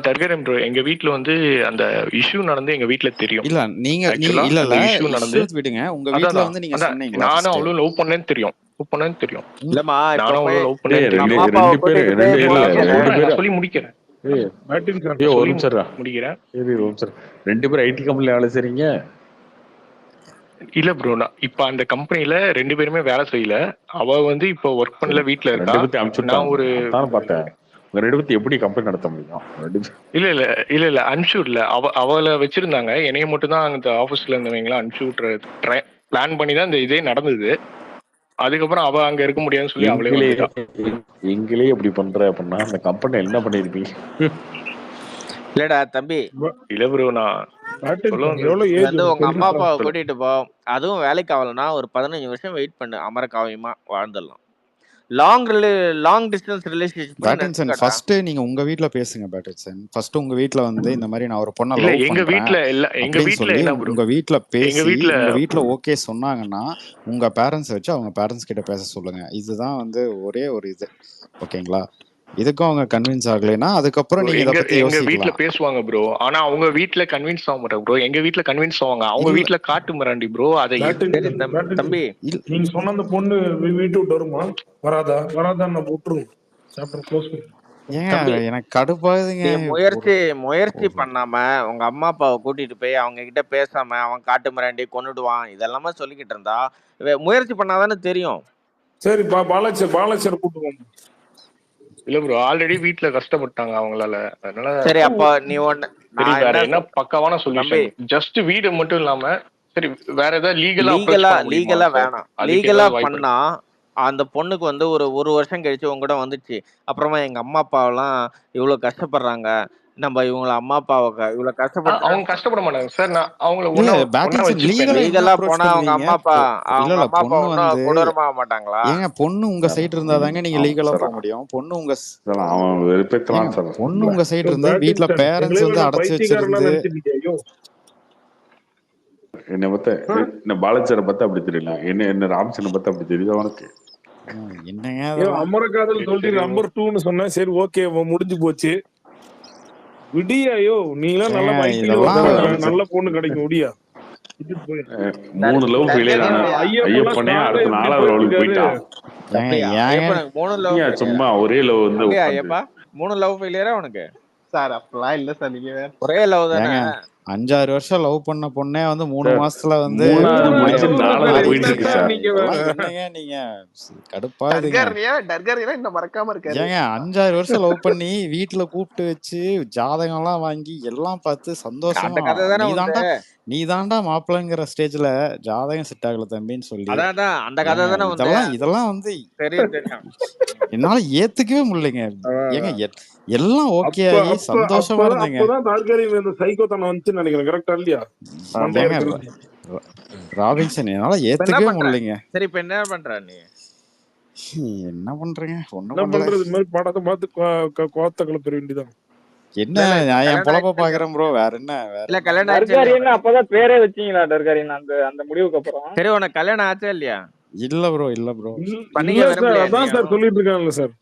டர்கரன் ப்ரோ, எங்க வீட்ல வந்து அந்த இஷ்யூ நடந்து எங்க வீட்ல தெரியும். இல்ல நீங்க ஆக்சுவலா இல்ல அந்த இல்ல இஷ்யூ நடந்து இஷ்யூ விடுங்க. உங்க வீட்ல அதான் வந்து நீங்க அதான் சொன்னீங்களா நானும் ஃபர்ஸ்ட்? அவளும் லவ் பண்ணேன்னு தெரியும். இல்லம்மா, இப்ப நானும் போய் அவளும் லவ் பண்ணேன்னு உங்க தெரியும். அம்மா அப்பாவை கூட்டிட்டு போய் ரெண்டு பொண்ணு பேரும் நான் சொல்லி முடிக்கிறேன். பேட்டின்சன் ஒரு சொல்லி நிமிஷம் முடிக்கிறேன். ரெண்டு பேரும் ஐடி கம்பெனில வேலை செய்றீங்க? இல்ல ப்ரோ, நான் இப்ப அந்த கம்பெனில 2 பேருமே வேலை செய்யல. அவ வந்து இப்ப ஒர்க் பண்ணல, வீட்ல இருக்கா. ரெண்டு பேர்த்தையும் நான் அனுப்பிச்சுட்டாங்க, ஒரு அதான் பார்த்தேன். உங்க ரெண்டு பேர்த்தையும் எப்படி கம்பெனி நடத்த முடியும்? இல்ல அனுப்பிச்சு இல்ல, அவளை வச்சிருந்தாங்க. என்னைய மட்டும் தான் அந்த ஆபீஸ்ல இருந்தவங்களா அனுப்பிச்சு விட்டுற பிளான் பண்ணி தான் இந்த இதே நடந்தது. அதுக்கப்புறம் அவ அங்க இருக்க முடியாதுன்னு சொல்லி அவளே வந்துட்டா. எங்களே இப்படி பண்ற அப்படின்னா அந்த கம்பெனி என்ன பண்ணிருப்பீங்க? இல்லடா தம்பி, இல்ல ப்ரோ, நான் வந்து உங்க அம்மா அப்பாவை கூட்டிட்டு போ. அதுவும் வேலைக்கு ஆகலன்னா ஒரு 15 வருஷம் வெயிட் பண்ணு, அமர காவியமா வாழ்ந்துடலாம். லாங் டிஸ்டன்ஸ் ரிலேஷன்ஷிப் பேட்டின்சன் நிறுத்துக்கடா. ஃபர்ஸ்ட் நீங்க உங்க வீட்ல பேசுங்க. பேட்டின்சன் ஃபர்ஸ்ட் உங்க வீட்ல வந்து இந்த மாதிரி நான் ஒரு பொண்ணை இல்ல லவ் எங்க பண்றேன் வீட்ல இல்ல எங்க அப்படின்னு வீட்ல சொல்லி என்ன ப்ரோ, உங்க வீட்ல எங்க பேசி வீட்ல உங்க வீட்ல ஓகே சொன்னாங்கன்னா உங்க பேரண்ட்ஸ் வச்சு அவங்க பேரண்ட்ஸ் கிட்ட பேச சொல்லுங்க. இதுதான் வந்து ஒரே ஒரு இது. ஓகேங்களா? இதுக்கும் அவங்க கன்வின்ஸ் ஆகலைன்னா அதுக்கப்புறம் bro, நீங்க இதை எங்க பத்தி எங்க வீட்ல யோசிக்கலாம். பேசுவாங்க ப்ரோ, ஆனா அவங்க வீட்ல கன்வின்ஸ் ஆக மாட்டாங்க ப்ரோ. எங்க வீட்ல கன்வின்ஸ் ஆவாங்க, அவங்க இல்ல வீட்ல காட்டு மிராண்டி ப்ரோ. அதை சரி பேட்டின்சன் தம்பி, இல்ல நீங்க சொன்ன அந்த பொண்ணு வீட்டு விட்டு வருமா வராதா நம்ம விட்டுருவோம். சாப்டர் க்ளோஸ் பண்ணி. ஏங்க தம்பி எனக்கு கடுப்பாகுதுங்க. நீ ஒரு முயற்சி ஒரு பண்ணாம உங்க அம்மா அப்பாவை கூட்டிட்டு போய் அவங்க கிட்ட பேசாம அவன் காட்டு மிராண்டி கொன்னுடுவான் இதெல்லாமே சொல்லிக்கிட்டு இருந்தா முயற்சி பண்ணாதானே தெரியும். சரி பாலாச்சர் கூட்டுவோம். இல்ல ப்ரோ, ஆல்ரெடி வீட்ல கஷ்டப்பட்டாங்க அவங்களால. அதனால சரி அப்ப நீ ஒண்ணு சரி நான் வேற என்ன என்ன பக்காவான தம்பி சொல்யூஷன்? ஜஸ்ட் வீடு மட்டும் இல்லாம சரி வேற ஏதாவது லீகலா அப்ரோச் பண்ண முடியுமா லீகலா சார்? வேணாம். அதுக்கு லீகலா ஏதாவது வாய்ப்பு பண்ணா அந்த பொண்ணுக்கு வந்து ஒரு வருஷம் கழிச்சு உங்ககிட்ட வந்துச்சு. அப்புறமா எங்க அம்மா அப்பாவெல்லாம் இவ்வளவு கஷ்டப்படுறாங்க, நம்ம இவங்கள அம்மா அப்பாவை இவ்வளவு கஷ்டப்படுத்த அவங்க கஷ்டப்பட மாட்டாங்க சார். நான் அவங்கள இல்ல ஒன்னா பேட்டின்சன் வச்சுப்பேன். லீகலா என்ன லீகலா அப்ரோச் போனா அவங்க பண்ணுவீங்க? அம்மா அப்பா இல்ல அவங்க அம்மா அப்பா பொண்ணு ஒன்னும் வந்து கொடூரமாக மாட்டாங்களா? ஏங்க பொண்ணு உங்க சார் சைடு இருந்தாதாங்க நீங்க அவன் லீகலா சார் போக முடியும். பொண்ணு உங்க சார் அவன் ஏங்க வெறுப்பேத்தலாம் சார். பொண்ணு உங்க சைடு இருந்து வீட்ல பேட்டின்சன் பேரண்ட்ஸ் எங்களே வந்து நான் அடைச்சு பைத்தியக்காரனா வச்சிருந்து நினைச்சிருக்கீங்க. ஐயோ என்னை பத்த என்ன பாலாச்சரை பத்த அப்படி தெரியல, என்ன ராம்சனை பத்த அப்படி தெரியுது அவனுக்கு. என்னங்க ஐயோ அதெல்லாம் அமரகாதல் சொல்லி சரி நம்பர் 2ன்னு சொன்னேன். சரி ஓகே முடிஞ்சு போச்சு. விடியா ஐயோ நீங்களாம் நல்லா ஏங்க ஐபிஎல் இதெல்லாம் வருவாங்க, நல்ல பொண்ணு கிடைக்கும் விடியா. மூணு லவ் ஃபெயிலியர் ஆன ஐயப்பெல்லாம் ஐயப்பனே ஸ்ட்ராங்கா அடுத்த எப்படி 4வது போயிட்டு லவ்லுக்கு இருக்காரு. போயிட்டான். தம்பி ஏங்க ஐயப்பனுக்கு 3 லவ் நீங்க சும்மா ஒரே லவ் வந்து அப்படியா உட்காந்து ஐயப்பா? 3 லவ் ஃபெயிலியரா உனக்கு? சார் அப்பெல்லாம் இல்ல சார், நீங்க வேற. ஒரே லவ் தானே? ஏங்க 5-6 வருஷம் லவ் பண்ண பொண்ணே வந்து 3 சார் மாசத்துல வந்து மூணாவது முடிச்சு லவ்ல நாலாவது சார் போயிட்டு என்ன இருக்கு சார் சார். நீங்க வேற. இதெல்லாம் என்னங்க நீங்க கடுப்பாதுங்க. டர்கரியா இன்னும் மறக்காம இருக்காரு. ஏங்க 5-6 வருஷம் லவ் பண்ணி வீட்டுல கூப்பிட்டு வச்சு ஜாதகம் எல்லாம் வாங்கி எல்லாம் பார்த்து அந்த சந்தோஷமா கதை தானே வந்து நீ தாண்டா மாப்பிள்ளைங்கிற ஸ்டேஜ்ல ஜாதகம் செட் ஆகல தம்பின்னு சொல்லி அதான் அந்த கதை ஏங்க தானே வந்து இதெல்லாம் வந்து தெரியும். என்னால ஏத்துக்கவே முடியலைங்க. ஏங்க எல்லாம் ஓகே ஆகி சந்தோஷமா இருந்தேங்க. அப்பதான் டார்கரியன் இந்த சைக்கோத்தனம் வந்துச்சுன்னு நினைக்கிறேன். கரெக்டா இல்லையா? மண்டையா ஏங்க இருக்கிறது. ராபின்சன் என்னால இப்ப என்ன ஏத்துக்கவே பண்ற? முடியலைங்க. சரி இப்ப என்ன பண்ற நீ? என்ன பண்றீங்க? ஒண்ணும் என்ன பண்ணல. பண்றது? இந்த மாதிரி படத்தை பார்த்து கோத்த கிளப்பிட வேண்டியதான். என்ன நான் என் பொழப்ப பாக்குறேன் ப்ரோ. வேற என்ன இல்ல கல்யாணம் ஆச்சா டர்காரியன் அப்பதான் பேரே வச்சீங்களா? டர்காரியன் அந்த முடிவுக்கு அப்புறம் சரி உனக்கு கல்யாணம் ஆச்சா இல்லையா? இல்ல ப்ரோ இல்ல ப்ரோ. பண்ணிக்க இல்ல சார், விரும்பலையா அதான் சார் நீயும்? சொல்லிட்டு இருக்காங்கல்ல சார்.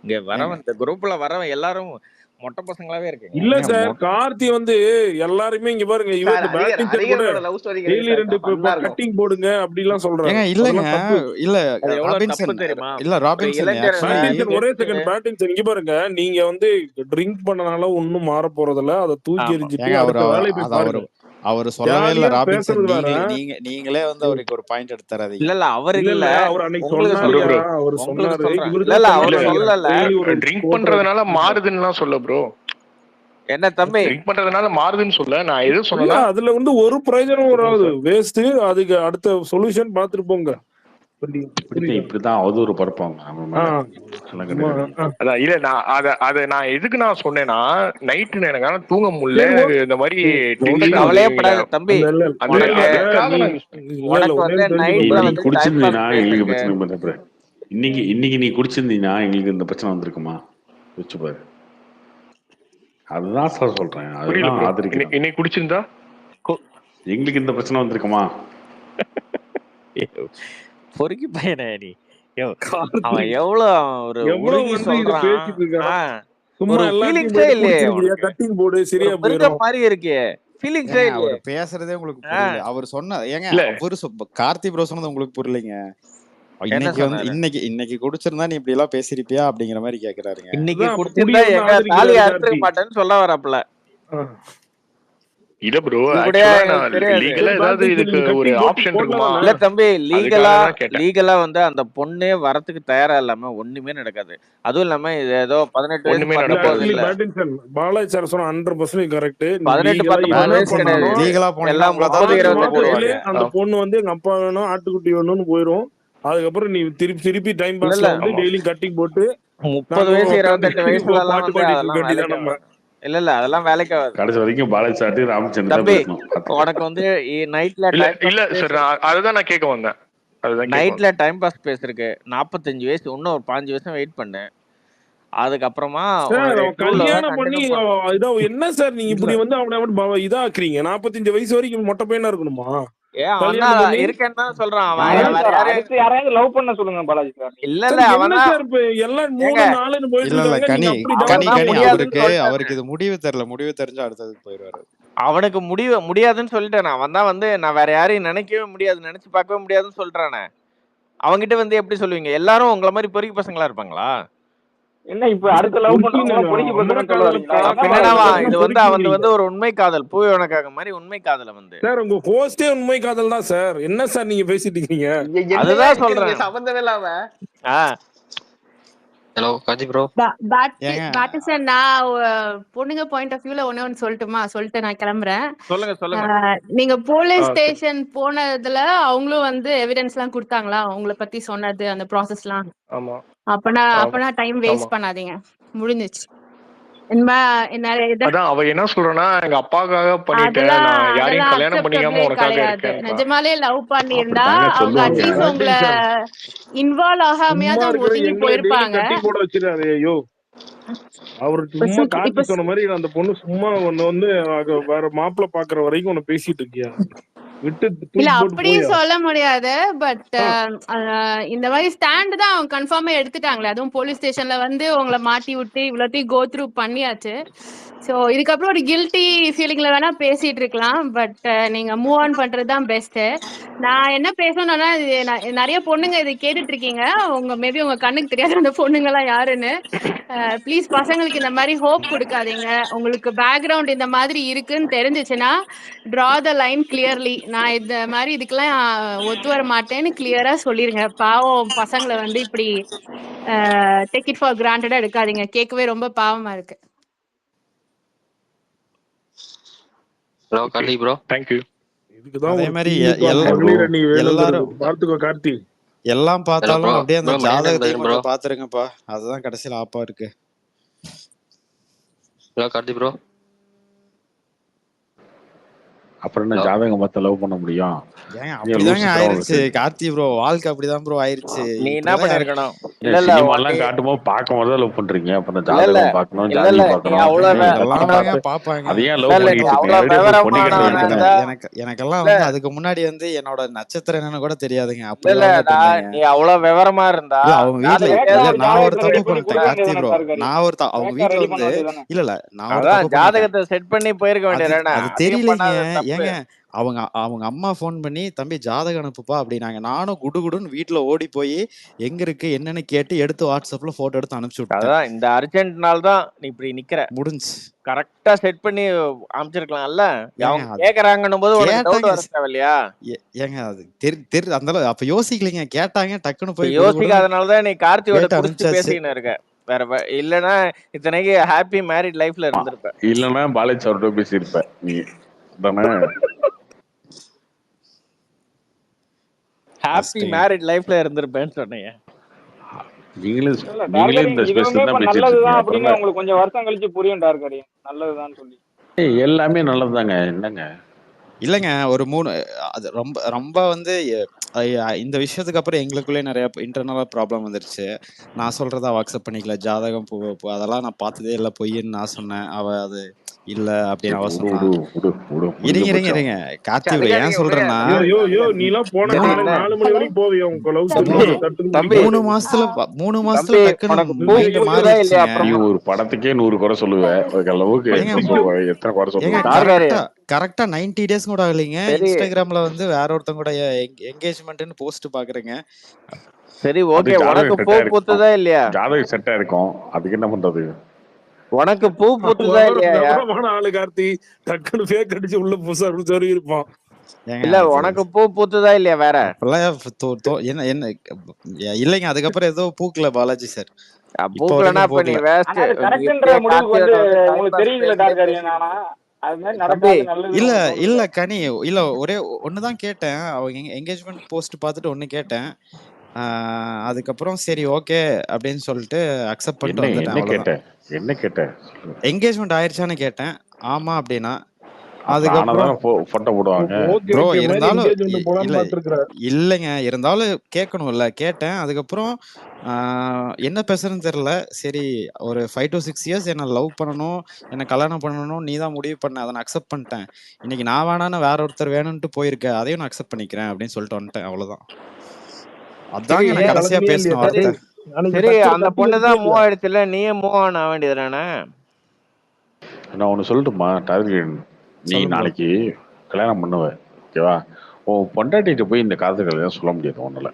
இங்க வரவன் இந்த குரூப்ல வரவன் எல்லாரும் மொட்டை பசங்களாவே இருக்கீங்க. இல்ல சார், கார்த்தி வந்து எல்லாருமே இங்க பாருங்க, இவன் இந்த பேட்டிங் கூட லவ் ஸ்டோரி டெய்லி 2 கட்டிங் போடுங்க அப்படி எல்லாம் சொல்றாங்க. ஏங்க இல்லங்க இல்ல அது எவ்வளவு ராபின்சன் தப்பு தெரியுமா? இல்ல ஒரு ராபின்சன் இளைஞர் பேட்டிங்சன் ஒரே செகண்ட் பேட்டிங்சன் இங்க பாருங்க, நீங்க வந்து ட்ரிங்க் பண்ணனால ஒண்ணும் மாற போறதில்ல. அதை தூக்கி ஆமா. எரிஞ்சிட்டு ஏங்க அடுத்த வேலையை போய் பாருங்க. அவரு சொல்லவே இல்ல ஜாலியா ராபின்சன். பேசுறது வேற. நீங்களே வந்து அவருக்கு ஒரு பாயிண்ட் எடுத்து தராதீங்க. இல்ல அவருக்கு இல்ல இல்ல அவர் அன்னைக்கு உங்களுக்கு சொன்னாரு. சொல்றேன். அவர் உங்களுக்கு சொன்னாரு. சொல்றேன். இவருக்கு இல்ல தான் அவரு சொன்னாரு. சொல்லல. டெய்லி ஒரு ட்ரிங்க் கோட்டை பண்றதுனால மாறுதுன்னு சொல்ல ப்ரோ. என்ன தம்பி? ட்ரிங்க் பண்றதுனால மாறுதுன்னு சொல்ல. நான் எது இல்ல சொன்னா அதுல வந்து ஒரு பிரயோஜனம் வராது, வேஸ்ட். அதுக்கு அடுத்த சொல்யூஷன் பாத்துட்டு போங்க. இப்படிதான் அவதூறு பரப்பாங்க நம்ம மேல. அதெல்லாம் கிடையாது. அதான் இல்ல நான் அதை நான் எதுக்கு நான் சொன்னேன்னா, நைட்டு எனக்கு ஆனா தூங்க முடியல. இந்த மாதிரி கவலையே படாத தம்பி. அதுக்காக நான் உனக்கு வந்து நைட்ல நீ வந்து குடிச்சிருந்தீங்கன்னா எங்களுக்கு பிரச்சனை பண்ண. இன்னைக்கு நீ குடிச்சிருந்தீங்கன்னா எங்களுக்கு இந்த பிரச்சனை வந்திருக்குமா? வச்சு பாரு. அதுதான் சார் சொல்றேன். அதுதான் ஆதரிக்கிறேன். இன்னைக்கு குடிச்சிருந்தா எங்களுக்கு இந்த பிரச்சனை வந்திருக்குமா? பொறுக்கி பையனே நீ. அவன் எவ்வளவு ஒரு உருகி சொல்றான். சும்மா ஃபீலிங்ஸே இல்லையே. கட்டிங் போடு சரியா போயிடும் மாதிரி இருக்கே. ஃபீலிங்ஸே இல்லையே. அவர் பேசுறதே உங்களுக்கு புரியல. அவர் சொன்ன ஏங்க அவரு கார்த்தி ப்ரோ சொன்னது உங்களுக்கு புரியலைங்க. இன்னைக்கு குடிச்சிருந்தா நீ இப்படி எல்லாம் பேசிருப்பியா அப்படிங்கிற மாதிரி கேக்குறாருங்க. இன்னைக்கு குடிச்சிருந்தா எங்க தாலி அறுத்துக்க மாட்டேன்னு சொல்ல வரப்பல. இல்ல ப்ரோ, லீகலா ஏதாவது இதுக்கு ஒரு ஆப்ஷன் இருக்குமா? இல்ல தம்பி, லீகலா வந்து அந்த பொண்ணே வரத்துக்கு தயாரா இல்லாம ஒண்ணுமே நடக்காது. அதுவும் இல்லாம இது ஏதோ 18 வயசு பண்ணும்போது இல்ல. பாலாஜி சார் சொன்ன 100% கரெக்ட். 18-19 வயசு கிடையாது. எல்லாம் 30-20 அந்த பொண்ணு வந்து எங்க அப்பா வேணும் ஆட்டுக்குட்டி வேணும்னு போயிரும். அதுக்கப்புறம் நீ திருப்பி டைம் பாஸ்ல வந்து டெய்லி கட்டிங் போட்டு 30 வயசு 28 வயசுல எல்லாம் பாட்டு பாடிட்டு வேண்டியதான் நம்ம. இல்ல அதெல்லாம் வேலைக்கு ஆகாது. கடைசி வரைக்கும் பாலாஜி சாட்டி ராமச்சந்திரன் தம்பி உனக்கு வந்து நைட்ல இல்ல சார், அதுதான் நான் கேட்க வந்தேன். அதுதான் கேட்க நைட்ல டைம் பாஸ் பேசுறதுக்கு 45 வயசு, இன்னும் ஒரு 15 வருஷம் வெயிட் பண்ணு. அதுக்கப்புறமா சார் உன்னுடைய அவன் ட்ரூ லவ் கல்யாணம் பண்ணி கண்டினியூ பண்ணு. இதோ என்ன சார் நீங்க இல்ல இப்படி வந்து அவனை இதாக்குறீங்க? 45 வயசு வரைக்கும் மொட்டை பையனா இருக்கணுமா அவன் கல்யாணம் தான் பண்ணி? இருக்கேன்னு தான் சொல்றான். அவன் ஆ? பாலாஜி வேற சார் யாரையும் அடுத்து யாரையாவது லவ் பண்ண சொல்லுங்க பாலாஜி சார். இல்ல சார் இல்ல அவன் என்ன தான் சார் இப்ப எல்லாம் 3 ஏங்க 4ன்னு போயிட்டு இல்ல இருக்காங்க, கனி நீங்க அப்படி அவன் டவுன் தான் பண்ணி முடியாதுன்னு அவருக்கு சொல்லிட்டாரு. இது முடிவு தெரியல. முடிவு தெரிஞ்சா அடுத்ததுக்கு போயிடுவாரு. அவனுக்கு முடியாதுன்னு சொல்லிட்டேன். அவன் தான் வந்து நான் வேற யாரையும் நினைக்கவே முடியாது, நினைச்சு பார்க்கவே முடியாதுன்னு சொல்றானே. அவங்கிட்ட வந்து எப்படி சொல்லுவீங்க? எல்லாரும் உங்கள மாதிரி பொறுக்கி பசங்களா இருப்பாங்களா? என்ன இப்ப அடுத்த லவ் பண்றவங்க பொறுக்கி பசங்கன்னு சொல்ல வரீங்களா? என்ன பாலாஜி பின்னடாவா சார் இது வந்து அவன் வந்து ஒரு உண்மை காதல், பூவனக்காக மாதிரி உண்மை காதல வந்து. சார் உங்க ஹோஸ்டே உண்மை காதல் தான் சார். என்ன சார் நீங்க பேசிட்டு இருக்கீங்க? என்னையா அதுதான் இருக்கிறீங்க சொல்றேன். சம்பந்தமே இல்லாம? Hello Karthi bro. ஏங்க பேட்டிசன் நான் பொண்ணுங்க பாயிண்ட் ஆஃப் வியூல ஒண்ணு சொல்லிட்டு நான் கிளம்புறேன். சொல்லுங்க. நீங்க போலீஸ் சரி. ஸ்டேஷன் போனதுல அவங்களும் வந்து எவிடன்ஸ் எல்லாம் கொடுத்தாங்களா உங்களை பத்தி சொன்னது அந்த ப்ராசஸ்லாம்? ஆமா அப்பனா டைம் ஆமா வேஸ்ட் பண்ணாதீங்க, முடிஞ்சிச்சு. அதான் அவ என்ன சொல்றனா, எங்க அப்பாக்காக பண்ணிட்டேன், அதெல்லாம் நான் யாரையும் அதெல்லாம் கல்யாணம் பண்ணிக்காம அக்செப்டபிளே உனக்காக கிடையாது. இருக்கேன்றா. நிஜமாலே லவ் பண்ணியிருந்தா அப்படித்தாங்க அவங்க சொல்லுவாங்க. அட்லீஸ்ட் உங்களை கார்த்திக் சார் இன்வால்வ் ஆகாமையாவது சும்மா அவங்க இருக்கிற ஒதுங்கி எங்களை டெய்லி போயிருப்பாங்க. கட்டி போட வச்சிருக்காரு. ஐயோ அவரு இப்ப சும்மா இப்ப கார்த்தி சொன்ன மாதிரி அந்த பொண்ணு சும்மா ஒன்னு வந்து வேற மாப்பிள்ள பாக்குற வரைக்கும் உன்னை பேசிட்டு இருக்கியா? விட்டு இல்ல தூக்கி போட்டு அப்படியும் போயா? சொல்ல முடியாது. பட் ஆ, இந்த மாதிரி ஸ்டாண்ட் தான் அவங்க கன்ஃபார்மா எடுத்துட்டாங்களே. அதுவும் போலீஸ் ஸ்டேஷன்ல வந்து உங்களை மாட்டி விட்டு இவ்வளோத்தையும் கோ த்ரூ பண்ணியாச்சு. ஸோ இதுக்கப்புறம் ஒரு கில்ட்டி ஃபீலிங்ல வேணா பேசிட்டு இருக்கலாம். பட் நீங்க மூவ் ஆன் பண்றது தான் பெஸ்ட். நான் என்ன பேசணும்னா, நிறைய பொண்ணுங்க இது கேட்டுட்டு இருக்கீங்க. மேபி உங்க கண்ணுக்கு தெரியாத அந்த பொண்ணுங்க எல்லாம் யாருன்னு. ப்ளீஸ் பசங்களுக்கு இந்த மாதிரி ஹோப் கொடுக்காதீங்க. உங்களுக்கு பேக்ரவுண்ட் இந்த மாதிரி இருக்குன்னு தெரிஞ்சிச்சுன்னா டிரா த லைன் கிளியர்லி. நான் இந்த மாதிரி இதுக்கெல்லாம் ஒத்து வர மாட்டேன்னு கிளியரா சொல்லிருங்க. பாவம் பசங்களை வந்து இப்படி டேக் இட் ஃபார் கிராண்டடா எடுக்காதீங்க. கேட்கவே ரொம்ப பாவமா இருக்கு. Hello okay Karthi bro. Thank you. இதுக்குதான் அதே ஒரு மாதிரி திமுக மகளிர் அணி வேணுங்கிறது. எல்லாரும் பார்த்துக்கோ கார்த்தி. எல்லாம் ஹலோ பார்த்தாலும் ப்ரோ. அப்படியே அந்த ப்ரோ மணிகண்டன் ஜாதகத்தையும் பேசுறேன் ப்ரோ. கொஞ்சம் பாத்துருங்கப்பா. அதுதான் கடைசியில ஆப்பா இருக்கு. Hello Karthi bro. அப்புறம் என்ன ஹலோ ஜாதகம் பார்த்து லவ் பண்ண முடியும்? ஏங்க நீங்க அப்படிதாங்க லூசு ஆயிருச்சு தரவங்களுக்கு. கார்த்தி ப்ரோ. வாழ்க்கை அப்படிதான் ப்ரோ ஆயிருச்சு. நீ என்ன இப்படிதான் பண்ணிருக்கணும்? ஏன் இல்ல சினிமாலாம் காட்டும்போது பார்க்கும்போது தான் லவ் பண்றீங்க. அப்புறம் இல்ல ஜாதகம் பார்க்கணும், இல்ல ஜாதி நீ பார்க்கணும், அவ்வளவு ஏங்க இதெல்லாம் இதெல்லாம் தாங்க பார்த்து பாப்பாங்க. அதையே இல்ல லவ் நீ பண்ணிட்டு இருக்கீங்க. அவ்வளவு நேரடியா போய் பொண்ணு விவரமானவனா கேட்க எனக்கு வேண்டியதானே? இருந்தா எனக்கெல்லாம் இல்ல வந்து அதுக்கு முன்னாடி வந்து என்னோட நட்சத்திரம் என்னன்னு கூட தெரியாதுங்க. இல்ல அப்படிதாங்க இருந்தேங்க. நீ அவ்வளவு விவரமா இருந்தா இல்ல அவங்க வீட்ல ஜாதகத்தை இல்ல ஒரு நான் ஒரு ஜாதகத்தை தப்பு ரெடி பண்ணி பண்ணிட்டேன் கொடுக்க கார்த்தி வேண்டியதானே ப்ரோ. தர்காரி? நான் அவங்க பேக்கா வீட்ல ரெடி பண்ண வந்து வேண்டியதானே? இல்ல நான் ஒரு அதான் தப்பு பண்ணிட்டேன். ஜாதகத்தை செட் பண்ணி போயிருக்க அது வேண்டியதானே? அது அதையும் தெரியலைங்க. பண்ணாத தப்பு. ஏங்க அவங்க அவங்க அம்மா ஃபோன் பண்ணி தம்பி ஜாதகம் அனுப்புப்பா அப்படின்னாங்க. நானும் குடுகுடுன்னு வீட்ல ஓடி போய் எங்க இருக்கு என்னன்னு கேட்டு எடுத்து வாட்ஸ்அப்ல போட்டோ எடுத்து அனுப்பிச்சு விட்டுட்டேன். அதான் இந்த அர்ஜென்ட்னால தான் நீ இப்படி நிக்கிற. முடிஞ்சு கரெக்டா செட் பண்ணி அமைச்சிருக்கலாம்ல. ஏங்க அவங்க அது கேக்குறாங்கன்னும் போது உனக்கு டவுட் கேட்டாங்க. வர தேவையில்லையா? ஏங்க அது தெரி அந்த அளவு அப்ப யோசிக்கலைங்க. கேட்டாங்க டக்குன்னு இப்ப போய் குடுகுடுன்னு யோசிக்காதனாலதான் நீ கார்த்தியோட கேட்டு குடிச்சிட்டு அனுப்பிச்சாச்சு. பேசிக்கின்னு இருக்க. வேற இல்லன்னா இத்தனைக்கு ஹாப்பி மேரிட் லைஃப்ல இருந்திருப்ப. இல்லைன்னா பாலாஜி அவர்கிட்ட பேசியிருப்ப நீ தானே? ஹாப்பி ஃபர்ஸ்ட் மேரிட் லைஃப்ல இருந்திருப்பேன்னு சொன்னீங்க. நீங்களும் இல்ல நீங்களே டார்கரி இந்த இதுவுமே ஸ்பேஸ்ல இப்ப தான் பேசிட்டு நல்லதுதான் இருக்கீங்க. அப்படின்னு அப்புறம் உங்களுக்கு கொஞ்சம் வருஷம் கழிச்சு புரியும் டார்கரி நல்லதுதான் சொல்லி. எல்லாமே நல்லதுதாங்க. என்னங்க இல்லைங்க ஒரு 3 அது ரொம்ப ரொம்ப வந்து இந்த விஷயத்துக்கு அப்புறம் எங்களுக்குள்ளே நிறைய இன்டர்னலா ப்ராப்ளம் வந்துருச்சு. நான் சொல்றத அவ அக்செப்ட் பண்ணிக்கல. ஜாதகம் அதெல்லாம் நான் பார்த்ததே இல்லை பொய்ன்னு நான் சொன்னேன். அவ அது இல்ல அப்படின்னு அவ விடு சொன்னா. விடு விடு விடு முடிஞ்ச இருங்க இருங்க பட்சம். இருங்க கார்த்தி ப்ரோ அதுக்காக ஏன் விடு. சொல்றேன்னா யோ யோ யோ நீலாம் போன சரி காலையில என்ன 4 மணி வரைக்கும் போவியா உங்க லவ் தம்பி ஸ்டோரியை தட்டுன்னு தம்பி முடிக்க 3 மாட்டேங்குது. மாசத்துல 3 மாசத்துல தம்பி டக்குன்னு உனக்கு பூ மைண்ட் ஐயோ பூத்துதா இல்லையா மாறிடுச்சுங்க. நீ அப்புறமா? ஒரு படத்துக்கே 100 குறை சொல்லுவ. அதுக்கு அளவுக்கு ஏங்க எத்தனை குறை ஏங்க சொல்லுவீங்க? டார்கரி கரெக்டா 90 டேஸ் கூட ஆகலைங்க. சரி இன்ஸ்டாகிராம்ல வந்து வேற ஒருத்தங்க கூட என்கேஜ்மெண்ட்னு போஸ்ட் பாக்குறேங்க. சரி அது ஓகே. உனக்கு ஜாதகம் பூ செட்டா இருக்கும். பூத்துதா இல்லையா? ஜாதகம் செட்டா இருக்கும். அதுக்கு என்ன பண்றது? உனக்கு பூ பூத்துதா இல்லையா? விவரமான ஆளு கார்த்தி. டக்குன்னு ஃபேக் அடிச்சு உள்ள புதுசா சொருகி இருப்பான். ஏங்க இல்ல அது உனக்கு பூ பூத்துதா இல்லையா? வேற அப்பெல்லாம் என்ன என்ன இல்லைங்க. அதுக்கப்புறம் ஏதோ பூக்கல பாலாஜி சார். இப்ப பூக்கலன்னா வரைக்கும் இப்ப நீ பூக்கல. வேஸ்ட். ஆனா அது கரெக்ட்ன்ற இப்பயே முடிவுக்கு வந்து கார்த்தியோட வந்து டைம் உங்களுக்கு பாஸ் தெரியுதுல பேசிட்டே டார்கரி. பேசிட்டு ஆனா அது மாதிரி தம்பி நடக்காது நல்லதுன்னு இல்ல உங்களுக்கு இல்ல தோணுது. கனி இல்ல ஒரே ஒண்ணுதான் கேட்டேன். அவங்க என்கேஜ்மெண்ட் போஸ்ட் பார்த்துட்டு ஒண்ணு கேட்டேன். அதுக்கப்புறம் சரி ஓகே அப்படின்னு சொல்லிட்டு அக்செப்ட் பண்ணிட்டு என்ன வந்துட்டேன். என்ன அவ்வளவுதான். கேட்ட? என்ன கேட்ட? சொல்லு. என்கேஜ்மெண்ட் ஆயிடுச்சான்னு கேட்டேன். ஆமா அப்படின்னா அதுக்கப்புறம் ஆனாதானே போட்டோ போடுவாங்க. ஓகே ப்ரோ ஓகே மாதிரி இருந்தாலும் என்கேஜ்மெண்ட் போலான்னு இல்ல பாத்துருக்காரு. இல்லைங்க, இருந்தாலும் கேட்கணும்ல, கேட்டேன். அதுக்கப்புறம் என்ன பேசுறேன்னு தெரியல. சரி, ஒரு 5 to 6 இயர்ஸ் என்ன லவ் பண்ணணும், என்ன கல்யாணம் பண்ணணும், நீ தான் முடிவு பண்ண, அதை நான் அக்செப்ட் பண்ணிட்டேன். இன்னைக்கு நான் வேணான்னு வேற ஒருத்தர் வேணும்ட்டு போயிருக்க, அதையும் நான் அக்செப்ட் பண்ணிக்கிறேன் அப்படின்னு சொல்லிட்டு வந்துட்டேன். அவ்வளவுதான். அதாங்க ஏன் நான் கடைசியா கலக்குனியா பேசின இல்லையா வார்த்தை. அன்னைக்கு சரி, டக்கர் அந்த கட்டி பொண்ணு வச்சியா தான் மூவ் இல்லையா? ஆயிடுச்சுல, நீயே மூவ் ஆன் ஆக வேண்டியதுதானே? நான் ஒன்று சொல்லட்டுமா டார்கெட், நீ சொல்லுங்க ப்ரோ. நாளைக்கு கல்யாணம் பண்ணுவ, ஓகேவா? உன் பொண்டாட்டிகிட்ட போய் இந்த காதல்கள் சொல்ல முடியாது ஒண்ணுல.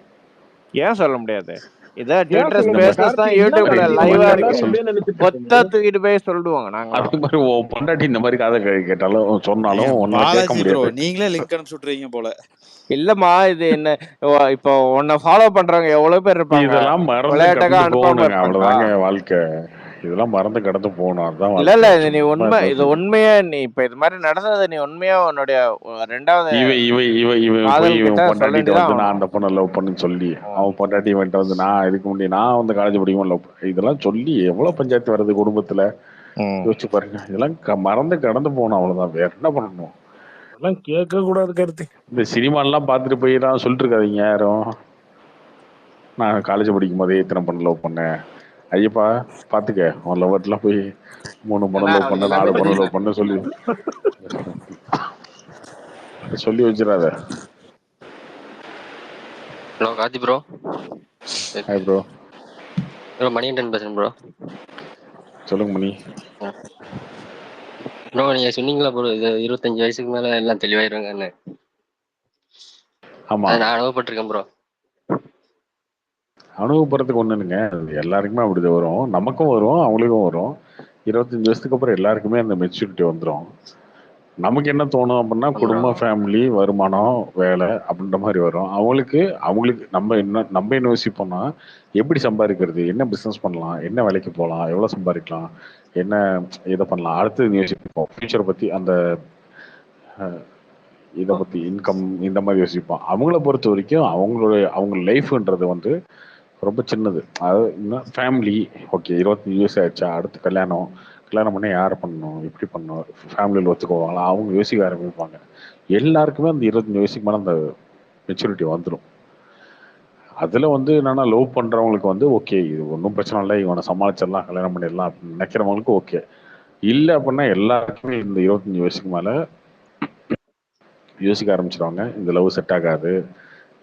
ஏன் சொல்ல முடியாது? இத ஏன் ட்விட்டர் சொல்ல இந்த முடியாது? ஸ்பேசஸ் தான் கார்த்தி என்ன யூடியூப்ல மாதிரி கார்த்தி இந்த நீங்க லைவா மாதிரி இருக்கு. எல்லாரும் இப்படியே நினைச்சிட்டு கொத்தா இருக்கீங்க. தூக்கிட்டு போய் சொல்லுவாங்க நாங்களாம். அதே மாதிரி உன் பொண்டாட்டி இந்த மாதிரி காதல் கேட்டாலும் சொன்னாலும் ஒன்னால கேட்க பாலாஜி ப்ரோ, முடியாது. நீங்களே லிங்க் அனுப்பிச்சு விட்டுறீங்க போல. இல்லம்மா, இது என்ன இப்போ உன்னை ஃபாலோ பண்றவங்க எவ்வளவு பேர் இருப்பாங்க, இதெல்லாம் மறந்து விளையாட்டக்கா கடந்து அனுப்பாம போகணுங்க, இருப்பாங்களா? அவ்வளவுதாங்க வாழ்க்கை. இதெல்லாம் மறந்து கடந்து போகணும், அதுதான் இல்ல வாழ்க்கை. இது நீ சும்மா உண்மை, இது ஏதாவது உண்மையா நீ இப்ப இது மாதிரி நடந்தது நீ உண்மையா உன்னுடைய ரெண்டாவது இவன் இவன் இவன் இவன் போய் காதல் இவன் கிட்ட சொல்ல பொண்டாட்டிட்ட வேண்டியதான் வந்து நான் ஆகணும். அந்த பொண்ணை லவ் பண்ணுன்னு சொல்லி, அவன் பொண்டாட்டி வந்துட்டு வந்து நான் இதுக்கு முன்னாடி நான் வந்து காலேஜ் படிக்கும் லவ், இதெல்லாம் சொல்லி எவ்வளவு பஞ்சாயத்து வருது குடும்பத்துல. யோசிச்சு பாருங்க. இதெல்லாம் மறந்து கடந்து போகணும், அவ்வளவுதான். வேற என்ன பண்ணணும்? அதெல்லாம் கேட்க கூடாது கார்த்தி. இந்த சினிமாலாம் பார்த்துட்டு போய் தான் சொல்லிட்டு இருக்காதீங்க யாரும். நான் காலேஜ் படிக்கும் போதே இத்தனை பொண்ணு லவ் பண்ணேன். ஐயப்பா பாத்துக்க, உன் லவ்வர்லாம் போய் 3 பொண்ணு அண்ணா லவ் பண்ண, அவனுக்கு 4 பொண்ணு புரியல. லவ் பண்ண சொல்லி சொல்லி வச்சிடாத. Hello Karthi bro. Hi bro. Bro Manikandan பேசுறேன் ப்ரோ. சொல்லுங்க மணி. ப்ரோ நீங்க சொன்னீங்களா ப்ரோ, இது 25 வயசுக்கு மேல எல்லாம் தெளிவாயிருவாங்கன்னு. ஆமா, அதை நான் அனுபவப்பட்டிருக்கேன் ப்ரோ. அனுபவப்படுறதுக்கு ஒண்ணுங்க, எல்லாருக்குமே அப்படி வரும், நமக்கும் வரும் அவங்களுக்கும் வரும். 25 வருஷத்துக்கு அப்புறம் எல்லாருக்குமே அந்த மெச்சூரிட்டி வந்துடும். நமக்கு என்ன தோணும் அப்படின்னா, குடும்பம், ஃபேமிலி, வருமானம், வேலை அப்படின்ற மாதிரி வரும். அவங்களுக்கு நம்ம என்ன யோசிப்போம்னா, எப்படி சம்பாதிக்கிறது, என்ன பிசினஸ் பண்ணலாம், என்ன வேலைக்கு போகலாம், எவ்வளவு சம்பாதிக்கலாம், என்ன இதை பண்ணலாம், அடுத்து யோசிப்போம் ஃபியூச்சரை பத்தி, அந்த இதை பத்தி, இன்கம், இந்த மாதிரி யோசிப்போம். அவங்கள பொறுத்த வரைக்கும் அவங்க லைஃப்ன்றது வந்து ரொம்ப சின்னது. அதாவது ஃபேமிலி, ஓகே 25 வயசு ஆயிடுச்சா, அடுத்து கல்யாணம் பண்ண யாரை பண்ணணும், எப்படி பண்ணணும், ஃபேமிலியில் ஒத்துக்குவாங்களா, அவங்க யோசிக்க ஆரம்பிப்பாங்க. எல்லாருக்குமே அந்த 25 வயசுக்கு மேலே அந்த மெச்சூரிட்டி வந்துடும். அதுல வந்து என்னன்னா, லவ் பண்றவங்களுக்கு வந்து ஓகே, இது ஒன்றும் பிரச்சனை இல்லை, இவனை சமாளிச்சிடலாம், கல்யாணம் பண்ணிடலாம் அப்படின்னு நினைக்கிறவங்களுக்கு ஓகே. இல்லை அப்படின்னா எல்லாருக்குமே இந்த 25 வயசுக்கு மேலே யோசிக்க ஆரம்பிச்சிருவாங்க, இந்த லவ் செட் ஆகாது,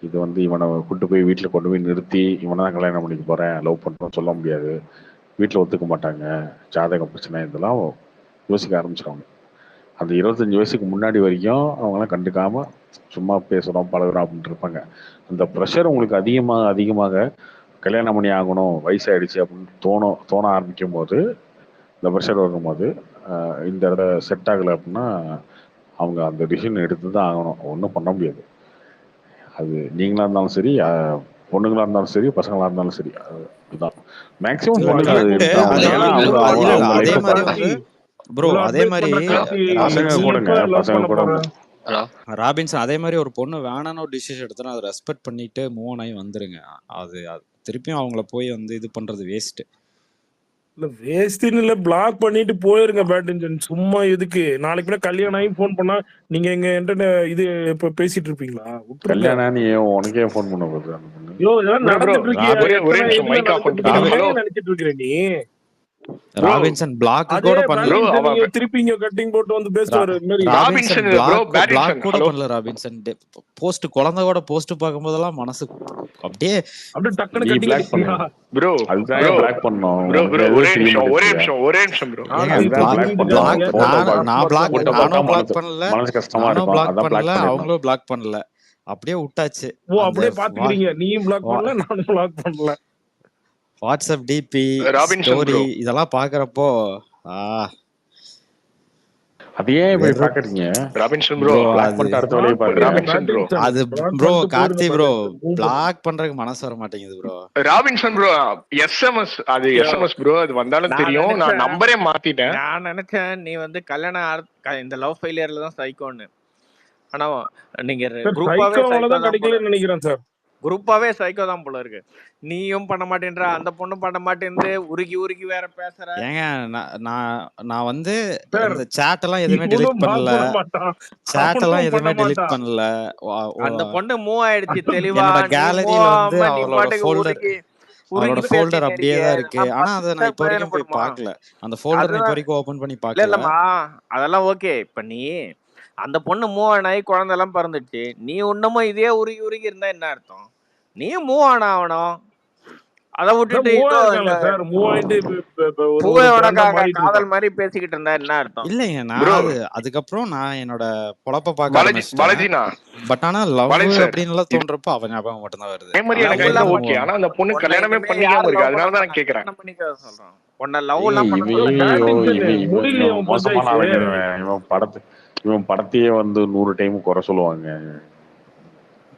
இது வந்து இவனை கூட்டு போய் வீட்டில் கொண்டு போய் நிறுத்தி இவனை தான் கல்யாணம் பண்ணிக்க போறேன், லவ் பண்ணுறோம் சொல்ல முடியாது, வீட்டில் ஒத்துக்க மாட்டாங்க, ஜாதக பிரச்சனை, இதெல்லாம் யோசிக்க ஆரம்பிச்சிருவாங்க. அந்த 25 வயசுக்கு முன்னாடி வரைக்கும் அவங்களாம் கண்டுக்காம சும்மா பேசுகிறோம் பழகுறோம் அப்படின்ட்டு இருப்பாங்க. அந்த ப்ரெஷர் உங்களுக்கு அதிகமாக கல்யாணம் பண்ணி ஆகணும், வயசாயிடுச்சு அப்படின்னு தோண ஆரம்பிக்கும் போது, இந்த ப்ரெஷர் வரும்போது இந்த இடத்த செட் ஆகலை அப்படின்னா அவங்க அந்த டிசிஷன் எடுத்து தான் ஆகணும், ஒன்றும் பண்ண முடியாது. அது நீங்களா இருந்தாலும் சரி, பொண்ணுங்களா இருந்தாலும் சரி, பசங்களா இருந்தாலும் சரி, அதுதான் மேக்சிமம் பொண்ணுங்க அது எடுத்தாங்க. ஏன்னா அதே மாதிரி வந்து ப்ரோ, அதே மாதிரி பசங்க கூட ராபின்சன் அதே மாதிரி ஒரு பொண்ணு வேணான்னு ஒரு டிசிஷன் எடுத்தா அதை ரெஸ்பெக்ட் பண்ணிட்டு மூவ் ஆன் ஆகி வந்துருங்க. அது திருப்பியும் அவங்கள போய் வந்து இது பண்றது வேஸ்ட். இல்ல வேஸ்ட்னு இல்ல, பிளாக் பண்ணிட்டு போயிருங்க பேட்மிண்டன். சும்மா எதுக்கு? நாளைக்கு கூட கல்யாணம் ஆகி ஃபோன் பண்ணா நீங்க எங்க என்கிட்ட இது இப்ப பேசிட்டு இருப்பீங்களா? கல்யாணம் நீ உனக்கே ஃபோன் பண்ண போகுது அந்த பொண்ணு. யோ இதெல்லாம் நடந்துட்டு இருக்கியா? நினைச்சிட்டு இருக்கிற நீ ராபின்சன் பிளாக் கூட பண்ணல. திருப்பி இங்க கட்டிங் போட்டு வந்து பேசுவாரு. ராபின்சன் பிளாக் கூட பண்ணல. ராபின்சன் போஸ்ட் குழந்தை கூட போஸ்ட் பார்க்கும்போதெல்லாம் மனசு அப்படியே டக்குனு கட்டிங் பண்ணா ப்ரோ. அதுதான் பிளாக் பண்ணோம் ப்ரோ. ஒரே நிமிஷம் ப்ரோ. நான் பிளாக் பண்ணல, மனசு கஷ்டமா இருக்கும், அதான் பிளாக் பண்ணல. அவங்களும் பிளாக் பண்ணல, அப்படியே விட்டாச்சு. ஓ அப்படியே பாத்துக்கிறீங்க. நீயும் பிளாக் பண்ணல, நானும் பிளாக் பண்ணல. வாட்ஸ்அப் டிபி ஸ்டோரி இதெல்லாம் பாக்குறப்போ அதையே போய் பாக்குறீங்க. ராபின்சன் ப்ரோ பிளாக் பண்ணிட்டு அடுத்த வேலையை பாக்குறீங்க. ராபின்சன் ப்ரோ அது ப்ரோ கார்த்தி ப்ரோ பிளாக் பண்றதுக்கு மனசு வர மாட்டேங்குது ப்ரோ. ராபின்சன் ப்ரோ எஸ்எம்எஸ் அது எஸ்எம்எஸ் ப்ரோ, அது வந்தாலும் தெரியும். நான் நம்பரே மாத்திட்டேன். நான் நினைச்சேன் நீ வந்து கல்யாணம் இந்த லவ் ஃபெயிலியர்ல தான் சைக்கோன்னு. ஆனா நீங்க குரூப்பாவே கிடைக்கலன்னு நினைக்கிறேன் சார். குரூப்பாவே சைக்கோ தான் போல இருக்கு. நீயும் பண்ண மாட்டேன்ற, அந்த பொண்ணு பண்ண மாட்டேங்குது, உருகி உருகி வேற பேசுற. ஏங்க நான் வந்து சார் இந்த சேட் எல்லாம் எதுவுமே இவனும் டெலீட் பிளாக் பண்ணல. பண்ண மாட்டான், சேட் எல்லாம் அவனும் பண்ண எதுவுமே டெலீட் மாட்டான். பண்ணல. அந்த பொண்ணு மூவ் ஆயிடுச்சு தெளிவா. என்னோட நீ மூவ் கேலரியில வந்து ஆகாம நீ அவளோட பாட்டுக்கு ஃபோல்டர் உருகி அவளோட உருகி ஃபோல்டர் பேசிட்டு அப்படியே இருக்கியே, தான் இருக்கு. இதெல்லாம் ஆனா அதை நான் பார்த்தா இப்போ வரைக்கும் போய் பிரயோஜனப்படுமா? பார்க்கல. அந்த ஃபோல்டர் நான் இப்போ அதுதான் வரைக்கும் ஓபன் பண்ணி இல்ல பார்க்கல. இல்லம்மா, அதெல்லாம் ஓகே. இப்ப நீ அந்த பொண்ணு மூவ் ஆன் ஆகி குழந்தை எல்லாம் பிறந்துச்சு, நீ இன்னமும் இதே உருகி உருகி இருந்தா என்ன அர்த்தம்? நீ மூவ் ஆன் ஆகணும். அதை விட்டுட்டு மூவ் ஏதோ இந்த ஆயிருக்கான்ல சார், மூவ் ஆயிட்டு ஒரு பூவே ஒரு பிராண்டா உனக்காக மாறிட்டு காதல் இருக்கான். மாதிரி பேசிக்கிட்டு இருந்தா என்ன அர்த்தம்? இல்லைங்க, ப்ரோ நான் அதுக்கப்புறம் நான் என்னோட பொழப்ப பார்க்க ஆரம்பிச்சிட்டேன். பாலாஜினா பட் ஆனா லவ் பாலாஜி சார் அப்படின்னு எல்லாம் தோன்றப்போ அவன் ஞாபகம் மட்டும்தான் வருது. அதே மாதிரி எனக்கு லவ் இருந்தா எல்லாம் ஓகே. ஆனா அந்த பொண்ணு உன்னை கல்யாணமே இனிமே பண்ணிக்காம யாரும் இருக்கு, லவ் பண்ண அதனால தான் நான் மாட்டாங்க, கேக்குறேன். கல்யாணம் பண்ணிக்க சொல்றோம். உன்னை லவ் ஏய், எல்லாம் பண்ண இவன் சொல்ல முடியலையே உன் மோசமான பஞ்சாயத்து. ஆளுங்க. இவன் படத்தையே வந்து 100 டைம் குறை சொல்லுவாங்க.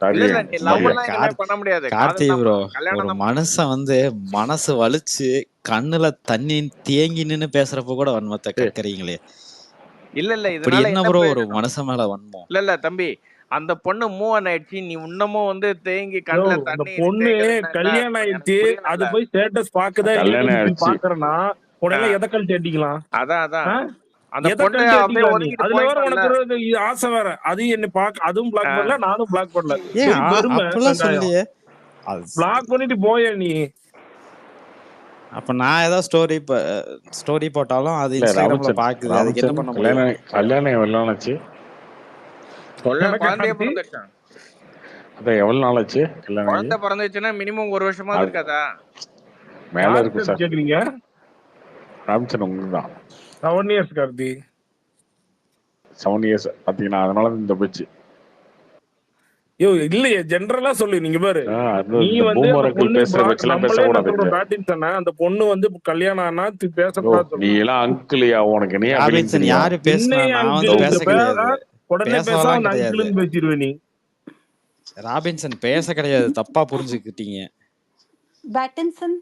இல்ல இல்ல, நீ லவ் எல்லாம் இனிமே கார்த்தி பண்ண முடியாது, கார்த்தி காதல் தான் ப்ரோ, பண்ணணும், கல்யாணம் ஒரு தான் மனுஷன் வந்து மனசு வலிச்சு கண்ணுல தண்ணி தேங்கி நின்னு பேசுறப்ப கூட வன்மத்தை கக்கறீங்களே. இல்ல இல்ல, இப்படி இதனால என்ன என்ன ப்ரோ ஒரு பிரயோஜனம்? மனுஷன் மேல வன்மம்? இல்ல தம்பி, அந்த பொண்ணு மூவ் ஆன் ஆயிடுச்சு, நீ இன்னமும் வந்து தேங்கி யோ, கண்ணுல அந்த தண்ணி பொண்ணு தேங்குதுன்னா என்ன கல்யாணம் அர்த்தம்? எனக்கு ஆயிடுச்சு, அது புரியல. போய் ஸ்டேட்டஸ் பாக்குதா இல்லையா கல்யாணம் நீ ஆயிடுச்சு. பாக்குறனா உடனே எதை கழட்டி அடிக்கலாம்? அதான் அதான், ஆ? அந்த எதை பொண்ணு கழட்டி அப்படியே அடிக்கலாம் நீ? ஒதுக்கிட்டு அதுல வேற போயிட்டோம்ல. உனக்கு ஒரு ஆசை வேற, அது என்ன பாக்க, அதுவும் பிளாக் பண்ணல, நானும் பிளாக் பண்ணல. ஏன் சரி பெருமை அப்பெல்லாம் வெங்காயம் சொல்லியே. பிளாக் பண்ணிட்டு போய நீ. அப்ப நான் ஏதாவது ஸ்டோரி போட்டாலும் அது இல்ல இன்ஸ்டாகிராம்ல பாக்குது, அதுக்கு என்ன ராமச்சந்திரன் பண்ண முடியும்? கல்யாணம் எவ்வளவு நாள் ஆச்சு? குழந்தைய பிறந்துச்சான். அதான் எவ்வளவு நாள் ஆச்சு கல்யாணம் ஆகி? குழந்தை பிறந்துச்சுன்னா மினிமம் 1 வருஷமாவது இருக்காதா? மேல இருக்கும் சார். கேக்குறீங்க ராமச்சந்திரன் உங்களுக்கு தான் 7 இயர்ஸ் கார்த்தி. 7 இயர்ஸ் பாத்தீங்கன்னா, அதனால இந்த போச்சு. யோ இல்லையே, ஜெனரலா சொல்லு. நீங்க பாரு, நீ வந்து அந்த பொண்ணு பேசுற வச்சுலாம் நம்மளே என்ன சொல்றோம், பேசக்கூடாது. பேட்டின்சன் அந்த பொண்ணு வந்து கல்யாணம் ஆனா பேசக்கூடாது. நீ எல்லாம் அங்கிளியா? உனக்கு என்ன ராபின்சன் யாரு பேசுனா? நான் வந்து பேச கிடையாது, உடனே பேசலாம் பேச கிடையாது. அங்கிள்னு பேசிடுவே நீ. ராபின்சன் பேச கிடையாது, தப்பா புரிஞ்சுக்கிட்டீங்க. பேட்டின்சன்,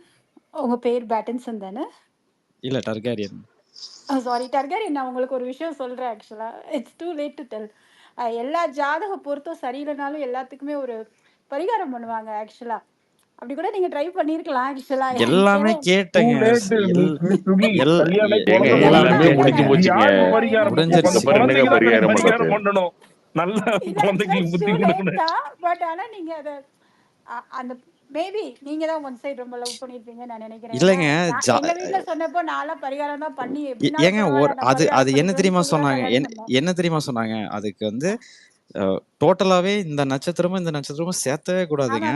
உங்க பேர் பேட்டின்சன் தானே? இல்ல, டர்காரியன். சாரி டர்காரியன், நான் உங்களுக்கு ஒரு விஷயம் சொல்றேன். ஆக்சுவலா it's too late to tell. எல்லா ஜாதக பொருத்தம் சரியில்லைனாலும் எல்லாத்துக்குமே ஒரு பரிகாரம் பண்ணுவாங்க. ஆக்சுவலா அப்படி கூட நீங்க ட்ரை பண்ணிருக்கலாம். ஆக்சுவலா எல்லாமே கேட்டேங்க. எல்லாமே முடிஞ்சு போச்சுங்க. முடிஞ்சிருச்சு. பரிகாரம் பண்ணணும், நல்ல குழந்தைக்கு புத்தி கொடுக்கணும். பட் ஆனா நீங்க அத அந்த மேபி நீங்க தான் ஒன் சைடு ரொம்ப லவ் பண்ணிருப்பீங்கன்னு நான் நினைக்கிறேன். இல்லைங்க, எங்க வீட்ல சொன்னப்போ நான்லாம் பரிகாரம் தான் பண்ணி ஏங்க அது என்ன தெரியுமா சொன்னாங்க? என்ன தெரியுமா சொன்னாங்க? அதுக்கு வந்து டோட்டலாவே இந்த நட்சத்திரமும் இந்த நட்சத்திரமும் சேர்த்தவே கூடாதுங்க.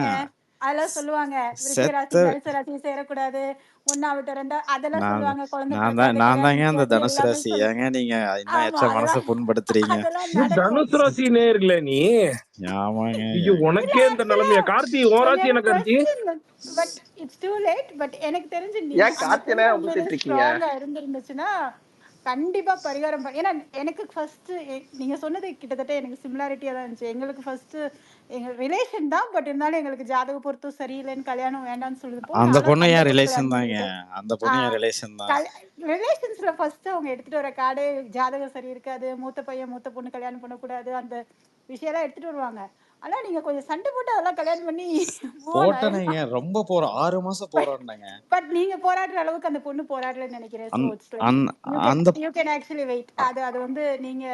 அதெல்லாம் சொல்லுவாங்க, விருச்சிக ராசி தனுசு ராசி சேரக்கூடாது, ஒண்ணா விட்டு ரெண்டா அதெல்லாம் சொல்லுவாங்க. குழந்தை நான் தாங்க அந்த தனுசு ராசி. ஏங்க நீங்க இன்னும் எச்ச மனசை புண்படுத்துறீங்க? தனுசு ராசி நேர்ல நீ. ஆமாங்க, ஐயோ உனக்கே இந்த நிலைமையா? கார்த்தி உன் ராசி என்ன Karthi? But it's too late. But எனக்கு தெரிஞ்சு ஏன் கார்த்தினா ஊத்திட்டு இருக்கீங்க? இருந்துருந்துச்சுன்னா கண்டிப்பா பரிகாரம் ஏன்னா எனக்கு ஃபர்ஸ்ட் நீங்க சொன்னது கிட்டத்தட்ட எனக்கு சிமிலாரிட்டியா தான் இருந்துச்சு. எங்களுக்கு ஃபர்ஸ்ட் எங்க ரிலேஷன் தான், பட் இருந்தாலும் எங்களுக்கு ஜாதக பொருத்தம் சரியில்லைன்னு கல்யாணம் வேண்டாம்னு சொல்லுது. அந்த பொண்ணு ஏன் ரிலேஷன் தாங்க? அந்த பொண்ணு ஏன் ரிலேஷன் தான். ரிலேஷன்ஸ்ல ஃபர்ஸ்ட் அவங்க எடுத்துட்டு வர கார்டு ஜாதகம் சரி இருக்காது, மூத்த பையன் மூத்த பொண்ணு கல்யாணம் பண்ணக்கூடாது, அந்த விஷயம் எல்லாம் எடுத்துட்டு வருவாங்க. ஆனா நீங்க கொஞ்சம் சண்டை போட்டு அதெல்லாம் கல்யாணம் பண்ணி போட்டனீங்க. ரொம்ப 6 மாசம் போராடினாங்க. பட் நீங்க போராடுற அளவுக்கு அந்த பொண்ணு போராடலன்னு நினைக்கிறேன். அந்த யூ கேன் ஆக்சுவலி வெயிட். அது வந்து நீங்க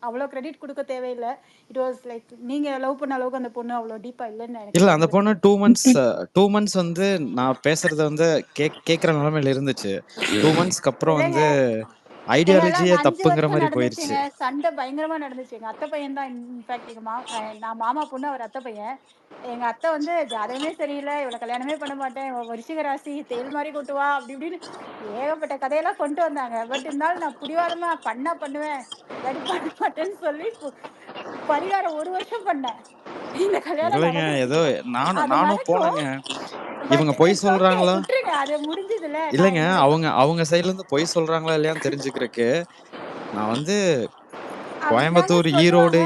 அவ்வளவு கிரெடிட் கொடுக்க தேவையில்லை. இட் வாஸ் லைக் நீங்க லவ் பண்ண அளவுக்கு அந்த பொண்ணு அவ்வளவு டீப்பா இல்லைன்னு நினைக்கிறேன். இல்ல, அந்த பொண்ணு 2 months வந்து நான் பேசுறத வந்து கேக்குற நிலைமையில இருந்துச்சு. 2 monthsக்கு அப்புறம் வந்து ஐடியாலஜியே தப்புங்கிற மாதிரி போயிருச்சு. சண்டை பயங்கரமா நடந்துச்சு. எங்க அத்தை பையன் தான் இன்ஃபேக்ட் நான் மாமா பொண்ணு, அவர் அத்தை பையன். எங்க அத்தை வந்து ஜாதகமே சரியில்லை, இவளை கல்யாணமே பண்ண மாட்டேன், விருச்சிக ராசி தேல் மாதிரி கொட்டுவா அப்படி இப்படின்னு ஏகப்பட்ட கதையெல்லாம் கொண்டு வந்தாங்க. பட் இருந்தாலும் நான் புடிவாதமா பண்ணுவேன், இல்லாட்டி பண்ண மாட்டேன்னு சொல்லி பரிகாரம் 1 வருஷம் பண்ணேன். இந்த கல்யாணம் ஏதோ நானும் போனேங்க. இவங்க பொய் சொல்றாங்களா? அது முடிஞ்சதுல இல்லைங்க, அவங்க சைடுல இருந்து பொய் சொல்றாங்களா இல்லையான்னு தெரிஞ்சுக்கிறதுக்கு நான் வந்து கோயம்புத்தூர், ஈரோடு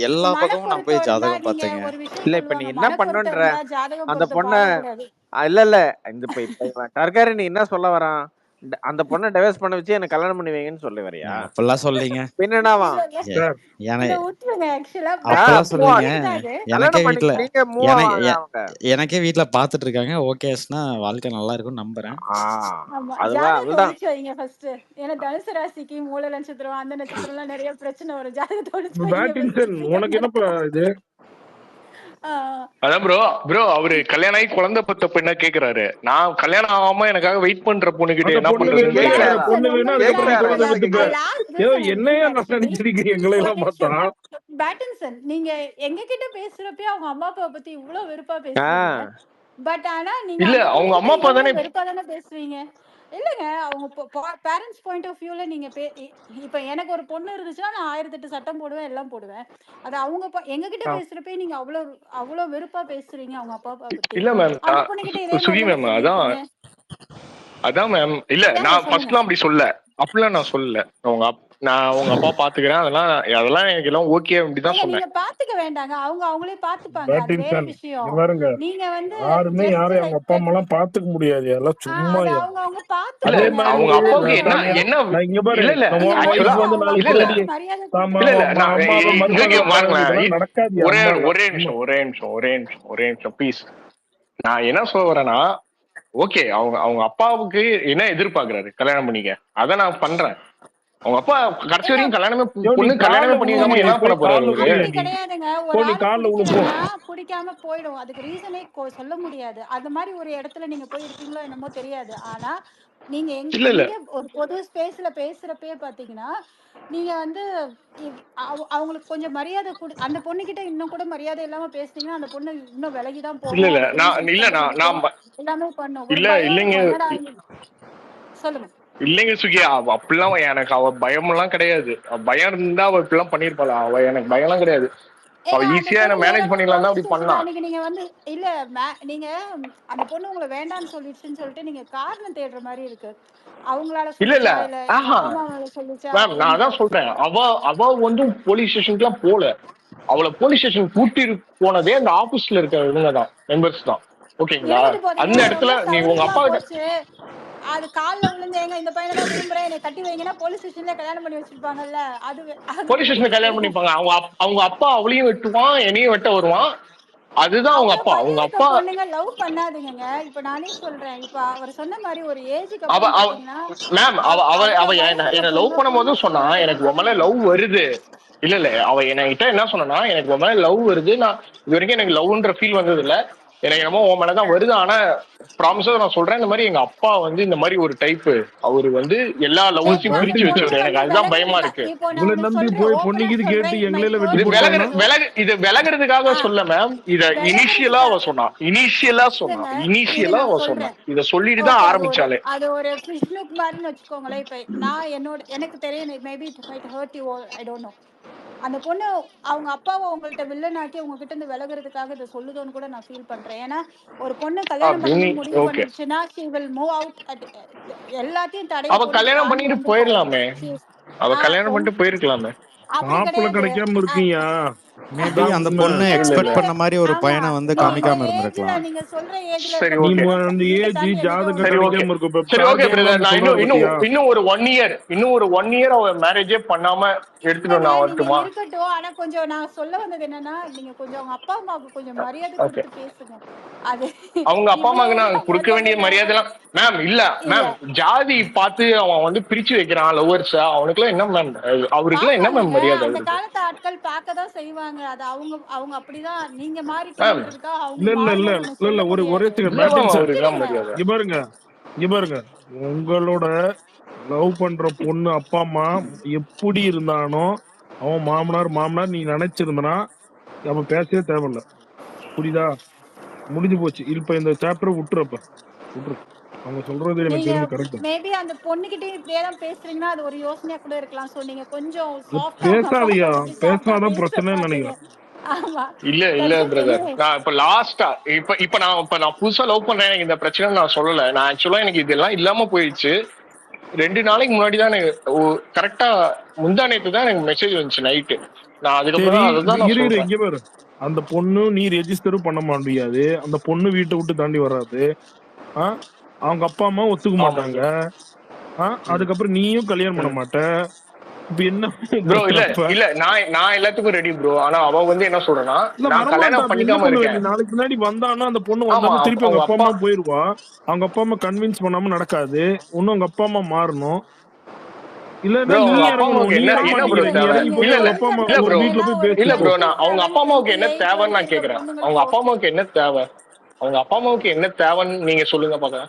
எல்லா பக்கமும் நான் போய் ஜாதகம் பார்த்தேங்க. இல்ல இப்ப நீ என்ன பண்ணுன்ற அந்த பொண்ண இல்ல இந்த டர்காரி நீ என்ன சொல்ல வரான்? அந்த பொண்ணை டைவர்ஸ் பண்ண வச்சு எனக்கு கல்யாணம் பண்ணி வைங்கன்னு சொல்லி வரியா? அப்பெல்லாம் சொல்லீங்க. பின்னடாவா? அப்பெல்லாம் சொல்லுவீங்க. எனக்கே வீட்டுல பாத்துட்டு இருக்காங்க. ஓகேஸ்னா வாழ்க்கை நல்லா இருக்கும்னு நம்புறேன். தனுசு ராசிக்கு மூல நட்சத்திரம் அந்த நட்சத்திரம் எல்லாம் நிறைய பிரச்சனை வரும். ஜாதகத்தோட உனக்கு என்னப்பா இது? அதான் ப்ரோ அவரு கல்யாணம் ஆகி குழந்தை பத்த பெண்ணா கேக்குறாரு. நான் கல்யாணம் ஆகாம எனக்காக வெயிட் பண்ற பொண்ணு கிட்ட என்ன பண்றதுன்னு என்னையா நினைச்சிருக்கீங்க எங்களை எல்லாம் பார்த்தா? பேட்டின்சன் நீங்க எங்க கிட்ட பேசுறப்ப அவங்க அம்மா அப்பா பத்தி இவ்வளவு வெறுப்பா பேசுறீங்க. பட் ஆனா நீங்க இல்ல அவங்க அம்மா அப்பா தானே வெறுப்பா தானே பேசுவீங்க. இல்லங்க அவங்க பேரண்ட்ஸ் பாயிண்ட் ஆஃப் வியூல நீங்க இப்ப எனக்கு ஒரு பொண்ணு இருந்துச்சுன்னா நான் 1008 சட்டம் போடுவேன், எல்லாம் போடுவேன். அது அவங்க எங்க கிட்ட பேசுறப்ப நீங்க அவ்வளவு வெறுப்பா பேசுறீங்க அவங்க அப்பா அப்பா பத்தி. இல்ல மேம் அவங்க பொண்ணு கிட்ட இதே சுகி மேம் அதான் மேம். இல்ல நான் ஃபர்ஸ்ட்லாம் அப்படி சொல்ல, அப்படிலாம் நான் சொல்லல. நான் உங்க அப்பா பாத்துக்கிறேன், அதெல்லாம் எனக்கு எல்லாம் ஓகே அப்படிதான் சொன்னேன். நீங்க பாத்துக்க வேண்டாங்க, அவங்களே பாத்துப்பாங்க. அது வேற விஷயம். நீங்க வந்து யாருமே யாரையும் அவங்க அப்பா அம்மா எல்லாம் பாத்துக்க முடியாது. எல்லாம் சும்மா அவங்க பாத்து அவங்க அப்பாவுக்கு என்ன இங்க பாரு. இல்ல ஒரே நிமிஷம் ப்ளீஸ். நான் என்ன சொல்ல வரேன்னா, ஓகே அவங்க அப்பாவுக்கு என்ன எதிர்பார்க்கறாரு கல்யாணம் பண்ணிக்க, அத நான் பண்றேன். அவங்க அப்பா கடைசி வரைக்கும் கல்யாணமே பண்ணிக்காம என்ன பண்ண போறாரு? கிடையாதுங்க. ஒரு ஆள் பிடிக்காம போயிடும், அதுக்கு ரீசனே சொல்ல முடியாது. அது மாதிரி ஒரு இடத்துல நீங்க போய் இருக்கீங்களோ என்னமோ தெரியாது. ஆனா நீங்க எங்க ஒரு பொது ஸ்பேஸ்ல பேசுறப்பே பாத்தீங்கன்னா நீங்க வந்து அவங்களுக்கு கொஞ்சம் மரியாதை அந்த பொண்ணு கிட்ட இன்னும் கூட மரியாதை இல்லாம பேசுனீங்கன்னா அந்த பொண்ணு இன்னும் விலகிதான் போகும். எல்லாமே பண்ணும். சொல்லுங்க. இல்லைங்க சுகி, அப்படிலாம் எனக்கு அவ பயம் எல்லாம் கிடையாது. பயம் இருந்தா அவ இப்படிலாம் பண்ணிருப்பாளா? அவ எனக்கு பயம் எல்லாம் கிடையாது. அவ ஈஸியா என்ன மேனேஜ் பண்ணிடலாம் தான் அப்படி பண்ணலாம். நீங்க வந்து இல்ல நீங்க அந்த பொண்ணு உங்களை வேண்டாம்னு சொல்லிடுச்சுன்னு சொல்லிட்டு நீங்க காரணம் தேடுற மாதிரி இருக்கு. அவங்களால இல்ல மேம், நான் அதான் சொல்றேன். அவ வந்து போலீஸ் ஸ்டேஷனுக்கு எல்லாம் போல. அவளை போலீஸ் ஸ்டேஷன் கூட்டி போனதே அந்த ஆபீஸ்ல இருக்க இவங்கதான், மெம்பர்ஸ் தான். ஓகேங்களா? அந்த இடத்துல நீ உங்க அப்பா அது கால்ல விழுந்து எங்க இந்த பையனை தான் விரும்புறேன் என்னை கட்டி வைங்கன்னா போலீஸ் ஸ்டேஷன்ல கல்யாணம் பண்ணி வச்சிருப்பாங்கல்ல. அது போலீஸ் ஸ்டேஷன்ல கல்யாணம் பண்ணிப்பாங்க. அவங்க அப்பா அவளையும் வெட்டுவான், என்னையும் வெட்ட வருவான். அதுதான் அவங்க அப்பா. அவங்க அப்பா பொண்ணுங்க லவ் பண்ணாதீங்க. இப்ப நானே சொல்றேன், இப்ப அவர் சொன்ன மாதிரி ஒரு ஏஜுக்கு அப்புறம் மேம் அவ என்ன லவ் பண்ணும்போது சொன்னா எனக்கு உன் மேல லவ் வருது. இல்ல அவ என்கிட்ட என்ன சொன்னா, எனக்கு உன் மேல லவ் வருது. நான் இது வரைக்கும் எனக்கு லவ்ன்ற ஃபீல் வந்தது இல்ல. எனக்கு என்னமோ உன் மேலதான் வருது. ஆனா ப்ராமிஸா நான் சொல்றேன், இந்த மாதிரி எங்க அப்பா வந்து இந்த மாதிரி ஒரு டைப், அவரு வந்து எல்லா லவ்ஸையும் பிரிச்சு வச்சவரு. எனக்கு அதுதான் பயமா இருக்கு. இது விலகிறதுக்காக சொல்ல மேம். இத இனிஷியலா அவ சொன்னா இத சொல்லிட்டு தான் ஆரம்பிச்சாலே. அது ஒரு ஃபிஷ்லுக் மாதிரின்னு வச்சுக்கோங்களேன். இப்ப நான் எனக்கு தெரியும், maybe it might hurt you, I don't know. அந்த பொண்ணு அவங்க அப்பாவை உங்கள்கிட்ட வில்லனாக்கி உங்ககிட்ட இருந்து விலகிறதுக்காக இதை சொல்லுதோன்னு கூட நான் ஃபீல் பண்றேன். ஏன்னா ஒரு பொண்ணு கல்யாணம் பண்ணி முடிவு பண்ணிடுச்சுன்னா she will move out எல்லாத்தையும் தடை. அவ கல்யாணம் பண்ணிட்டு போயிடலாமே. அவ கல்யாணம் பண்ணிட்டு போயிருக்கலாமே. மாப்பிள்ளை கிடைக்காம இருக்கீங்க. மேபி அந்த பொண்ணு எக்ஸ்பெக்ட் பண்ண மாதிரி ஒரு பையனை வந்து காமிக்காம இருந்திருக்கலாம். நீங்க சொல்ற ஏஜ்ல சரி ஓகே. அந்த ஏஜ் ஜாதகம் கிடைக்காம இருக்கும். சரி ஓகே பிரதர், நான் இன்னும் ஒரு 1 இயர் அவ மேரேஜே பண்ணாம எடுத்துட்டு நான் வரட்டுமா? இருக்கட்டும். ஆனா கொஞ்சம் நான் சொல்ல வந்தது என்னன்னா, நீங்க கொஞ்சம் அவங்க அப்பா அம்மாவுக்கு கொஞ்சம் மரியாதை கொடுத்து பேசுங்க. அது அவங்க அப்பா அம்மாக்கு நான் கொடுக்க வேண்டிய மரியாதை எல்லாம் மேம் இல்ல மேம். ஜாதி பார்த்து அவன் வந்து பிரிச்சு வைக்கிறான் லவ்வர்ஸ். அவனுக்குலாம் என்ன மேம், அவருக்குலாம் என்ன மேம் மரியாதை? அந்த காலத்து ஆட்கள் பார்க்கதான் செய்வாங்க. அது அவங்க அப்படிதான். நீங்க மாறிட்டீங்கன்றதுக்காக அவங்க இல்ல ஒரே இங்க பாருங்க, உங்களோட லவ் பண்ற பொண்ணு அப்பா அம்மா எப்படி இருந்தானோ அவன் மாமனார் நீ நினைச்சிருந்தனா அவன் பேசவே தேவையில்ல. புரியுதா? முடிஞ்சு போச்சு. இப்ப இந்த சாப்டர் விட்டுரு. அவங்க சொல்றது எனக்கு தெரிஞ்சு கரெக்ட். மேபி அந்த பொண்ணுகிட்டே இப்படியே தான் பேசுறீங்கன்னா அது ஒரு யோசனையா கூட இருக்கலாம். சோ நீங்க கொஞ்சம் பேசாதான் பிரச்சனைன்னு நினைக்கிறேன். இல்ல பிரதர், நான் இப்ப லாஸ்டா இப்ப நான் புதுசா லவ் பண்றேன், எனக்கு இந்த பிரச்சனை நான் சொல்லல. நான் ஆக்சுவலா எனக்கு இதெல்லாம் இல்லாம போயிடுச்சு. 2 நாளைக்கு முன்னாடி தான் எனக்கு கரெக்டா முந்தா நேத்து தான் எனக்கு மெசேஜ் வந்துச்சு நைட்டு. நான் அதுக்கப்புறம் அதுதான் இங்க பாரு, அந்த பொண்ணு நீ ரெஜிஸ்டரும் பண்ண முடியாது. அந்த பொண்ணு வீட்டை விட்டு தாண்டி வராது. அவங்க அப்பா அம்மா ஒத்துக்க மாட்டாங்க. அதுக்கப்புறம் நீயும் கல்யாணம் பண்ண மாட்ட. இப்ப என்ன ப்ரோ இல்ல பண்றப்ப இல்ல நான் எல்லாத்துக்கும் ரெடி ப்ரோ. ஆனா அவ வந்து என்ன சொல்றனா, இல்ல நான் வரமாட்டா. கல்யாணம் அப்ப என்ன பண்ணிக்காம பண்ணுவ நீ? இருக்கேன். நாளைக்கு முன்னாடி வந்தானா அந்த பொண்ணு ஆமா வந்தானா திருப்பி அவங்க அவங்க அப்பா அப்பா அம்மா போயிருவா. அவங்க அப்பா அம்மா கன்வின்ஸ் பண்ணாம நடக்காது. ஒன்னும் அவங்க அப்பா அம்மா மாறணும். இல்லன்னா ப்ரோ நீ அவங்க அப்பா இறங்கணும். அம்மாவுக்கு நீ என்ன இறங்க என்ன ப்ரோ மாட்டேங்கிற. நீ தேவை? இறங்கி போய் இல்ல அவங்க இல்ல அப்பா அம்மா இல்ல ப்ரோ வீட்டுல போய் பேசு இல்ல இப்போ. ப்ரோ நான் அவங்க அப்பா அம்மாவுக்கு என்ன தேவைன்னு நான் கேக்குறேன். அவங்க அப்பா அம்மாவுக்கு என்ன தேவை? அவங்க அப்பா அம்மாவுக்கு என்ன தேவைன்னு நீங்க சொல்லுங்க பாக்க.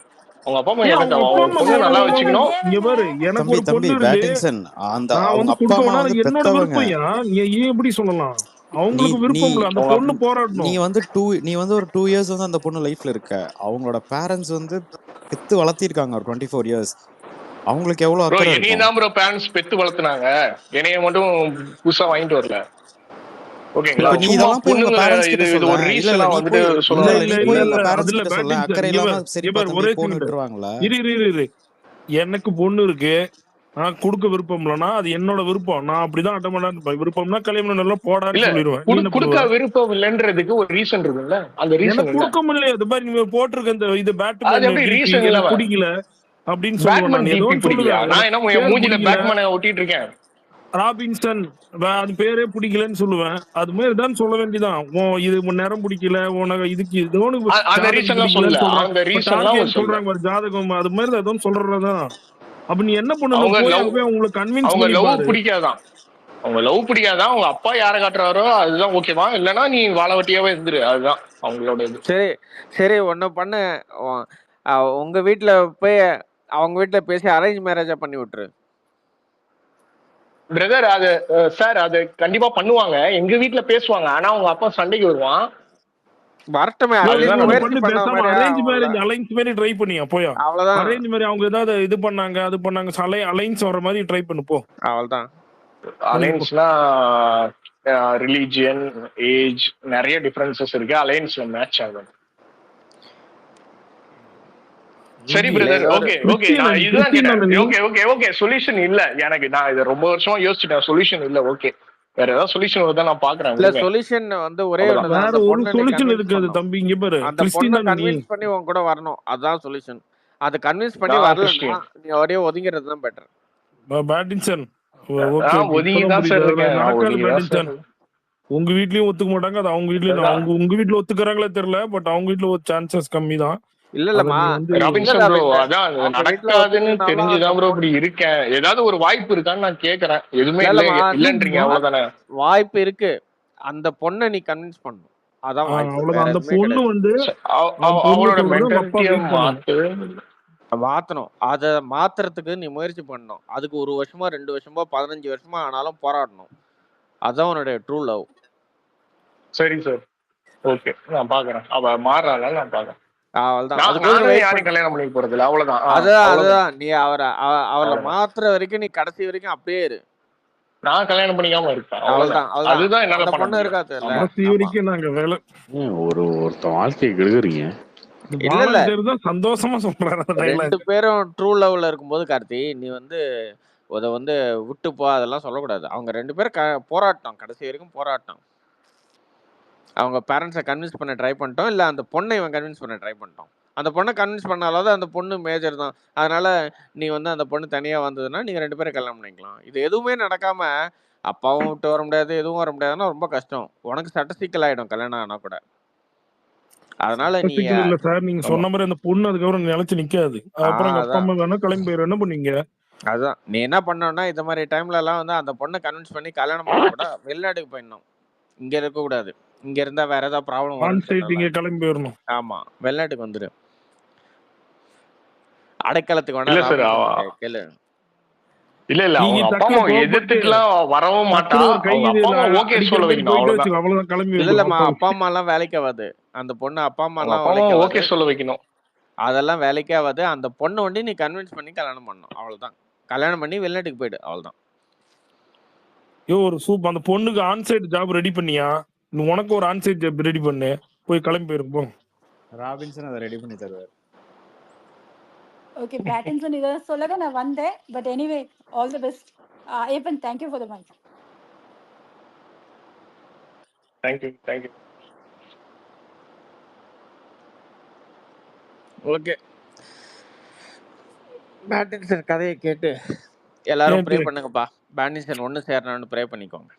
அவங்க அப்பா அம்மா என்ன அவங்க தேவை? அப்பா அவங்க அம்மா பொண்ணு நல்லா தேவைன்னா வச்சுக்கணும். இங்க பாரு, எனக்கு தம்பி ஒரு தம்பி பொண்ணு இருக்கு. பேட்டிங்சன் அந்த நான் அவங்க வந்து அப்பா அம்மா கொடுக்கவேனா வந்து என்னோட பெத்தவங்க. விருப்பம். நீ ஏன் எப்படி சொல்லலாம்? நீ அவங்களுக்கு நீ விருப்பம் இல்ல. அந்த அவங்க பொண்ணு நீ போராடணும். வந்து நீ வந்து ஒரு 2 இயர்ஸ் வந்து அந்த பொண்ணு லைஃப்ல இருக்க. அவங்களோட பேரண்ட்ஸ் வந்து பெத்து வளர்த்திருக்காங்க ஒரு 24 இயர்ஸ். அவங்களுக்கு எவ்வளவு ப்ரோ அக்கறை என்னையும் இருக்கும்? தான் ப்ரோ பேரண்ட்ஸ் பெத்து வளர்த்துனாங்க. என்னைய மட்டும் புதுசா வாங்கிட்டு வரல. ஓகேங்களா? இப்ப நீ சும்மா இதெல்லாம் போய் உங்க பொண்ணுங்களை பேரண்ட்ஸ் கிட்ட இது இது சொல்ல. ஒரு இல்ல இல்ல ரீசனா நீ வந்துட்டு போய் இல்ல சொல்லலாம். இல்ல நீ இல்ல போய் இல்ல உங்க பேரண்ட்ஸ் அதுல கிட்ட சொல்ல. பேட்டிங் சார் அக்கறை இல்லாம சரிப்பா இவர் தம்பி ஒரே போன்னு செகண்ட். விட்டுருவாங்களா? இரு எனக்கு பொண்ணு இருக்கு. கொடுக்க விருப்பம் இல்லைன்னா அது என்னோட விருப்பம். நான் அப்படிதான் அட்டமண்டா விருப்பம்னா கல்யாணம் நல்லா போடான்னு இல்ல சொல்லிடுவேன். நீ என்ன குடுக்க பண்ணுவ? விருப்பம் இல்லைன்றதுக்கு ஒரு ரீசன் இருக்குல்ல. அந்த ரீசன் எனக்கு என்ன? கொடுக்க முடியல. இது மாதிரி நீங்க போட்டிருக்க இந்த இது அது பேட்மேன் எப்படி டிபி ரீசன் எனக்கு இல்லாம? பிடிக்கல அப்படின்னு சொல்லுவேன். பேட்மேன் நான் ஏதோ டிபி ஒன்று பிடிக்கலையா? சொல்லுவேன். நான் எனக்கு என்ன என் பேர் மூஞ்சில பிடிக்கல. பேட்மேனை ஒட்டிட்டு இருக்கேன். ராபின்சன் அது பேரே பிடிக்கலன்னு சொல்லுவேன். அது மாதிரி தான் சொல்ல வேண்டியதான். இது உன் நேரம் பிடிக்கல, உனக்கு இதுக்கு ஏதோ அந்த ஜாதகம் ரீசன்லாம் சொல்லல. பிடிக்கலன்னு சொல்றாங்க. அந்த இப்ப ரீசன்லாம் அவங்க டார்கெட் சொல்லல. சொல்றாங்க பாரு, ஜாதகம் அது மாதிரி ஏதோ சொல்றதுதான். அப்ப நீ என்ன பண்ணணும்? அவங்க போய் லவ் அங்க போய் அவங்களை கன்வின்ஸ் அவங்க பண்ணி லவ் பாரு. பிடிக்காதான். அவங்க லவ் பிடிக்காதான். அவங்க அப்பா யாரை காட்டுறாரோ அதுதான் ஓகேவா? இல்லைன்னா நீ வாழவட்டியாவே இருந்துரு. அதுதான் அவங்களோட இது. சரி சரி ஒண்ணு பண்ணு. உங்க வீட்டுல போய் அவங்க வீட்டுல பேசி அரேஞ்ச் மேரேஜா பண்ணி விட்டுரு. பிரதர் அது சார் அது கண்டிப்பா பண்ணுவாங்க. எங்க வீட்டுல பேசுவாங்க. ஆனா அவங்க அப்பா சண்டைக்கு வருவான். வரட்டுமே, நீ அட்லீஸ்ட் ஒண்ணு முயற்சி பண்ணி பண்ண பேசாம மாதிரியா அரேஞ்ச் ஆகும்ல. மேரேஜ் அலைன்ஸ் மாதிரி ட்ரை பண்ணியா போயா? அவ்வளவுதான் அரேஞ்ச் மாதிரி அவங்க ஏதாவது இது பண்ணாங்க அது பண்ணாங்க அலைன்ஸ் வர மாதிரி ட்ரை பண்ணு போ. அவ்வளவுதான். பண்ணிட்டு போ. அலைன்ஸ்னா ரிலீஜியன் ஏஜ் நிறைய டிஃபரன்சஸ் இருக்கு. அலைன்ஸ்ல மேட்ச் ஆகும். சரி நீ பிரதர். ஏதோ ஒரு ஓகே ஓகே கிறிஸ்டியனா நான் நீ? இதுதான் கிறிஸ்டியனா கேட்டேன். நீ? ஓகே ஓகே ஓகே சொல்யூஷன் இல்ல எனக்கு. நான் இதை ரொம்ப வருஷமா யோசிச்சுட்டேன். சொல்யூஷன் இல்ல. ஓகே வேற ஏதாவது சொல்யூஷன் வருதா நான் பாக்குறேன். இல்ல விடுங்க சொல்யூஷன் வந்து ஒரே அவ்வளவுதான். ஒண்ணுதான். வேற அந்த ஒரு பொண்ணை நீ சொல்யூஷன் கன்வின்ஸ் இருக்காது பண்ணும். தம்பி. இங்க பாரு, அந்த பொண்ணை கிறிஸ்டின் தான் நீ. கன்வின்ஸ் பண்ணி உன் கூட வரணும். அதுதான் சொல்யூஷன். அதை கன்வின்ஸ் பண்ணி நான் வரலன்னா கிறிஸ்டியன். நீ அப்படியே ஒதுங்கிறது தான் பெட்டர். பேட்டின்சன் ஓகே நான் ஓகே ஒதுங்கி இப்பதான் தான் புரியுது. சார் இருக்கேன். அதெல்லாம் நான் நடக்காது ஒதுங்கி தான் சார் பேட்டின்சன். இருக்கேன். உங்க வீட்லயும் ஒத்துக்க மாட்டாங்க. அது அவங்க வீட்லயும் அவங்க உங்க வீட்ல ஒத்துக்கறாங்களே தெரியல. பட் அவங்க வீட்ல ஒரு சான்சஸ் கம்மி தான். இல்ல அத இல்லம்மா, நீ வந்து இல்ல ராபின்சன் ப்ரோ ராபின்சன், அதான் அது அவங்க வீட்டுல நடக்காதுன்னு ஒத்துக்கலனாலும் அந்த தெரிஞ்சுதான் ப்ரோ பொண்ணு இப்படி இருக்கேன். ஏதாவது ஒரு வாய்ப்பு இருக்கான்னு நான் கேக்குறேன். எதுவுமே இல்ல இல்ல இல்லம்மா, இல்லன்றீங்க. அவ்வளவுதானே? வாய்ப்பு இருக்கு. அந்த பொண்ணை நீ கன்வின்ஸ் பண்ணணும். அதான் வாய்ப்பு, வேற அவ்வளவுதான். அந்த எதுவுமே பொண்ணு கிடையாது. வந்து அந்த பொண்ணு அவளோட சொல்றத உங்க அப்பா மென்டாலிட்டியை வெயிட் பண்ணணும். மாத்தணும். அதை மாத்துறதுக்கு நீ முயற்சி பண்ணணும். அதுக்கு 1 வருஷமா 2 வருஷமா 15 வருஷமா ஆனாலும் போராடணும். அதான் உன்னுடைய ட்ரூ லவ். சரி சார் ஓகே நான் பாக்குறேன். அவ மாறாள நான் பாக்குறேன். அவ்வளவுதான். அதுக்கு நானும் வெயிட் யாரையும் பண்ணு. கல்யாணம் பண்ணி போறது இல்ல. அவ்வளவுதான். அதுதான் அவ்வளவுதான் அதுதான் நீ அவரை அவ்வளவுதான். மாத்துற வரைக்கும் நீ கடைசி வரைக்கும் அப்படியே இரு. நான் கல்யாணம் பண்ணிக்காம இருப்பேன். அவ்வளவுதான். அவ்வளவுதான். அதுதான் என்னால அந்த பண்ண பொண்ணு முடியும். இருக்காது இல்ல. கடைசி ஆமா. வரைக்கும் நாங்க வேலை ஒருத்தன் வாழ்க்கையை கெடுக்குறீங்க. இல்ல இல்ல, வாலண்டியர் தான் சந்தோஷமா சொல்றாரு அந்த 2 டைலாக். பேரும் ட்ரூ லவ்ல இருக்கும்போது கார்த்தி, நீ வந்து அத வந்து விட்டு போ அதெல்லாம் சொல்லக்கூடாது. அவங்க 2 பேரும் போராட்டம், கடைசி வரைக்கும் போராட்டம். அவங்க பேரண்ட்ஸை கன்வின்ஸ் பண்ண ட்ரை பண்ணிட்டோம். இல்லை அந்த பொண்ணை இவன் கன்வின்ஸ் பண்ண ட்ரை பண்ணிட்டோம். அந்த பொண்ணை கன்வின்ஸ் பண்ணாலாவது அந்த பொண்ணு மேஜர் தான். அதனால நீ வந்து அந்த பொண்ணு தனியாக வந்ததுன்னா நீங்கள் 2 பேரும் கல்யாணம் பண்ணிக்கலாம். இது எதுவுமே நடக்காம அப்பாவும் விட்டு வர முடியாது, எதுவும் வர முடியாதுன்னா ரொம்ப கஷ்டம். உனக்கு சட்ட சிக்கல் ஆகிடும் கல்யாணம் ஆனால் கூட. அதனால நீ இல்ல சார், நீங்க சொன்ன மாதிரி அந்த பொண்ணு அதுக்கப்புறம் நிலைச்சு நிக்காது. அப்புறம் எங்க அப்பா அம்மா வேணா கிளம்பி போயிரு. என்ன பண்ணீங்க? அதுதான் நீ என்ன பண்ணணும்னா, இந்த மாதிரி டைம்ல எல்லாம் வந்து அந்த பொண்ணை கன்வின்ஸ் பண்ணி கல்யாணம் பண்ண கூட வெளிநாட்டுக்கு போயிடணும். இங்க இருக்கக்கூடாது. இங்க இருந்தா வேற ஏதாவது ப்ராப்ளம் வரும். இங்க கிளம்பி போயிடணும். ஆமா, வெளிநாட்டுக்கு வந்துரு. அடைக்கலத்துக்கு இல்ல சார் வேணா கேளு. இல்ல இல்ல அவங்க அப்பா அம்மா எதிர்த்துட்டுலாம் வரவும் மாட்டா. அவங்க அப்பா அம்மா ஓகே சொல்ல வைக்கணும். அவ்வளவுதான். கிளம்பி இல்ல இல்லம்மா, அப்பா அம்மா எல்லாம் வேலைக்கு ஆகாது. அந்த பொண்ணு அப்பா அம்மா எல்லாம் ஓகே சொல்ல வைக்கணும். அதெல்லாம் வேலைக்கே ஆகாது. அந்த பொண்ணு வந்து நீ கன்வின்ஸ் பண்ணி கல்யாணம் பண்ணணும். அவ்வளவுதான். கல்யாணம் பண்ணி வெளிநாட்டுக்கு போயிடு. அவ்வளவுதான். ஒரு சூப். அந்த பொண்ணுக்கு ஆன்சைட் ஜாப் ரெடி பண்ணியா? உனக்கு ஒரு ஆன்சைட் ஜாப் ரெடி பண்ணு. போய் கிளம்பி போயிருப்போம். ராபின்சன் அதை ரெடி பண்ணி தருவார். ஓகே பேட்டின்சன் இதை சொல்லதான் நான் வந்தேன். But anyway all the best. Ayyappan thank you for the mic. Thank you. Okay Pattinson கதையை கேட்டு எல்லாரும் ப்ரே கேட்டு பண்ணுங்கப்பா. பேட்டின்சன் ஒன்று சேரணும்னு ப்ரே பண்ணிக்கோங்க.